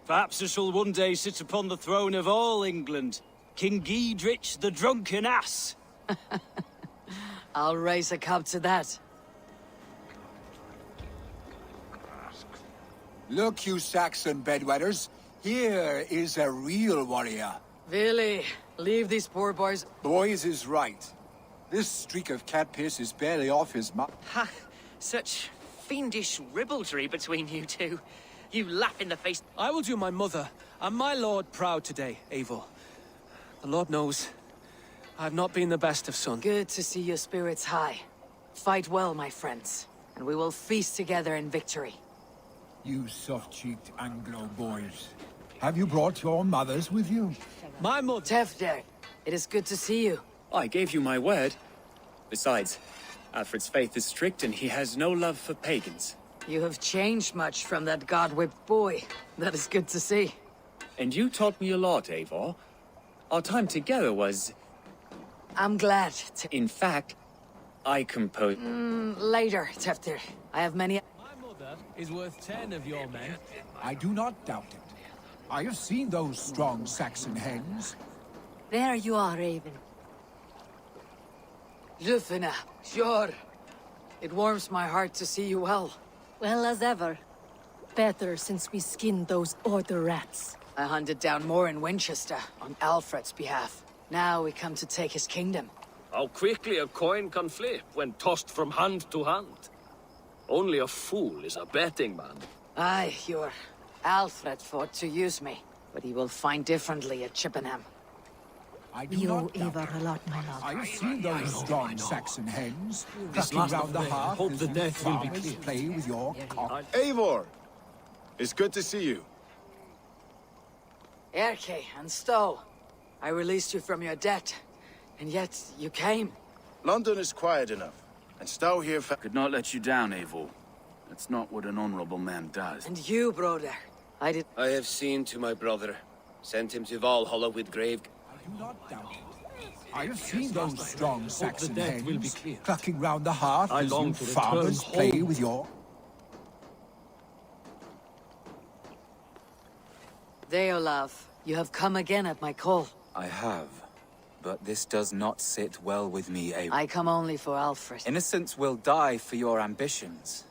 Perhaps I shall one day sit upon the throne of all England. King Giedrich the drunken ass. I'll raise a cup to that. Look, you Saxon bedwetters. Here is a real warrior. Really? Leave these poor boys... Boys is right. This streak of cat piss is barely off his mouth. Ha! Such fiendish ribaldry between you two. You laugh in the face. I will do my mother and my lord proud today, Eivor. The Lord knows, I have not been the best of sons. Good to see your spirits high. Fight well, my friends, and we will feast together in victory. You soft-cheeked Anglo boys. Have you brought your mothers with you? My mother... Tefder, it is good to see you. I gave you my word. Besides, Alfred's faith is strict and he has no love for pagans. You have changed much from that god-whipped boy. That is good to see. And you taught me a lot, Eivor. Our time together was... I'm glad to... In fact, I composed... later, Teftir. I have many... My mother is worth 10 of your men. I do not doubt it. I have seen those strong Saxon hens. There you are, Raven. Lufina, sure. It warms my heart to see you well. Well as ever. Better since we skinned those Order rats. I hunted down more in Winchester, on Alfred's behalf. Now we come to take his kingdom. How quickly a coin can flip when tossed from hand to hand. Only a fool is a betting man. Aye, your Alfred fought to use me, but he will find differently at Chippenham. You owe Eivor a lot, my love. I have seen those strong Saxon hens clucking round the hearth as you farmers play with your cock. Eivor! It's good to see you. Erke and Stowe, I released you from your debt, and yet you came. London is quiet enough, and Stowe here Could not let you down, Eivor. That's not what an honorable man does. And you, brother, I have seen to my brother. Sent him to Valhalla with grave... I do not doubt it. I have seen those strong Saxon hens clucking round the hearth as you farmers play with your... Deolav, you have come again at my call. I have, but this does not sit well with me, Eivor. I come only for Alfred. Innocents will die for your ambitions.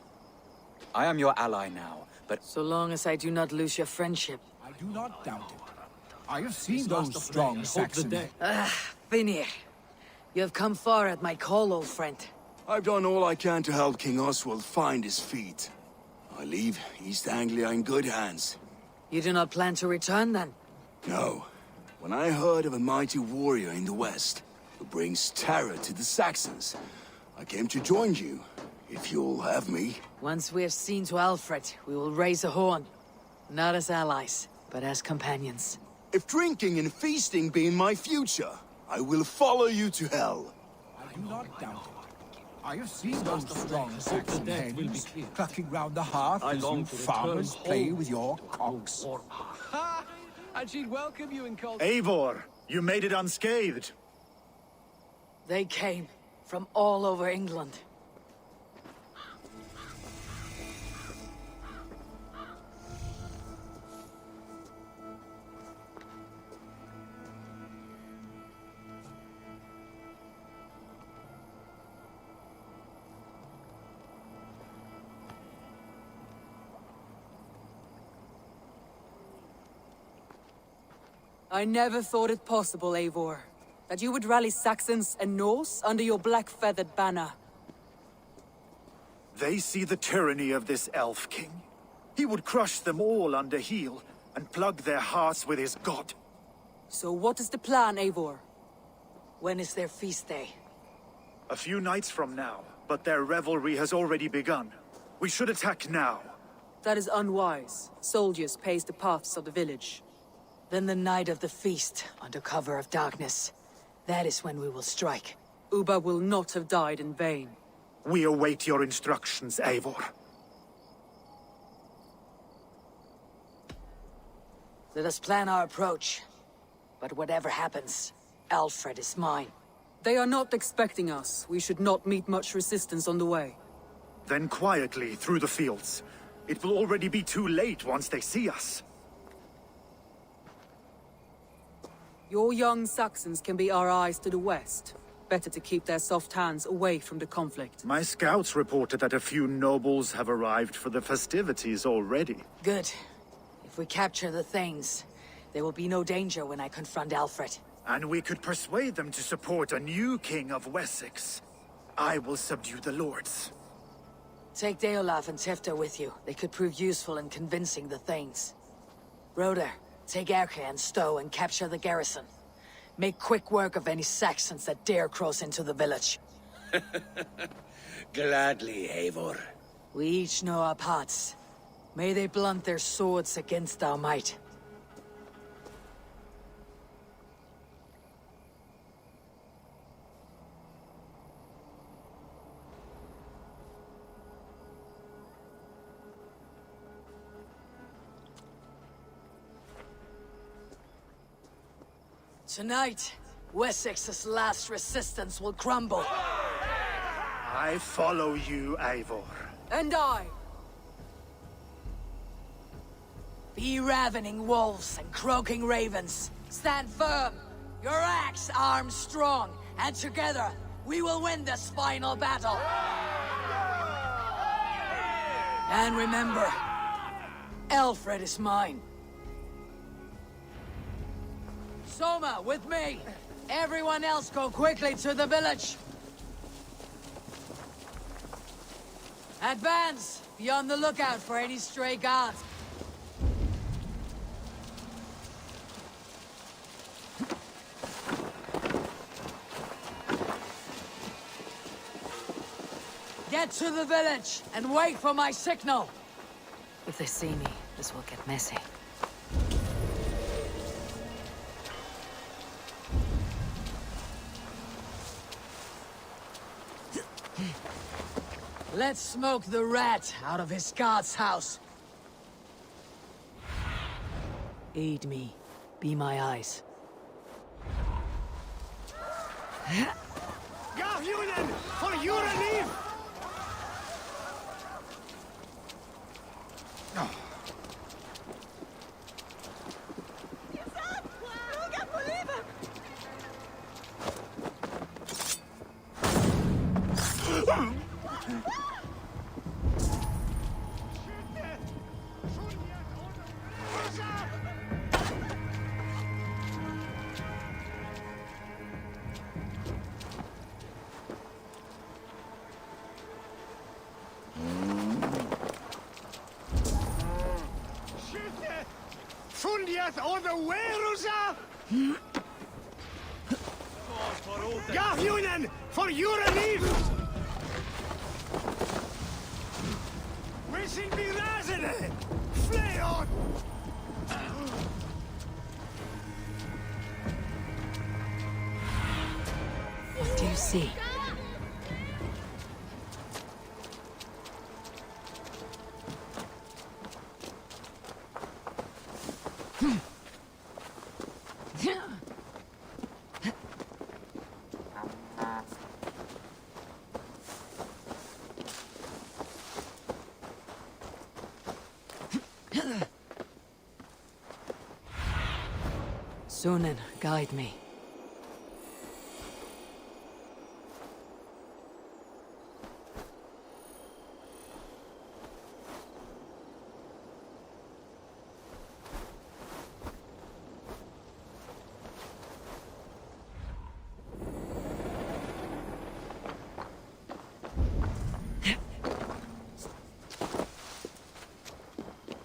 I am your ally now, but... So long as I do not lose your friendship. I do not doubt it. I have seen those strong Saxon... Vinir. You have come far at my call, old friend. I've done all I can to help King Oswald find his feet. I leave East Anglia in good hands. You do not plan to return, then? No. When I heard of a mighty warrior in the west, who brings terror to the Saxons, I came to join you, if you'll have me. Once we have seen to Alfred, we will raise a horn. Not as allies, but as companions. If drinking and feasting be in my future, I will follow you to hell. I do not doubt it. I have seen those strong Saxon hens clucking round the hearth as you farmers play with your cocks. And she'd welcome you in cold... Eivor, you made it unscathed. They came from all over England. I never thought it possible, Eivor, that you would rally Saxons and Norse under your black-feathered banner. They see the tyranny of this elf king. He would crush them all under heel and plug their hearts with his god. So what is the plan, Eivor? When is their feast day? A few nights from now, but their revelry has already begun. We should attack now. That is unwise. Soldiers pace the paths of the village. Then the night of the feast, under cover of darkness. That is when we will strike. Ubba will not have died in vain. We await your instructions, Eivor. Let us plan our approach. But whatever happens, Alfred is mine. They are not expecting us. We should not meet much resistance on the way. Then quietly through the fields. It will already be too late once they see us. Your young Saxons can be our eyes to the west. Better to keep their soft hands away from the conflict. My scouts reported that a few nobles have arrived for the festivities already. Good. If we capture the Thanes, there will be no danger when I confront Alfred. And we could persuade them to support a new king of Wessex. I will subdue the lords. Take Deolav and Tifta with you. They could prove useful in convincing the Thanes. Roder, take Erke and Stowe and capture the garrison. Make quick work of any Saxons that dare cross into the village. Gladly, Eivor. We each know our parts. May they blunt their swords against our might. Tonight, Wessex's last resistance will crumble. I follow you, Eivor. And I. Be ravening wolves and croaking ravens. Stand firm. Your axe arms strong. And together, we will win this final battle. And remember, Alfred is mine. Soma, with me! Everyone else go quickly to the village! Advance! Be on the lookout for any stray guards. Get to the village and wait for my signal! If they see me, this will get messy. Let's smoke the rat out of his god's house. Aid me. Be my eyes. Gavjunen, for your relief! Fundiat oder Werusa! Gavjunen, for your relief! Wishing me razene! Flay on! What do you see? Sunan, guide me.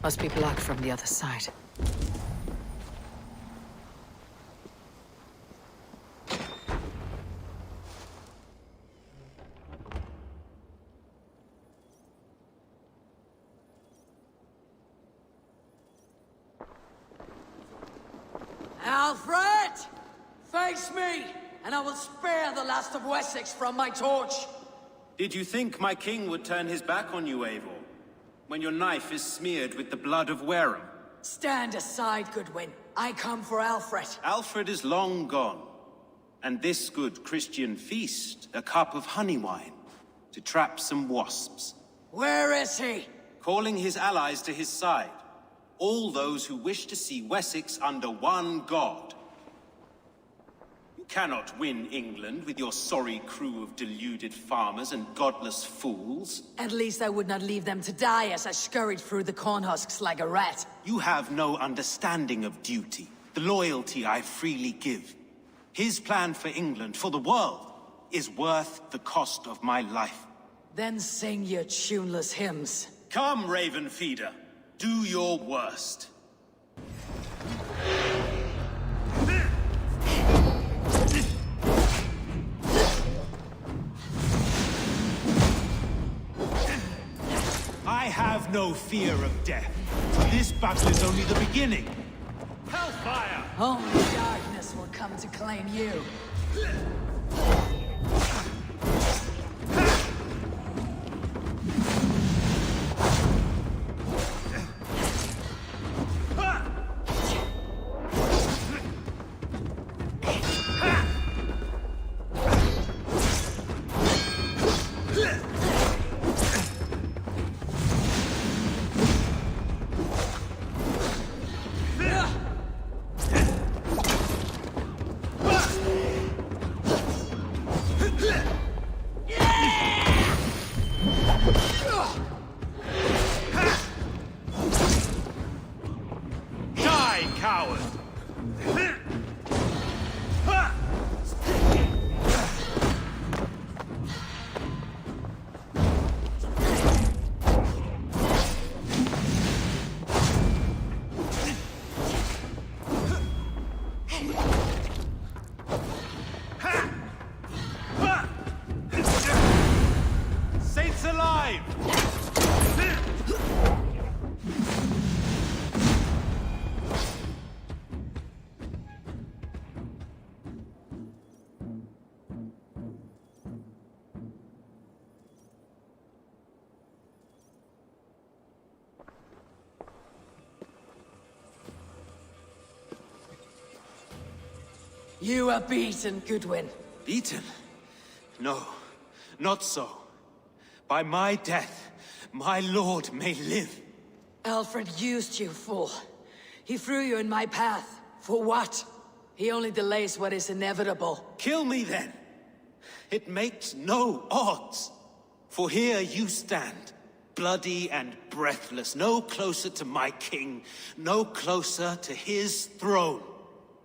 Must be blocked from the other side. Alfred! Face me, and I will spare the last of Wessex from my torch. Did you think my king would turn his back on you, Eivor? When your knife is smeared with the blood of Wareham? Stand aside, Goodwin. I come for Alfred. Alfred is long gone. And this good Christian feast, a cup of honey wine, to trap some wasps. Where is he? Calling his allies to his side. All those who wish to see Wessex under one god. You cannot win England with your sorry crew of deluded farmers and godless fools. At least I would not leave them to die as I scurried through the corn husks like a rat. You have no understanding of duty, the loyalty I freely give. His plan for England, for the world, is worth the cost of my life. Then sing your tuneless hymns. Come, Raven Feeder. Do your worst. I have no fear of death. This battle is only the beginning. Hellfire! Only darkness will come to claim you. coward! Saints alive! You are beaten, Goodwin. Beaten? No, not so. By my death, my lord may live. Alfred used you, fool. He threw you in my path. For what? He only delays what is inevitable. Kill me then. It makes no odds. For here you stand, bloody and breathless, no closer to my king, no closer to his throne.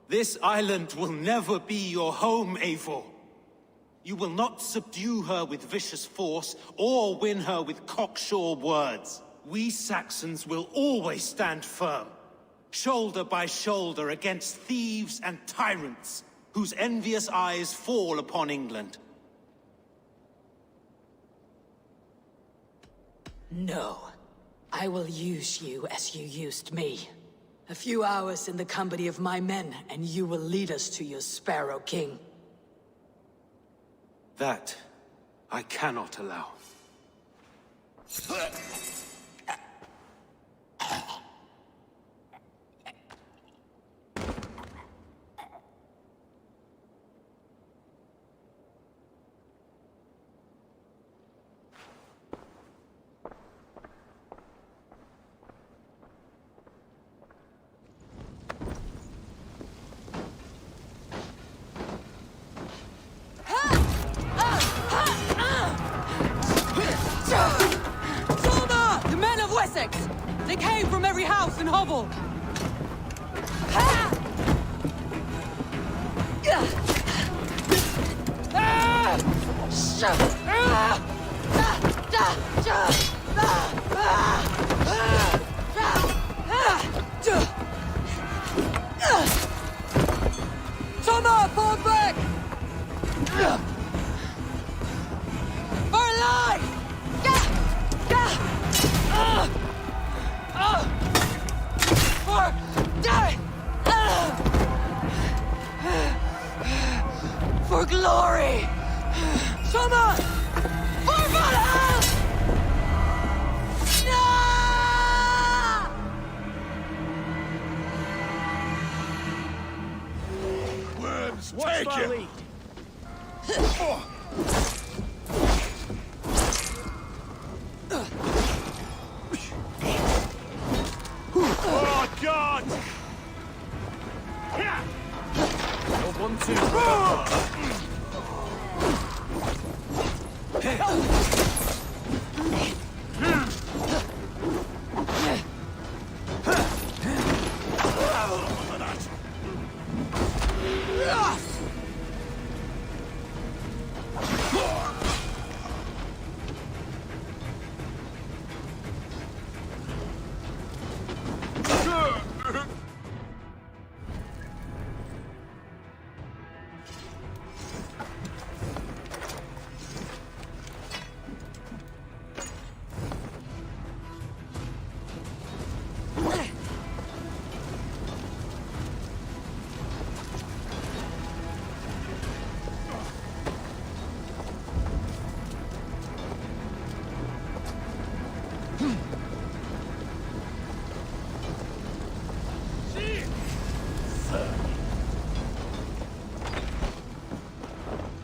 This island will never be your home, Eivor. You will not subdue her with vicious force, or win her with cocksure words. We Saxons will always stand firm, shoulder by shoulder against thieves and tyrants, whose envious eyes fall upon England. No. I will use you as you used me. A few hours in the company of my men, and you will lead us to your Sparrow King. That I cannot allow. The men of Wessex! They came from every house and hovel! Thomas, fall back! For life! For glory! Thomas! For Valhalla! Worms, Watch take my it! lead. Oh, God! You're 1-2.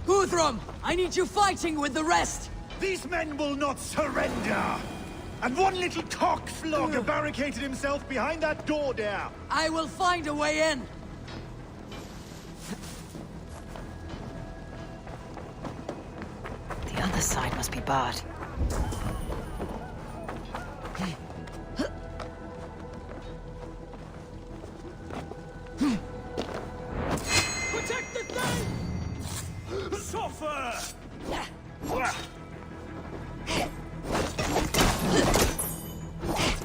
Guthrum, I need you fighting with the rest! These men will not surrender! And one little cockflogger barricaded himself behind that door there! I will find a way in! The other side must be barred. Protect the thing! Suffer!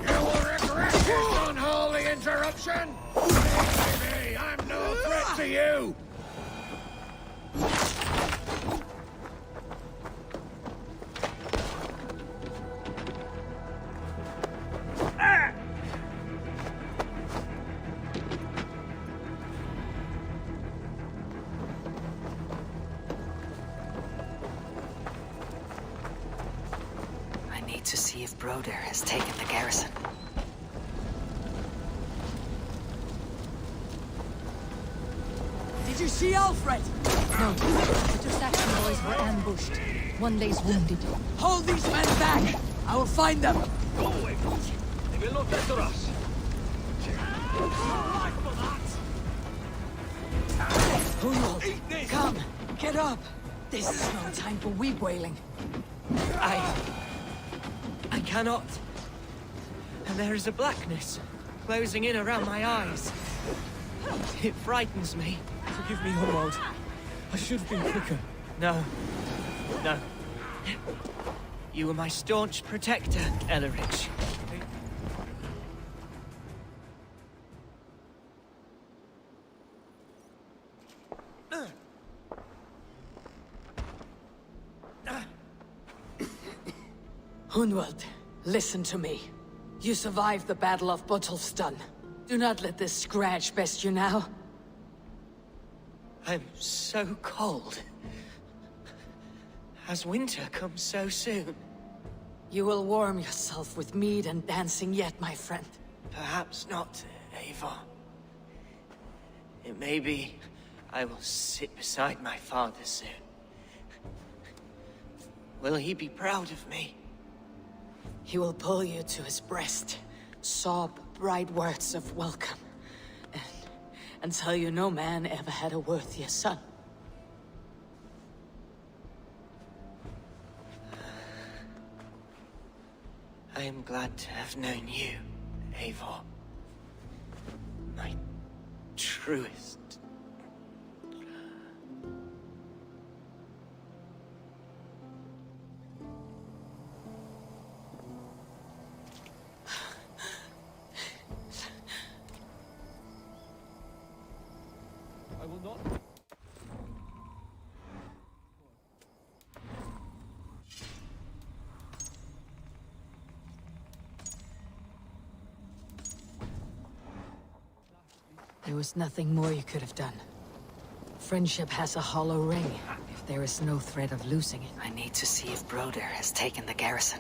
You will regret this unholy interruption! Believe me, I'm no threat to you! I need to see if Broder has taken the garrison. Did you see Alfred? No. The two Saxon boys were ambushed. One lays wounded. Hold these men back! I will find them! Go away, Bruce. They will not enter us. Hunwald, come! Get up! This is no time for weep wailing. I cannot. And there is a blackness closing in around my eyes. It frightens me. Forgive me, Hunwald. I should have been quicker. No. No. You were my staunch protector, Ellerich. Hunwald, listen to me. You survived the Battle of Bottleston. Do not let this scratch best you now. I'm so cold. Has winter come so soon? You will warm yourself with mead and dancing yet, my friend. Perhaps not, Eivor. It may be I will sit beside my father soon. Will he be proud of me? He will pull you to his breast, sob bright words of welcome, and tell you no man ever had a worthier son. I am glad to have known you, Eivor. My truest. I will not... There was nothing more you could have done. Friendship has a hollow ring. If there is no threat of losing it, I need to see if Broder has taken the garrison.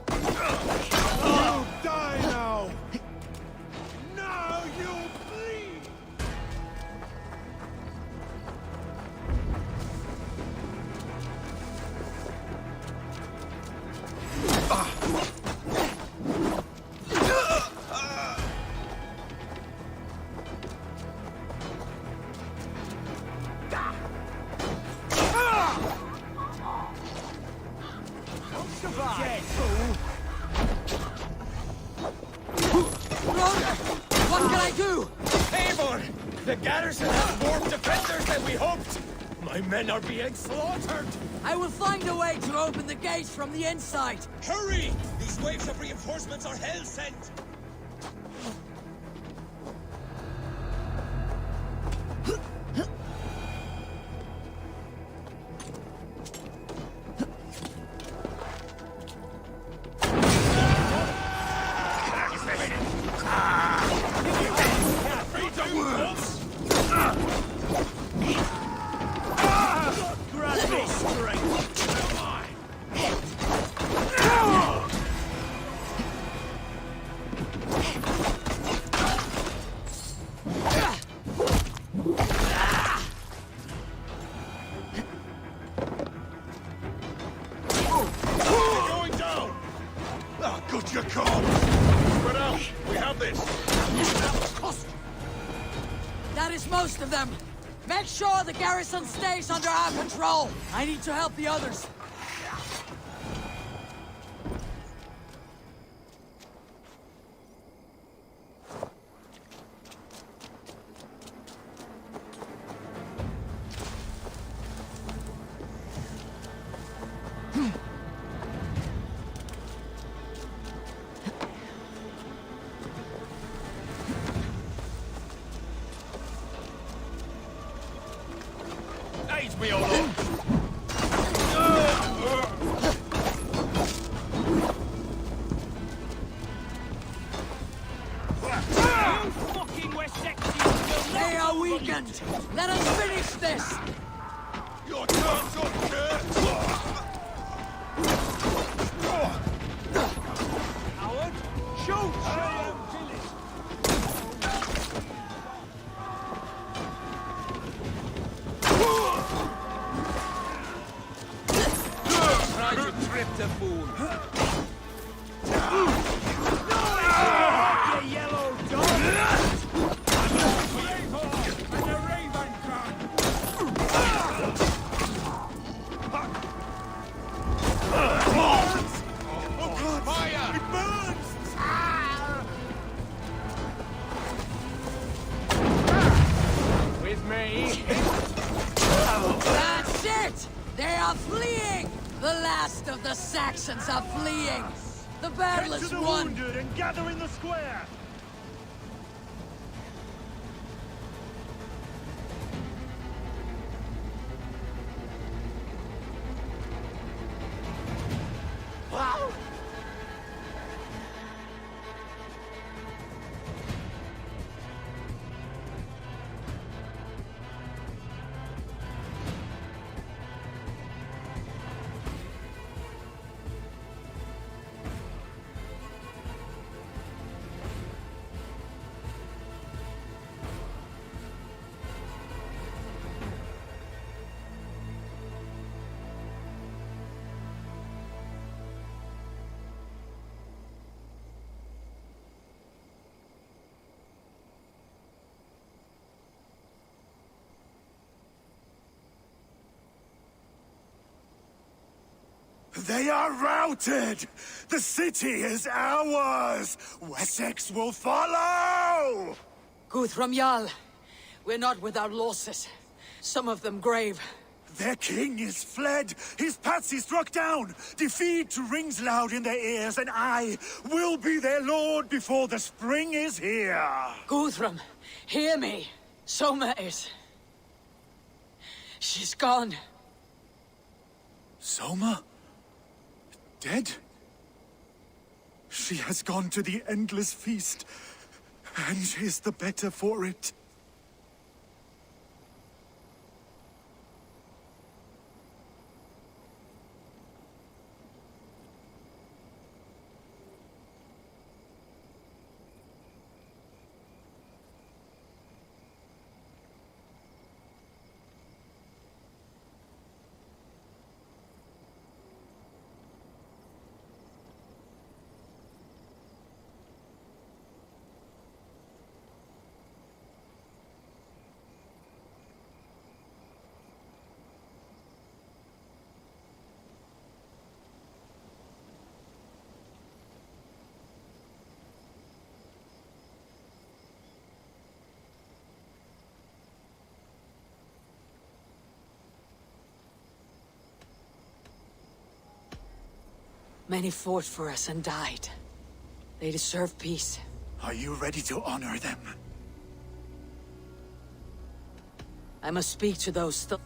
Oh, die now! Now you'll bleed! what can I do? Eivor! The garrison has more defenders than we hoped! My men are being slaughtered! I will find a way to open the gates from the inside. Hurry! These waves of reinforcements are hell-sent! That is most of them. Make sure the garrison stays under our control. I need to help the others. me, Odo! They are weakened! Let us finish this! Your turn's up, kid! Howard, shoot! Try to trip the fool. You yellow dog! With me. That's it! They are fleeing! The last of the Saxons are fleeing! The battle Get to is the won! wounded and gather in the square! They are routed! The city is ours! Wessex will follow! Guthrum Jarl, we're not without losses. Some of them grave. Their king is fled! His patsy struck down! Defeat rings loud in their ears, and I will be their lord before the spring is here! Guthrum, hear me. Soma is... She's gone. Soma? Dead? She has gone to the endless feast, and is the better for it. Many fought for us and died. They deserve peace. Are you ready to honor them? I must speak to those still...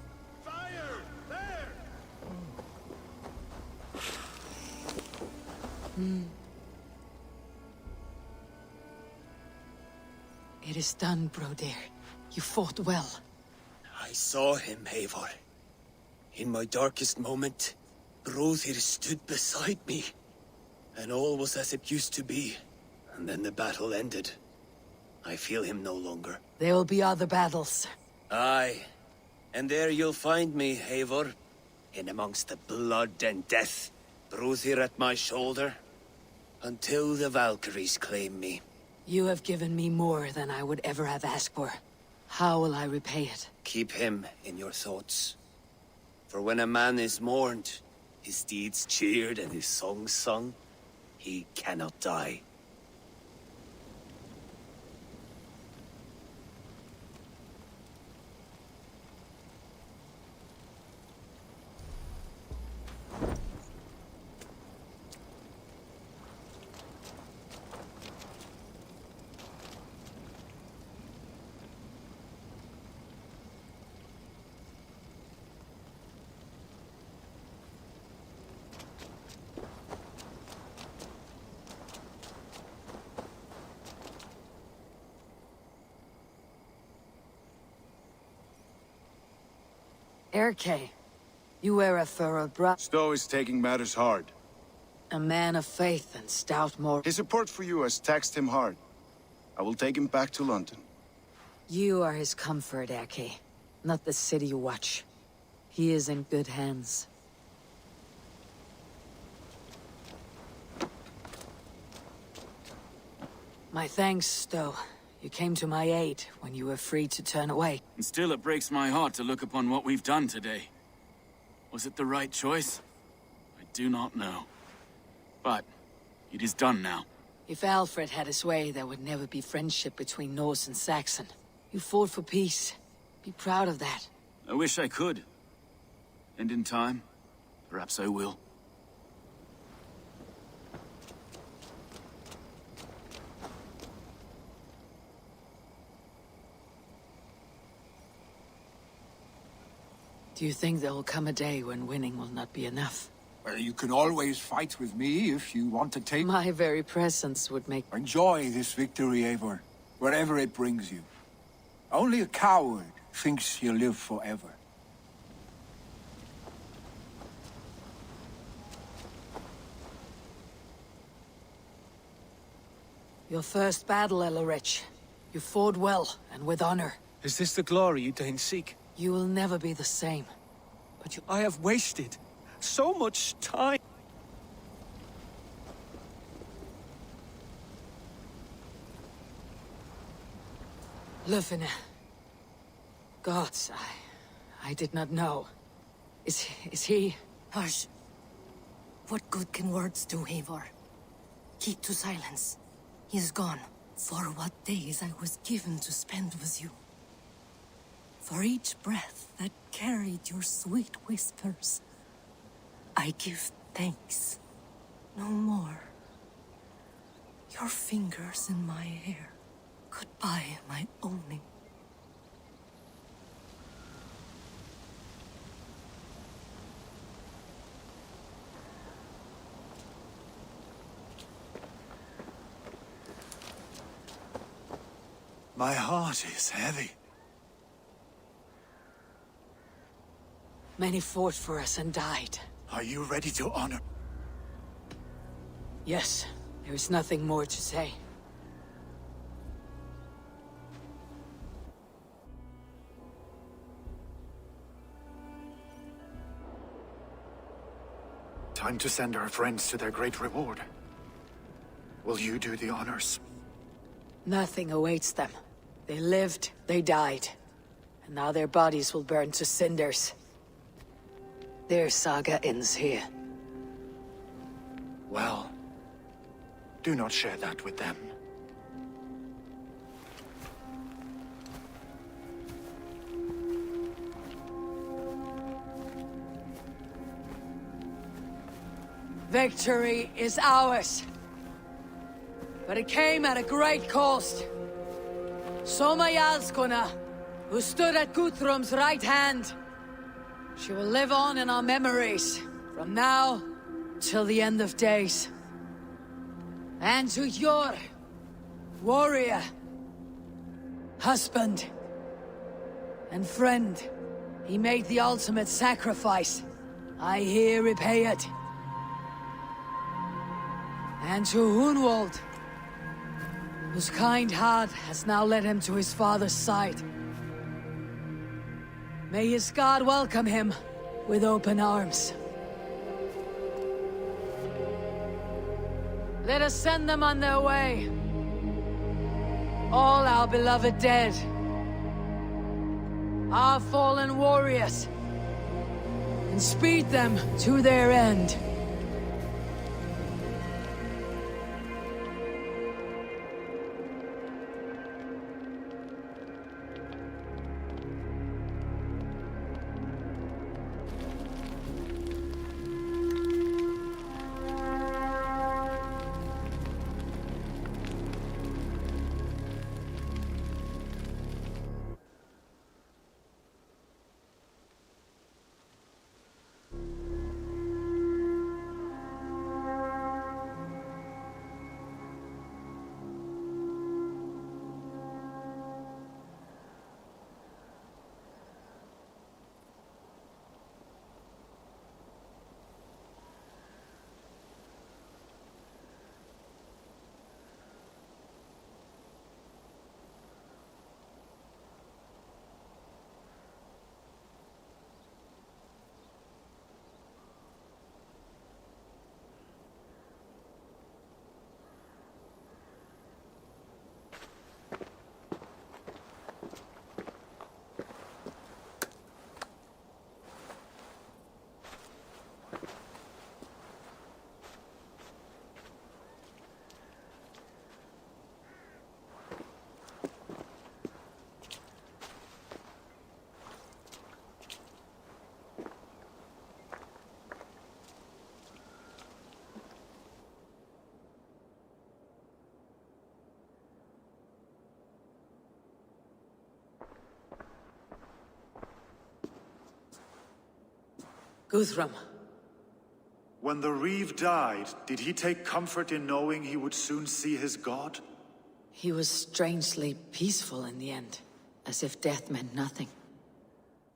It is done, Broder. You fought well. I saw him, Eivor. In my darkest moment, Brothir stood beside me. And all was as it used to be. And then the battle ended. I feel him no longer. There will be other battles. Aye. And there you'll find me, Eivor. In amongst the blood and death. Brothir at my shoulder. Until the Valkyries claim me. You have given me more than I would ever have asked for. How will I repay it? Keep him in your thoughts. For when a man is mourned, his deeds cheered and his songs sung, he cannot die. Erke, you wear a furrowed brow. Stowe is taking matters hard. A man of faith and stout moral. His support for you has taxed him hard. I will take him back to London. You are his comfort, Erke, not the city you watch. He is in good hands. My thanks, Stowe. You came to my aid when you were free to turn away. And still it breaks my heart to look upon what we've done today. Was it the right choice? I do not know. But it is done now. If Alfred had his way, there would never be friendship between Norse and Saxon. You fought for peace. Be proud of that. I wish I could. And in time, perhaps I will. Do you think there will come a day when winning will not be enough? Well, you can always fight with me if you want to take... My very presence would make... Enjoy this victory, Eivor, wherever it brings you. Only a coward thinks he'll live forever. Your first battle, Elorich. You fought well, and with honor. Is this the glory you deign seek? You will never be the same. But you... I have wasted so much time. Lufina. Gods, I did not know. Is he... Hush. What good can words do, Eivor? Keep to silence. He is gone. For what days I was given to spend with you. For each breath that carried your sweet whispers, I give thanks. No more. Your fingers in my hair. Goodbye, my only. My heart is heavy. Many fought for us and died. Are you ready to honor? Yes, there is nothing more to say. Time to send our friends to their great reward. Will you do the honors? Nothing awaits them. They lived, they died. And now their bodies will burn to cinders. Their saga ends here. Well, do not share that with them. Victory is ours. But it came at a great cost. Soma Jarlskona, who stood at Guthrum's right hand. She will live on in our memories, from now till the end of days. And to your warrior, husband, and friend, he made the ultimate sacrifice. I here repay it. And to Hunwald, whose kind heart has now led him to his father's side. May his God welcome him with open arms. Let us send them on their way. All our beloved dead. Our fallen warriors. And speed them to their end. Guthrum. When the Reeve died, did he take comfort in knowing he would soon see his god? He was strangely peaceful in the end, as if death meant nothing.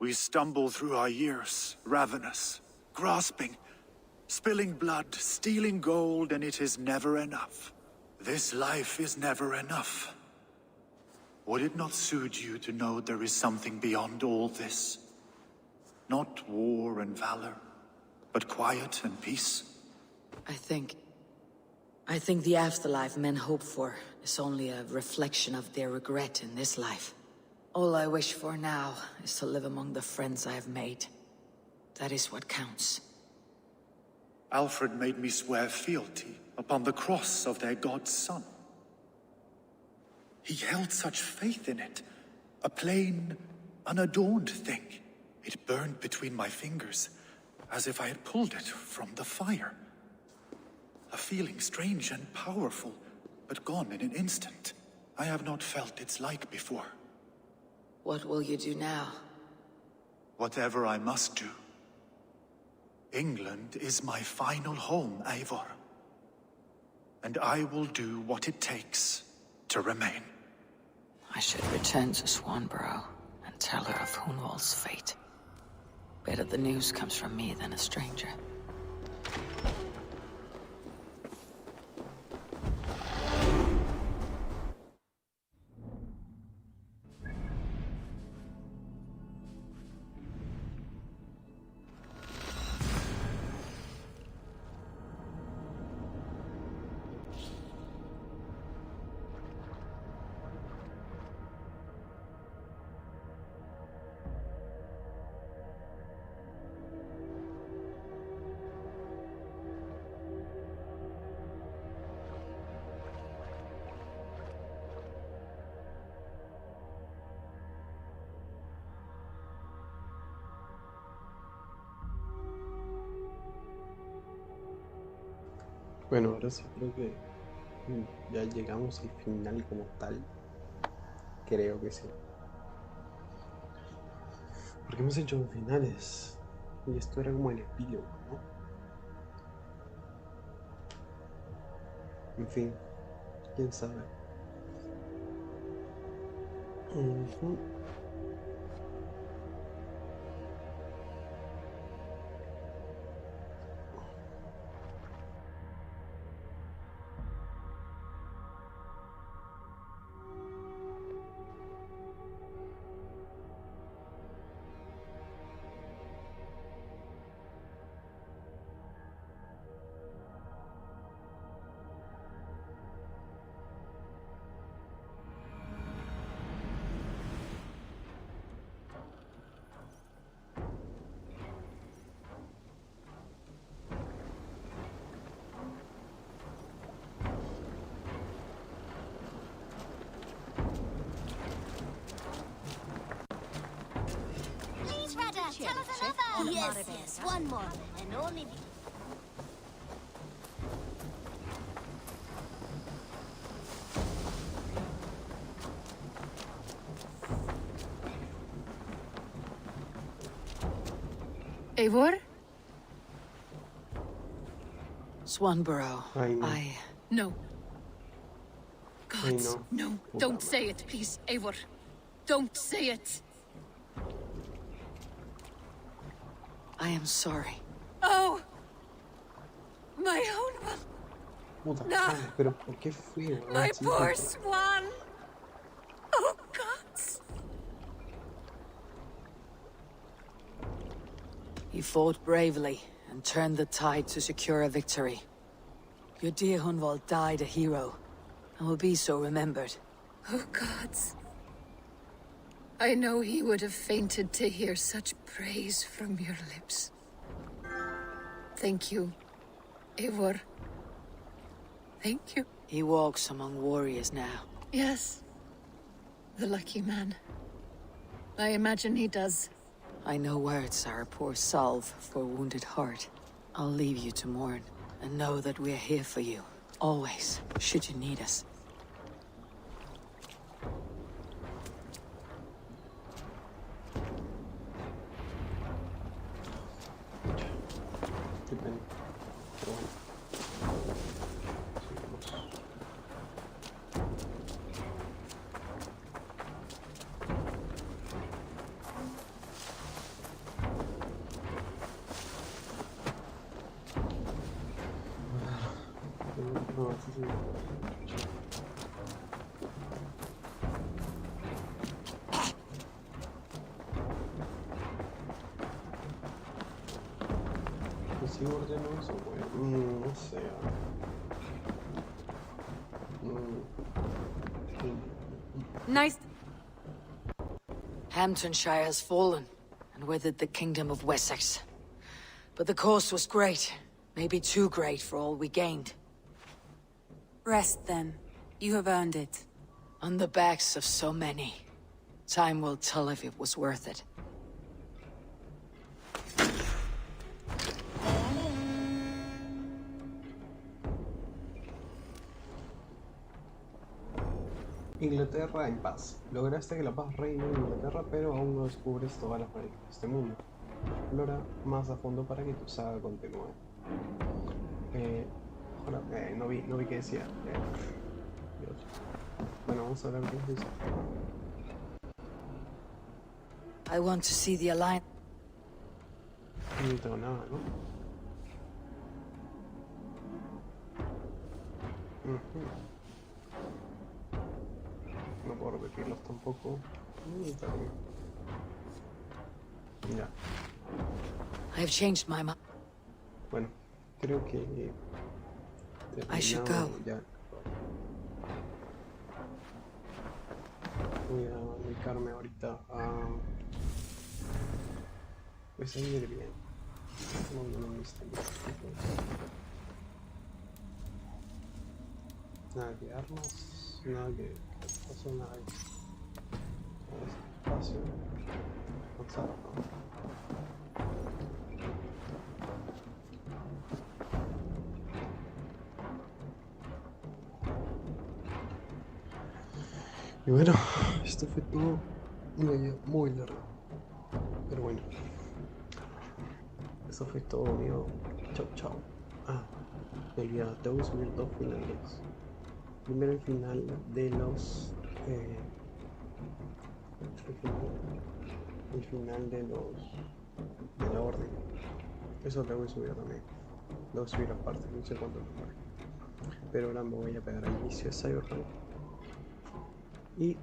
We stumble through our years, ravenous, grasping, spilling blood, stealing gold, and it is never enough. This life is never enough. Would it not soothe you to know there is something beyond all this? Not war and valor, but quiet and peace? I think the afterlife men hope for is only a reflection of their regret in this life. All I wish for now is to live among the friends I have made. That is what counts. Alfred made me swear fealty upon the cross of their god's son. He held such faith in it, a plain, unadorned thing. It burned between my fingers, as if I had pulled it from the fire. A feeling strange and powerful, but gone in an instant. I have not felt its like before. What will you do now? Whatever I must do. England is my final home, Eivor. And I will do what it takes to remain. I should return to Swanborough and tell her of Hunwald's fate. Better the news comes from me than a stranger. Bueno, ahora sí creo que ya llegamos al final como tal. Creo que sí. Porque hemos hecho finales. Y esto era como el epílogo, ¿no? En fin, quién sabe. Tell us another! Yes, one more, and only... Eivor? Swanborough, No. Gods, no. Don't say it, please, Eivor. Don't say it! I am sorry. Oh! My own one! Puta No. madre, pero ¿por qué fui? My poor swan! Oh, gods! You fought bravely and turned the tide to secure a victory. Your dear Hunwald died a hero, and will be so remembered. Oh, gods. I know he would have fainted to hear such praise from your lips. Thank you, Eivor. Thank you. He walks among warriors now. Yes. The lucky man. I imagine he does. I know words are a poor salve for a wounded heart. I'll leave you to mourn, and know that we're here for you, always, should you need us. Qué pena. Pero bueno. Seguimos. No, sí, sí. Pues sí, ordenos o bueno, no sé. Nice. Hamptonshire has fallen, and with it the kingdom of Wessex. But the cost was great. Maybe too great for all we gained. Rest then. You have earned it. On the backs of so many. Time will tell if it was worth it. Inglaterra en paz. Lograste que la paz reine en Inglaterra, pero aún no descubres todas las maravillas de este mundo. Explora más a fondo para que tu saga continúe. Ahora, no vi qué decía. Dios. Bueno, vamos a ver qué dice. I want to see the Alliance. No tengo nada, ¿no? No puedo repetirlos tampoco. Está bien. Ya. I have changed my mind. Bueno, creo que I should go. Ya. Voy a dedicarme ahorita a pues a ir bien. No me están nada que armas, nada que pasó, nada que espacio, avanzar, ¿no? Y bueno, esto fue todo un video muy largo, pero bueno, eso fue todo, amigo. Chao, chao. Me olvidaba, tengo que subir dos finales. Primero el final de los el final de la orden. Eso tengo que subir también. Lo voy a subir aparte, no sé cuánto mejor. Pero ahora me voy a pegar al inicio de Cyberpunk. Y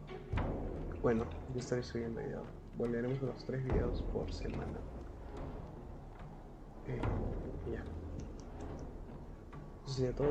bueno, yo estaré subiendo videos. Volveremos a los 3 videos por semana. Ya. Eso sería todo.